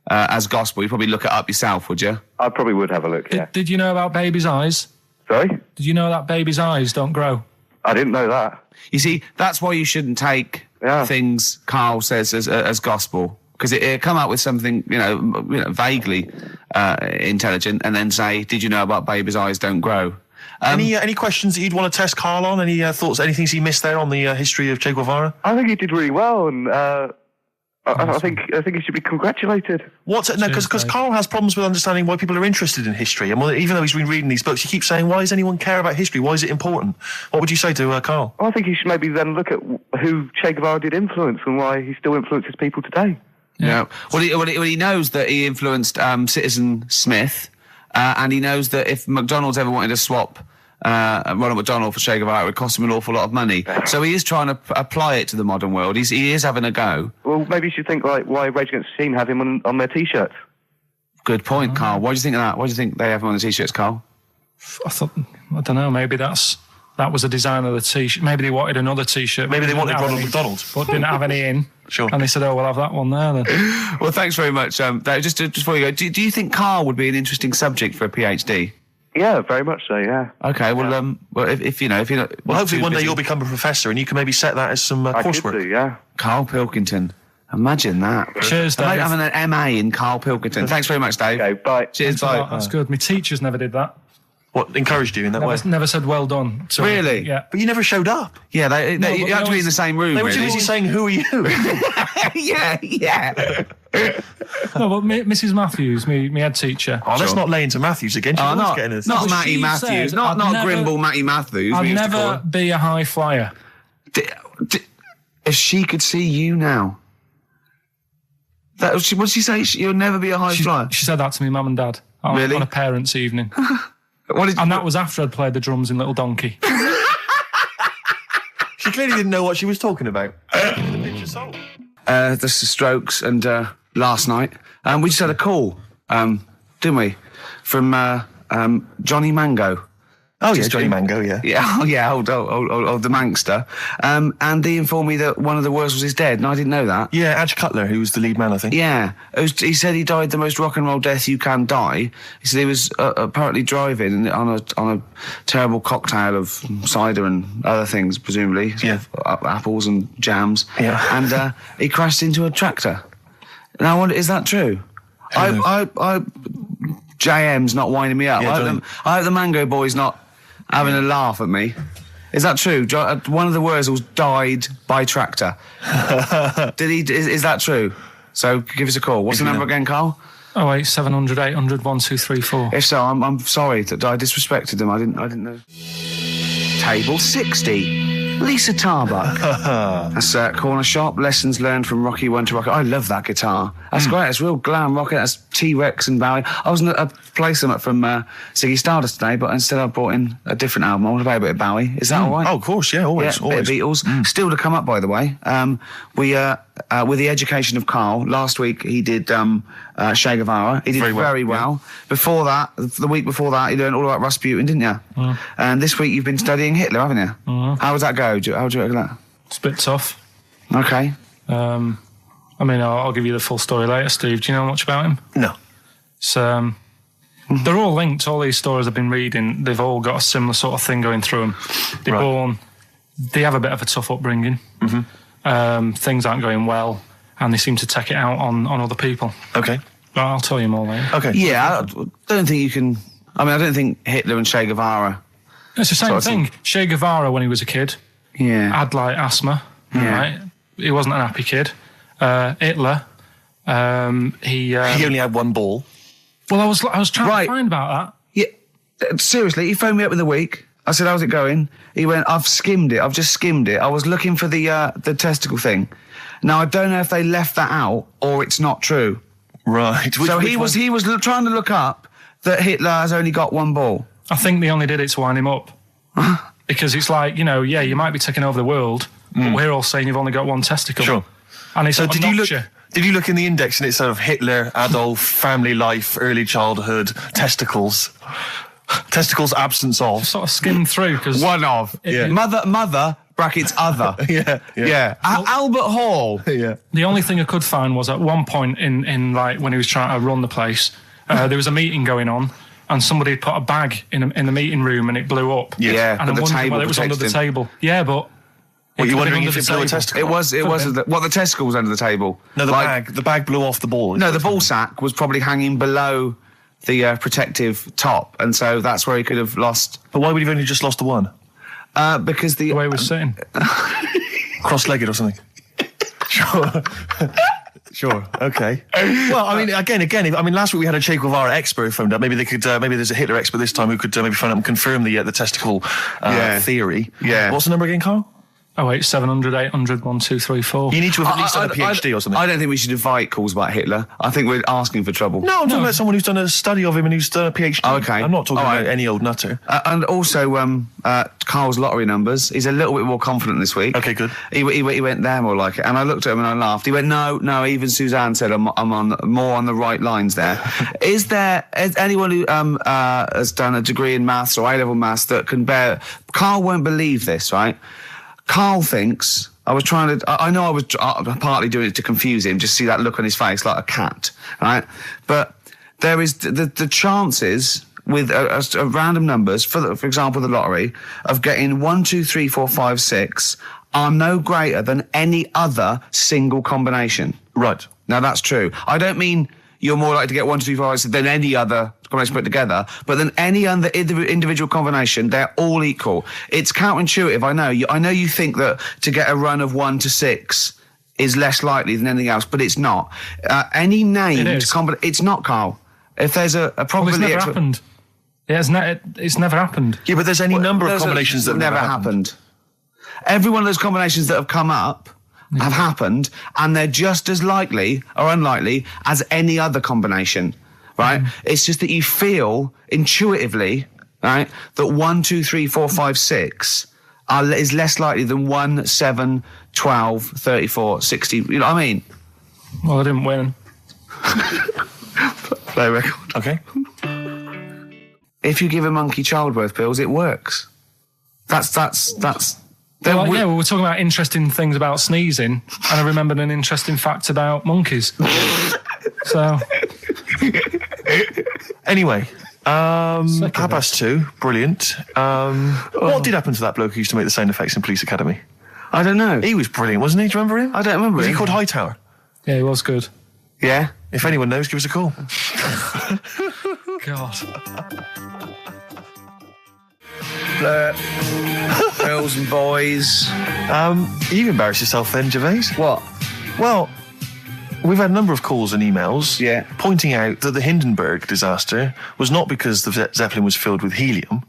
as gospel. You'd probably look it up yourself, would you? I probably would have a look, yeah. Did you know about babies' eyes? Sorry? Did you know that babies' eyes don't grow? I didn't know that. You see, that's why you shouldn't take things Karl says as gospel. Because it come up with something, vaguely intelligent, and then say, "Did you know about babies' eyes don't grow?" Any questions that you'd want to test Karl on? Any thoughts? Any things he missed there on the history of Che Guevara? I think he did really well, and I think he should be congratulated. Because Karl has problems with understanding why people are interested in history, and even though he's been reading these books, he keeps saying, "Why does anyone care about history? Why is it important?" What would you say to Karl? I think he should maybe then look at who Che Guevara did influence and why he still influences people today. Yeah. Well, he knows that he influenced Citizen Smith, and he knows that if McDonald's ever wanted to swap Ronald McDonald for Che Guevara, it would cost him an awful lot of money. So he is trying to apply it to the modern world. He is having a go. Well, maybe you should think like why Rage Against the Machine have him on their T-shirts. Good point, Karl. Why do you think of that? Why do you think they have him on the T-shirts, Karl? I don't know. Maybe that was the design of the T-shirt. Maybe they wanted another T-shirt. Maybe they wanted Ronald McDonald, but didn't have any in. Sure. And they said, "Oh, we'll have that one there then." Well, thanks very much. Just before you go, do you think Karl would be an interesting subject for a PhD? Yeah, very much so. Yeah. Okay. Well, if you're not, well, hopefully one day you'll become a professor and you can maybe set that as some coursework. I could do, yeah. Karl Pilkington. Imagine that. Cheers, Dave. Having an MA in Karl Pilkington. Thanks very much, Dave. Okay, bye. Cheers, bye. That's good. My teachers never did that. What, encouraged you in that way? Never said well done. So, really? Yeah. But you never showed up. Yeah, you had to be in the same room. They were too busy saying, "Who are you?" yeah. No, but Mrs. Matthews, me head teacher. Oh, let's not lay into Matthews again. Not Matty Matthews. Not Grimble Matty Matthews. I'd never be a high flyer. If she could see you now. What did she say? You'll never be a high flyer? She said that to me, mum and dad. Really? On a parents' evening. And that was after I'd played the drums in Little Donkey. She clearly didn't know what she was talking about. The Strokes and last night. We just had a call, didn't we? From Johnny Mango. Oh, yeah, Johnny Mango, yeah. Yeah, old the Mankster. And he informed me that one of the Wurzels is dead, and I didn't know that. Yeah, Adge Cutler, who was the lead man, I think. Yeah. He said he died the most rock and roll death you can die. He said he was apparently driving on a terrible cocktail of cider and other things, presumably. Yeah. Apples and jams. Yeah. And he crashed into a tractor. Now, I wonder, is that true? JM's not winding me up. Yeah, I hope the Mango Boy's not having a laugh at me. Is that true? One of the Wurzels died by tractor. Is that true? So give us a call. What's the number again, Carl? 08700 800 1234. If so, I'm sorry that I disrespected them. I didn't know. Table 60. Lisa Tarbuck. That's Corner Shop. Lessons learned from Rocky 1 to Rocky. I love that guitar. That's great. It's real glam rock. That's T-Rex and Bowie. I was going to play some from Ziggy Stardust today, but instead I brought in a different album. I want to play a bit of Bowie. Is that all right? Oh, of course, yeah, always. Bit of Beatles. Still to come up, by the way. We with the education of Carl, last week he did Che Guevara. He did very well. Before that, the week before that, you learned all about Rasputin, didn't you? And this week you've been studying Hitler, haven't you? How does that go? How do you reckon that? It's a bit tough. Okay. I mean, I'll give you the full story later, Steve. Do you know much about him? No. So, they're all linked. All these stories I've been reading, they've all got a similar sort of thing going through them. They're born, they have a bit of a tough upbringing. Things aren't going well, and they seem to take it out on other people. Okay. Well, I'll tell you more later. Okay. Yeah, I don't think you can... I mean, I don't think Hitler and Che Guevara... It's the same thing. Che Guevara, when he was a kid, had, like, asthma, right? He wasn't an happy kid. Hitler, he only had one ball. Well, I was trying to find about that. Yeah, seriously, he phoned me up in the week. I said, how's it going? He went, I've skimmed it. I've just skimmed it. I was looking for the testicle thing. Now, I don't know if they left that out or it's not true. Right. So he was trying to look up that Hitler has only got one ball. I think they only did it to wind him up. Because it's like, you might be taking over the world, but we're all saying you've only got one testicle. Sure. And it's so did you look in the index and it's sort of Hitler, Adolf, family life, early childhood, testicles? Testicles, absence of. Sort of skimmed through because one of mother brackets other. Albert Hall. The only thing I could find was at one point in like when he was trying to run the place, there was a meeting going on, and somebody had put a bag in the meeting room and it blew up. And I'm wondering whether it was under the table. Yeah, but. What, you're wondering if it blew a testicle? It was the testicle was under the table. No, the bag blew off the ball. No, the ball sack was probably hanging below the protective top, and so that's where he could have lost. But why would he have only just lost the one? Because the way he was sitting. Cross-legged or something. Sure. Okay. Well, I mean, again. I mean, last week we had a Che Guevara expert phoned up. Maybe they could. Maybe there's a Hitler expert this time who could maybe phone up and confirm the testicle theory. Yeah. What's the number again, Carl? 08700 800 1234. You need to have at least done a PhD or something. I don't think we should invite calls about Hitler. I think we're asking for trouble. No, I'm talking about someone who's done a study of him and who's done a PhD. Okay. I'm not talking about any old nutter. And also, Carl's lottery numbers. He's a little bit more confident this week. Okay, good. He went there more like it. And I looked at him and I laughed. He went, no, even Suzanne said I'm on more on the right lines there. Is anyone who has done a degree in maths or A-level maths that can bear... Carl won't believe this, right? Carl thinks, I know I was partly doing it to confuse him, just see that look on his face like a cat, right? But there is the chances with a random numbers, for example, the lottery, of getting 1, 2, 3, 4, 5, 6 are no greater than any other single combination. Right. Now that's true. I don't mean you're more likely to get 1, 2, 3, 4, 5, 6 than any other combination put together, but than any other individual combination, they're all equal. It's counterintuitive, I know. I know you think that to get a run of 1 to 6 is less likely than anything else, but it's not. Any named combination... It's not, Carl. If there's a probability... Well, it's never happened. It's never happened. Yeah, but there's any number of combinations that never happened. Every one of those combinations that have come up have happened, and they're just as likely or unlikely as any other combination, right? It's just that you feel intuitively, right, that 1, 2, 3, 4, 5, 6 is less likely than 1, 7, 12, 34, 60. You know what I mean? Well, I didn't win. Play record. Okay. If you give a monkey childbirth pills, it works. That's. Well, we were talking about interesting things about sneezing, and I remembered an interesting fact about monkeys. So, anyway, 2:30, brilliant. What did happen to that bloke who used to make the sound effects in Police Academy? I don't know. He was brilliant, wasn't he? Do you remember him? I don't remember. Was he called Hightower? Yeah, he was good. Yeah. If anyone knows, give us a call. God. Girls and boys. You embarrassed yourself then, Gervais. What? Well, We've had a number of calls and emails Yeah. pointing out that the Hindenburg disaster was not because the Zeppelin was filled with helium,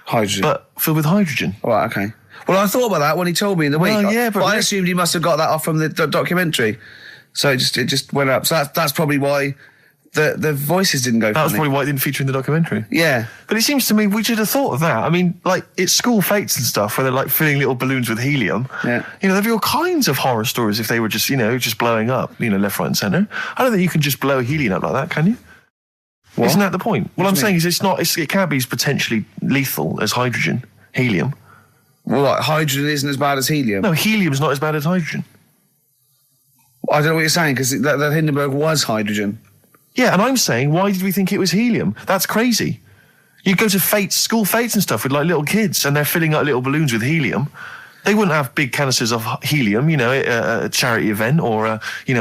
Hydrogen. but filled with hydrogen. Right, okay. Well, I thought about that when he told me in the week. Well, yeah, but I assumed he must have got that off from the documentary. So it just went up. So that's probably why the voices didn't go. That was funny. probably why it didn't feature in the documentary. Yeah. But it seems to me we should have thought of that. I mean, like, it's school fates and stuff where they're like filling little balloons with helium. Yeah. You know, there'd be all kinds of horror stories if they were just, just blowing up, left, right and centre. I don't think you can just blow a helium up like that, can you? What? Isn't that the point? What I'm do you saying is it can't be as potentially lethal as hydrogen, helium. Well, like, hydrogen isn't as bad as helium. No, helium's not as bad as hydrogen. I don't know what you're saying, because the Hindenburg was hydrogen. Yeah, and I'm saying, why did we think it was helium? That's crazy. You go to school fates and stuff with like little kids, and they're filling up little balloons with helium. They wouldn't have big canisters of helium, a charity event or a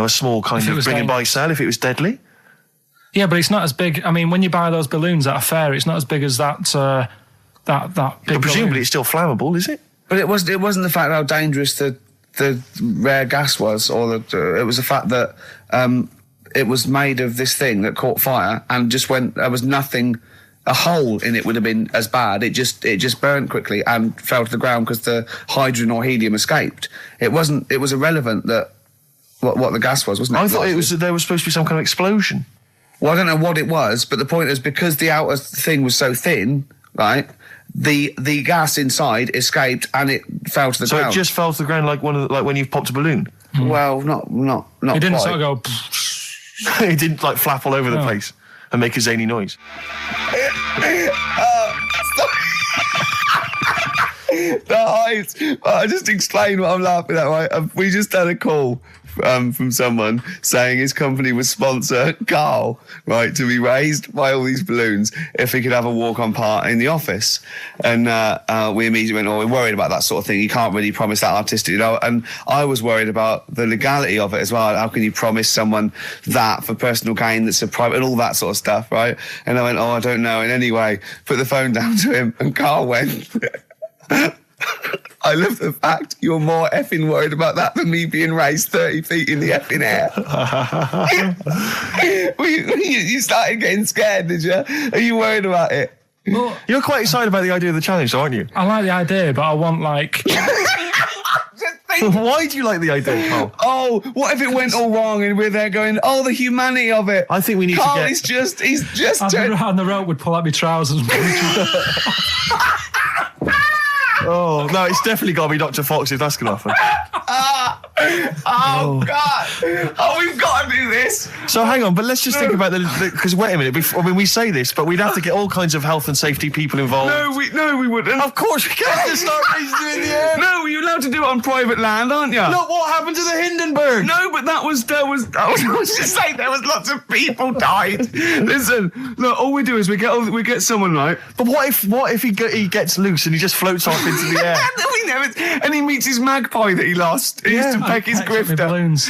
small kind of bring and buy sale if it was deadly. Yeah, but it's not as big. I mean, when you buy those balloons at a fair, it's not as big as that big But presumably balloon. it's still flammable, is it? But it wasn't the fact how dangerous the rare gas was, or it was the fact that it was made of this thing that caught fire and just went. There was nothing. A hole in it would have been as bad. It just burnt quickly and fell to the ground because the hydrogen or helium escaped. It wasn't. It was irrelevant that what the gas was, wasn't it? I thought it was that there was supposed to be some kind of explosion. Well, I don't know what it was, but the point is because the outer thing was so thin, right? The gas inside escaped and it fell to the ground. So it just fell to the ground like when you've popped a balloon. Well, not. It didn't quite. sort of go. It didn't like flap all over the place and make a zany noise. The heights. I just explain what I'm laughing at, right? We just had a call from someone saying his company would sponsor Karl, right, to be raised by all these balloons if he could have a walk-on part in the office. And we immediately went, we're worried about that sort of thing. You can't really promise that artistic, And I was worried about the legality of it as well. How can you promise someone that for personal gain that's a private and all that sort of stuff, right? And I went, I don't know. And anyway, put the phone down to him and Karl went... I love the fact you're more effing worried about that than me being raised 30 feet in the effing air. You started getting scared, did you? Are you worried about it? Well, you're quite excited about the idea of the challenge, aren't you? I like the idea, but I want like... Why do you like the idea, Karl? Oh, what if it went all wrong and we're there going, the humanity of it. I think we need Karl, to get... he's just... And the rope would pull out my trousers. Oh, no, it's definitely got to be Dr. Fox if that's going to happen. God. Oh, we've got to do this. So hang on, but let's just think about because wait a minute, we say this, but we'd have to get all kinds of health and safety people involved. No, we wouldn't. Of course we can't just start raising it in the air. No, you're allowed to do it on private land, aren't you? Look what happened to the Hindenburg. No, but I was just saying there was lots of people died. Listen, look, all we do is we get someone, right? But what if he gets loose and he just floats off into the air? We never, and he meets his magpie that he lost. He used to peck his grifter. Balloons.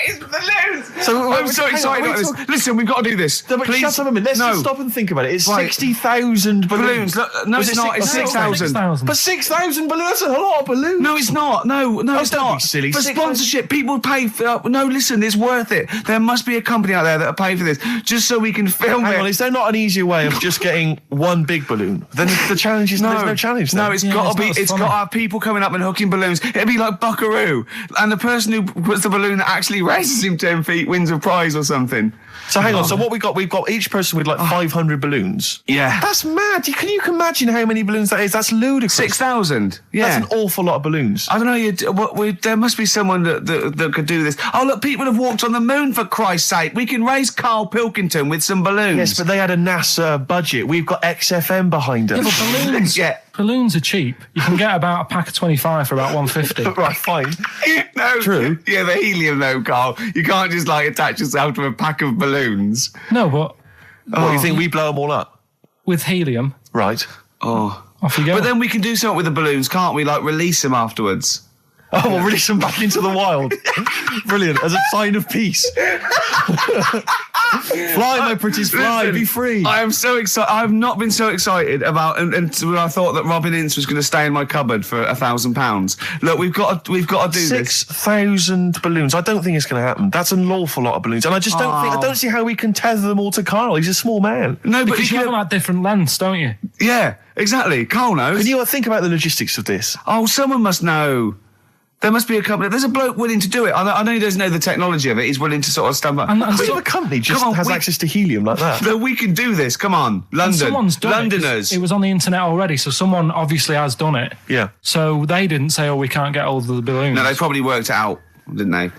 His balloons. So I'm so excited about this. Listen, we've got to do this. No, but please. Shut up a minute. Let's just stop and think about it. It's 60,000 balloons. Look, no, it's not. It's 6,000. But 6,000 balloons. That's a lot of balloons. No, it's not. No, it's don't not. be silly. For sponsorship, people pay for... no, listen, it's worth it. There must be a company out there that'll pay for this, just so we can film it. Hang on, is there not an easier way of just getting one big balloon? Then the challenge is... There's no challenge then. No, it's got to be... It's got to have people coming up and hooking balloons. It'd be like Buckaroo. And the person who puts the balloon that actually raises him 10 feet wins a prize or something. So hang on, so what we've got each person with like 500 balloons. Yeah. That's mad. Can you imagine how many balloons that is? That's ludicrous. 6,000. Yeah. That's an awful lot of balloons. I don't know, there must be someone that could do this. Oh, look, people have walked on the moon, for Christ's sake. We can raise Karl Pilkington with some balloons. Yes, but they had a NASA budget. We've got XFM behind us. Yeah, but balloons... Yeah. Balloons are cheap. You can get about a pack of 25 for about 150. Right, fine. No. True. Yeah, the helium though, Karl. You can't just attach yourself to a pack of balloons. No, but... What, you think we blow them all up? With helium. Right. Oh. Off you go. But then we can do something with the balloons, can't we? Release them afterwards. Oh, we'll release them back into the wild. Brilliant. As a sign of peace. Fly, my pretties, fly, Listen, be free. I am so excited. I have not been so excited about until I thought that Robin Ince was going to stay in my cupboard for £1,000. Look, we've got to do this. 6,000 balloons. I don't think it's going to happen. That's an awful lot of balloons, and I just don't see how we can tether them all to Carl. He's a small man. No, but Because you have them at different lengths, don't you? Yeah, exactly. Carl knows. Can you think about the logistics of this? Oh, someone must know. There must be a company. There's a bloke willing to do it. I know he doesn't know the technology of it. He's willing to sort of stand by. And What a company just has access to helium like that? No, we can do this. Come on, And London. someone's done Londoners. it was on the internet already, so someone obviously has done it. Yeah. So they didn't say, we can't get hold of the balloons. No, they probably worked it out, didn't they?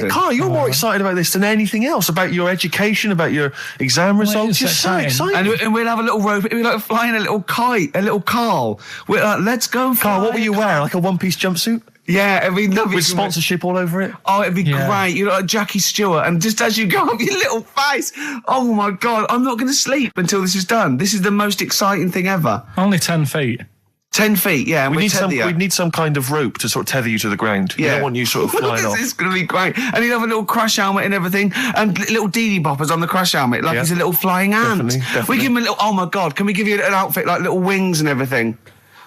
Carl, you're more excited about this than anything else, about your education, about your exam results. You're so excited. And we'll have a little rope. We're like flying a little kite, a little Carl. We're like, let's go, Carl, what will you wear? Like a one-piece jumpsuit? Yeah, it'd be lovely. With sponsorship all over it? Oh, it'd be great. You look like Jackie Stewart, and just as you go up your little face, oh my God, I'm not going to sleep until this is done. This is the most exciting thing ever. Only 10 feet. 10 feet, yeah. We need some kind of rope to sort of tether you to the ground. Yeah. We don't want you sort of flying off. This is going to be great. And he'll have a little crash helmet and everything, and little Dee boppers on the crash helmet, like he's a little flying ant. Definitely. We give him a little, oh my God, can we give you an outfit like little wings and everything?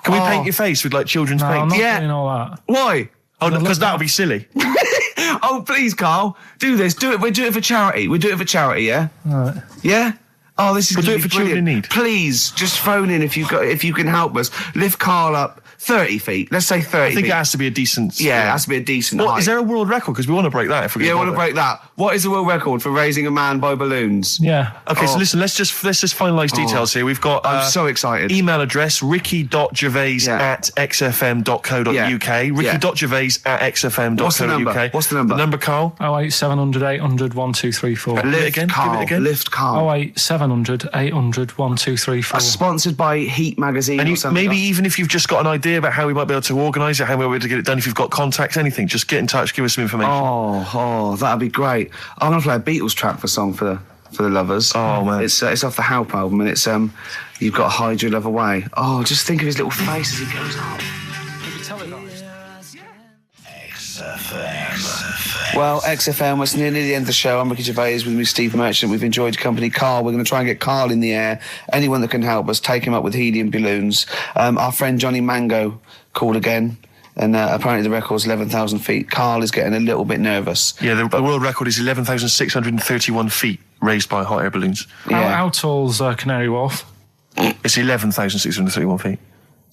Can we paint your face with like children's paint? I'm not doing all that. Why? Oh, because that would be silly. Oh, please, Carl, do this. Do it. We'll do it for charity. We'll do it for charity, yeah? All right. Yeah? Oh, this is We'll do gonna it for be children in brilliant. need. Please, just phone in if you can help us. Lift Carl up 30 feet. Let's say 30 I think feet. it has to be a decent... Yeah, it has to be a decent height. Is there a world record? Because we want to break that if we Yeah, can. I want to break that. What is the world record for raising a man by balloons? Yeah. Okay, so listen, let's just finalise details here. We've got... I'm so excited. Email address, ricky.gervais@xfm.co.uk. Ricky.gervais@xfm.co.uk. What's the number? What's the number? The number, Carl? 08700 800 1234. Give it again. Lift Carl. 08700 800 1234. Sponsored by Heat Magazine or something. Maybe even if you've just got an idea about how we might be able to organise it, how we might be able to get it done, if you've got contacts, anything, just get in touch, give us some information. Oh, that'd be great. I'm gonna play a Beatles track for the lovers. Oh man, it's off the Help album, and it's You've Got to Hide Your Love Away. Oh, just think of his little face as he goes up. Well, XFM, it's nearly the end of the show. I'm Ricky Gervais with me, Steve Merchant. We've enjoyed your company. Carl, we're going to try and get Carl in the air. Anyone that can help us, take him up with helium balloons. Our friend Johnny Mango called again, and apparently the record's 11,000 feet. Carl is getting a little bit nervous. Yeah, the world record is 11,631 feet raised by hot air balloons. Yeah. How tall's Canary Wharf? It's 11,631 feet.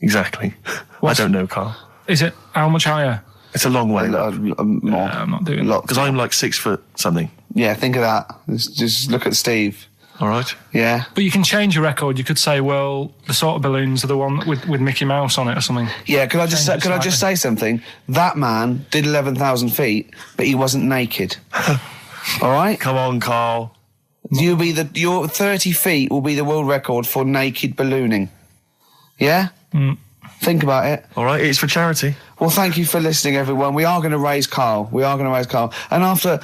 Exactly. I don't know, Carl. Is it? How much higher? It's a long way. I'm not doing that. Because I'm like 6 foot something. Yeah, think of that. Just look at Steve. All right. Yeah. But you can change your record. You could say, well, the sort of balloons are the one with Mickey Mouse on it or something. Yeah, could I just say something? That man did 11,000 feet, but he wasn't naked. All right? Come on, Carl. Your 30 feet will be the world record for naked ballooning. Yeah? Mm. Think about it. All right, it's for charity. Well, thank you for listening, everyone. We are going to raise Carl. And after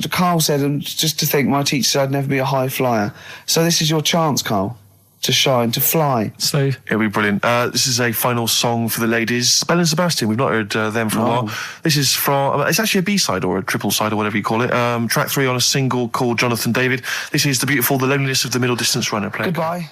Carl said, and just to think, my teacher said I'd never be a high flyer. So this is your chance, Carl, to shine, to fly. Steve. It'll be brilliant. This is a final song for the ladies. Belle and Sebastian, we've not heard them for a while. This is from, it's actually a B-side or a triple side or whatever you call it. Track 3 on a single called Jonathan David. This is the beautiful The Loneliness of the Middle Distance Runner. Goodbye.